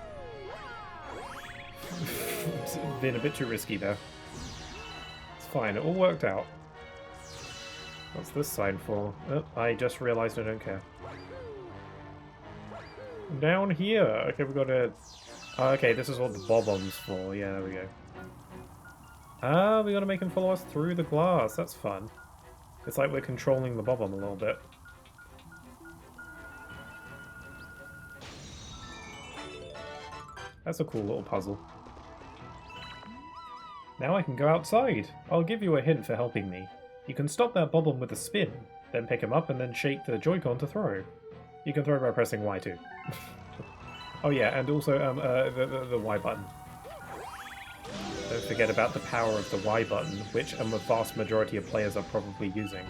It's been a bit too risky there. It's fine, it all worked out. What's this sign for? Oh, I just realized I don't care. Down here! Okay, we've got to... Oh, okay, this is what the bob-omb's for. Yeah, there we go. Ah, we gotta make him follow us through the glass. That's fun. It's like we're controlling the bob-omb a little bit. That's a cool little puzzle. Now I can go outside. I'll give you a hint for helping me. You can stop that Bob-omb with a spin, then pick him up and then shake the Joy-Con to throw. You can throw by pressing Y too. Oh yeah, and also the Y button. Don't forget about the power of the Y button, which a vast majority of players are probably using.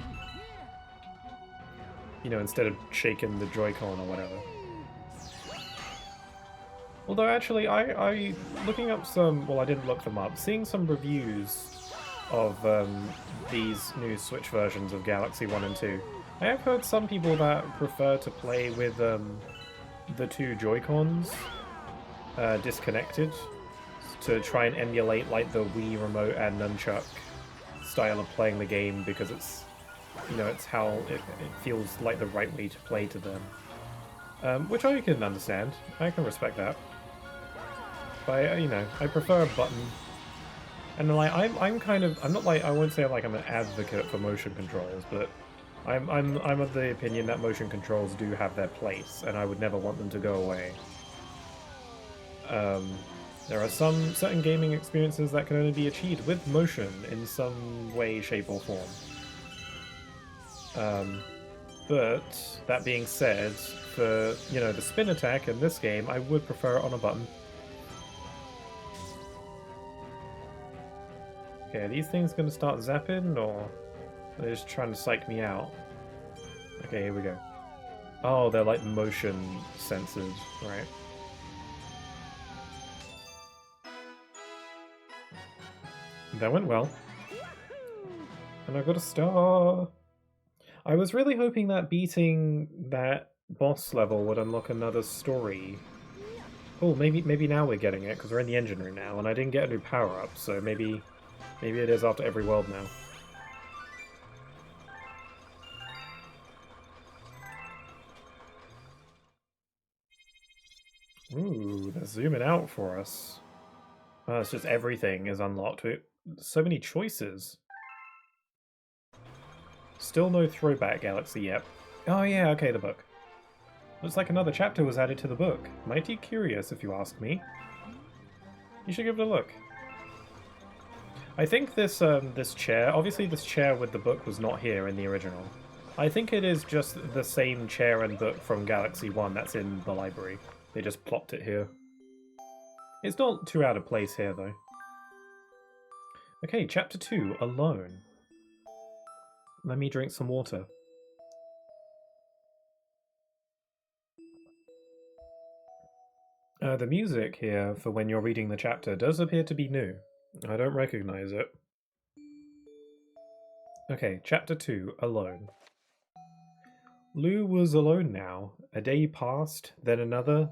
You know, instead of shaking the Joy-Con or whatever. Although actually, I looking up some, well I didn't look them up, seeing some reviews of these new Switch versions of Galaxy 1 and 2. I have heard some people that prefer to play with the two Joy-Cons disconnected to try and emulate like the Wii remote and nunchuck style of playing the game, because it's, you know, it's how it feels like the right way to play to them. Which I can understand. I can respect that. But you know, I prefer a button. And like I'm kind of, I'm not like, I won't say like I'm an advocate for motion controls, but I'm of the opinion that motion controls do have their place, and I would never want them to go away. There are some certain gaming experiences that can only be achieved with motion in some way, shape, or form. But that being said, for, you know, the spin attack in this game, I would prefer it on a button. Okay, are these things going to start zapping, or are they just trying to psych me out? Okay, here we go. Oh, they're like motion sensors, right? That went well. And I got a star! I was really hoping that beating that boss level would unlock another story. Oh, maybe now we're getting it, because we're in the engine room now, and I didn't get a new power-up, so maybe it is after every world now. Ooh, they're zooming out for us. Oh, it's just everything is unlocked. So many choices. Still no Throwback Galaxy yet. Oh yeah, okay, the book. Looks like another chapter was added to the book. Mighty curious, if you ask me. You should give it a look. I think this this chair, obviously this chair with the book was not here in the original. I think it is just the same chair and book from Galaxy 1 that's in the library. They just plopped it here. It's not too out of place here, though. Okay, Chapter 2, Alone. Let me drink some water. The music here, for when you're reading the chapter, does appear to be new. I don't recognize it. Okay, Chapter 2, Alone. Lou was alone now. A day passed, then another,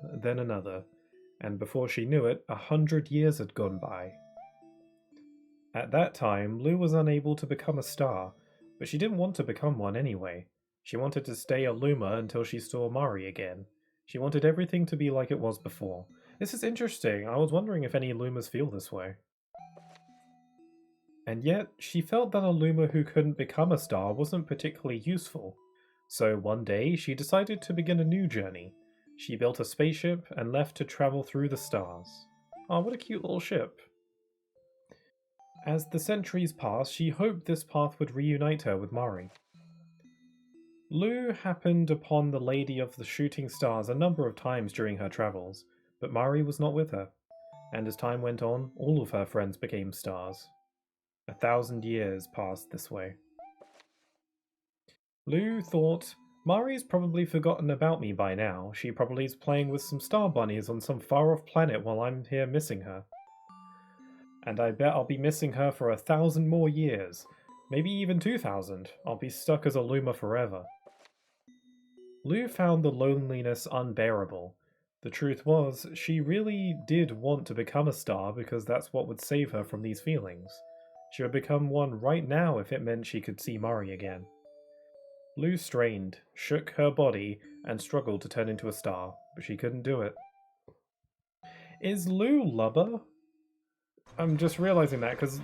and before she knew it, 100 years had gone by. At that time, Lou was unable to become a star, but she didn't want to become one anyway. She wanted to stay a Luma until she saw Mari again. She wanted everything to be like it was before. This is interesting. I was wondering if any Lumas feel this way. And yet, she felt that a Luma who couldn't become a star wasn't particularly useful. So one day, she decided to begin a new journey. She built a spaceship and left to travel through the stars. Oh, what a cute little ship. As the centuries passed, she hoped this path would reunite her with Mari. Lou happened upon the Lady of the Shooting Stars a number of times during her travels, but Mari was not with her, and as time went on, all of her friends became stars. 1,000 years passed this way. Lou thought, Mari's probably forgotten about me by now. She probably is playing with some star bunnies on some far-off planet while I'm here missing her. And I bet I'll be missing her for 1,000 more years. Maybe even 2,000. I'll be stuck as a Luma forever. Lou found the loneliness unbearable. The truth was, she really did want to become a star because that's what would save her from these feelings. She would become one right now if it meant she could see Mari again. Lou strained, shook her body, and struggled to turn into a star, but she couldn't do it. Is Lou Lubba? I'm just realizing that because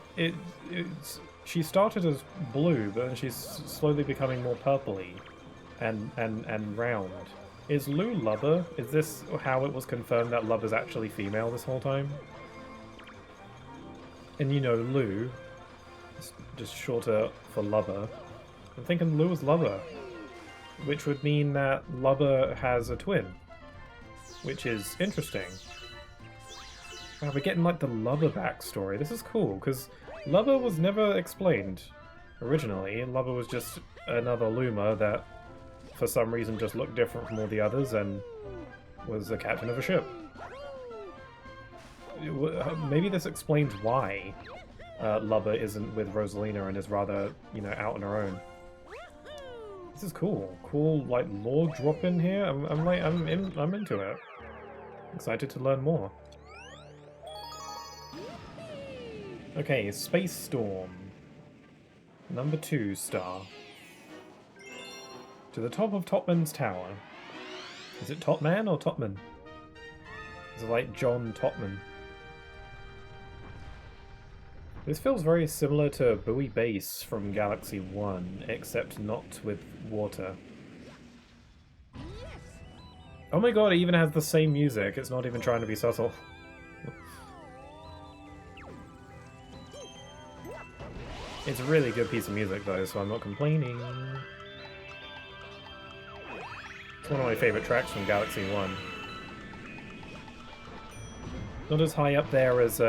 she started as blue, but then she's slowly becoming more purpley and round. Is Lou Lubba? Is this how it was confirmed that Lubba's actually female this whole time? And you know, Lou, It's just shorter for Lubba. I'm thinking Lewis Lubba, which would mean that Lubba has a twin, which is interesting. Wow, we're getting like the Lubba backstory. This is cool, because Lubba was never explained originally. Lubba was just another Luma that for some reason just looked different from all the others and was the captain of a ship. Maybe this explains why Lubba isn't with Rosalina and is rather, you know, out on her own. This is cool. Cool, like, lore drop in here. I'm into it. Excited to learn more. Okay, Space Storm. Number 2 star. To the top of Topman's Tower. Is it Topman or Topman? Is it like John Topman? This feels very similar to Bowie Base from Galaxy 1, except not with water. Oh my god, it even has the same music. It's not even trying to be subtle. It's a really good piece of music though, so I'm not complaining. It's one of my favourite tracks from Galaxy 1. Not as high up there as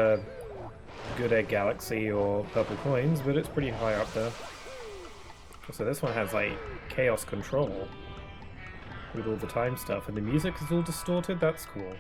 Good Egg Galaxy or Purple Coins, but it's pretty high up there. So this one has like Chaos Control with all the time stuff, and the music is all distorted. That's cool.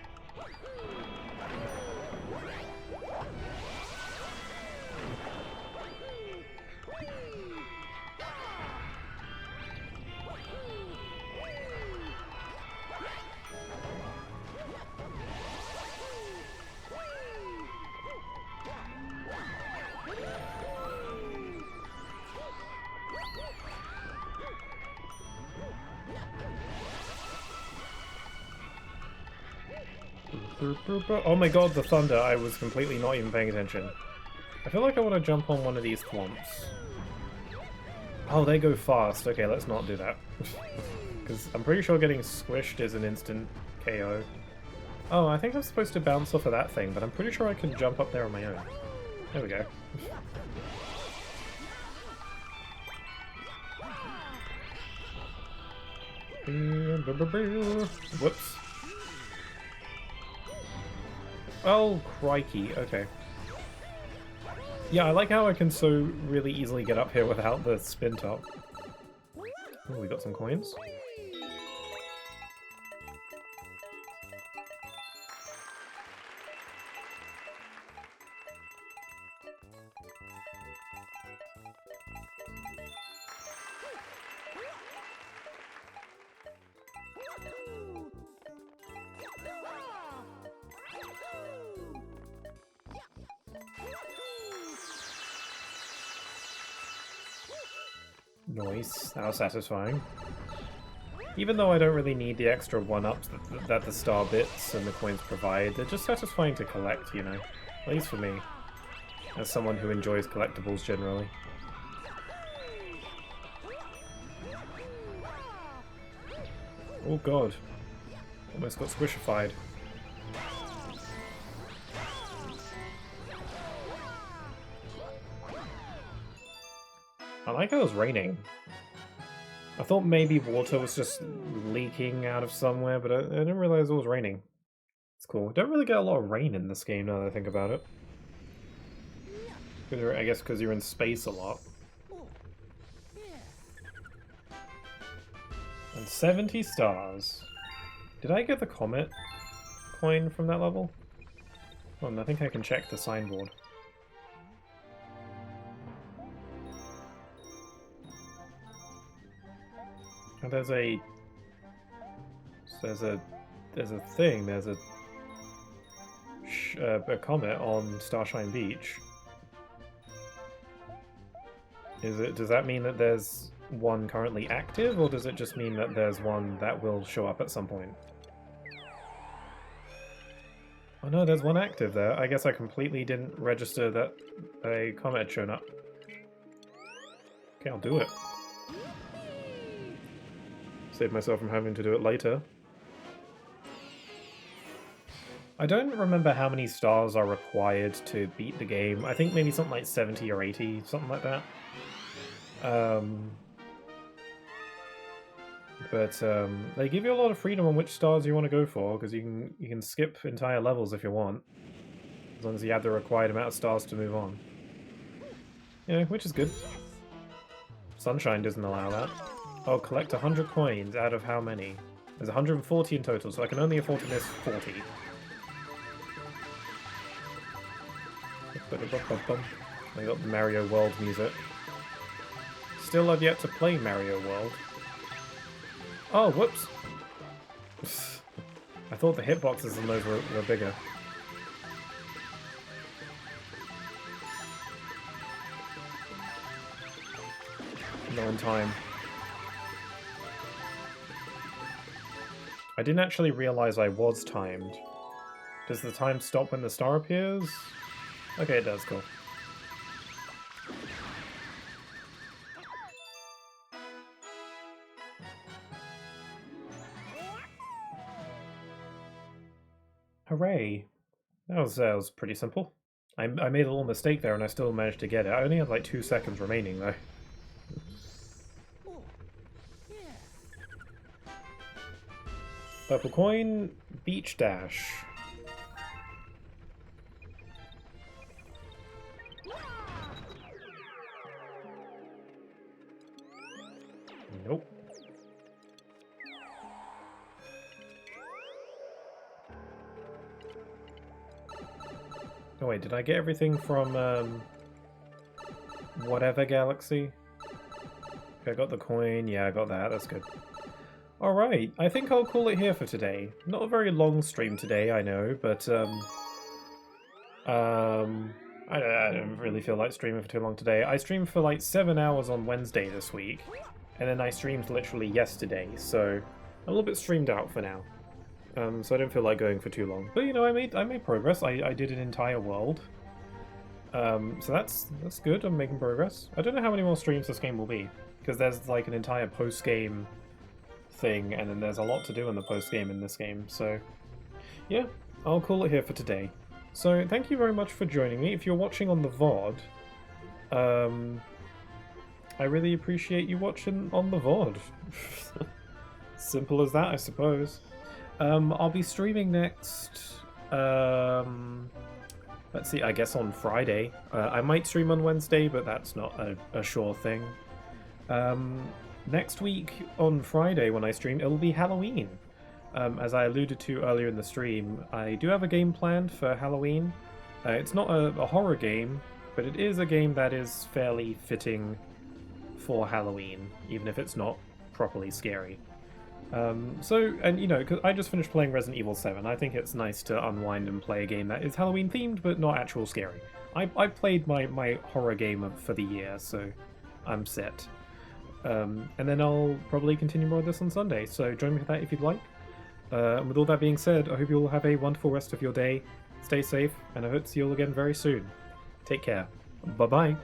Oh my god, the thunder. I was completely not even paying attention. I feel like I want to jump on one of these thwomps. Oh, they go fast. Okay, let's not do that. Because I'm pretty sure getting squished is an instant KO. Oh, I think I'm supposed to bounce off of that thing, but I'm pretty sure I can jump up there on my own. There we go. Whoops. Oh, crikey. Okay. Yeah, I like how I can so really easily get up here without the spin top. Oh, we got some coins. Nice, that was satisfying. Even though I don't really need the extra 1-ups that the star bits and the coins provide, they're just satisfying to collect, you know? At least for me, as someone who enjoys collectibles generally. Oh god, almost got squishified. I like how it was raining. I thought maybe water was just leaking out of somewhere, but I didn't realize it was raining. It's cool. Don't really get a lot of rain in this game now that I think about it. I guess because you're in space a lot. And 70 stars. Did I get the comet coin from that level? Well, I think I can check the signboard. And there's a thing. There's a comet on Starshine Beach. Does that mean that there's one currently active, or does it just mean that there's one that will show up at some point? Oh no, there's one active there. I guess I completely didn't register that a comet had shown up. Okay, I'll do it. Save myself from having to do it later. I don't remember how many stars are required to beat the game. I think maybe something like 70 or 80, something like that. But they give you a lot of freedom on which stars you want to go for, because you can skip entire levels if you want, as long as you have the required amount of stars to move on. Yeah, which is good. Sunshine doesn't allow that. Oh, collect 100 coins out of how many? There's 140 in total, so I can only afford to miss 40. I got the Mario World music. Still have yet to play Mario World. Oh, whoops! I thought the hitboxes on those were bigger. Not in time. I didn't actually realize I was timed. Does the time stop when the star appears? Okay, it does, cool. Hooray! That was pretty simple. I made a little mistake there and I still managed to get it. I only had like 2 seconds remaining though. Purple coin, beach dash. Nope. Oh wait, did I get everything from whatever galaxy? Okay, I got the coin, yeah, I got that, that's good. Alright, I think I'll call it here for today. Not a very long stream today, I know, but I don't really feel like streaming for too long today. I streamed for like 7 hours on Wednesday this week, and then I streamed literally yesterday, so I'm a little bit streamed out for now. So I don't feel like going for too long. But you know, I made progress. I did an entire world. So that's good. I'm making progress. I don't know how many more streams this game will be, because there's like an entire post-game thing, and then there's a lot to do in the post-game in this game. So yeah, I'll call it here for today. So thank you very much for joining me. If you're watching on the VOD, I really appreciate you watching on the VOD. Simple as that, I suppose. I'll be streaming next, let's see, I guess on Friday. I might stream on Wednesday, but that's not a sure thing. Next week on Friday when I stream, it'll be Halloween. As I alluded to earlier in the stream, I do have a game planned for Halloween. It's not a horror game, but it is a game that is fairly fitting for Halloween, even if it's not properly scary. And you know, because I just finished playing Resident Evil 7, I think it's nice to unwind and play a game that is Halloween themed, but not actual scary. I played my horror game for the year, so I'm set. And then I'll probably continue more of this on Sunday, so join me for that if you'd like. And with all that being said, I hope you all have a wonderful rest of your day, stay safe, and I hope to see you all again very soon. Take care. Bye-bye.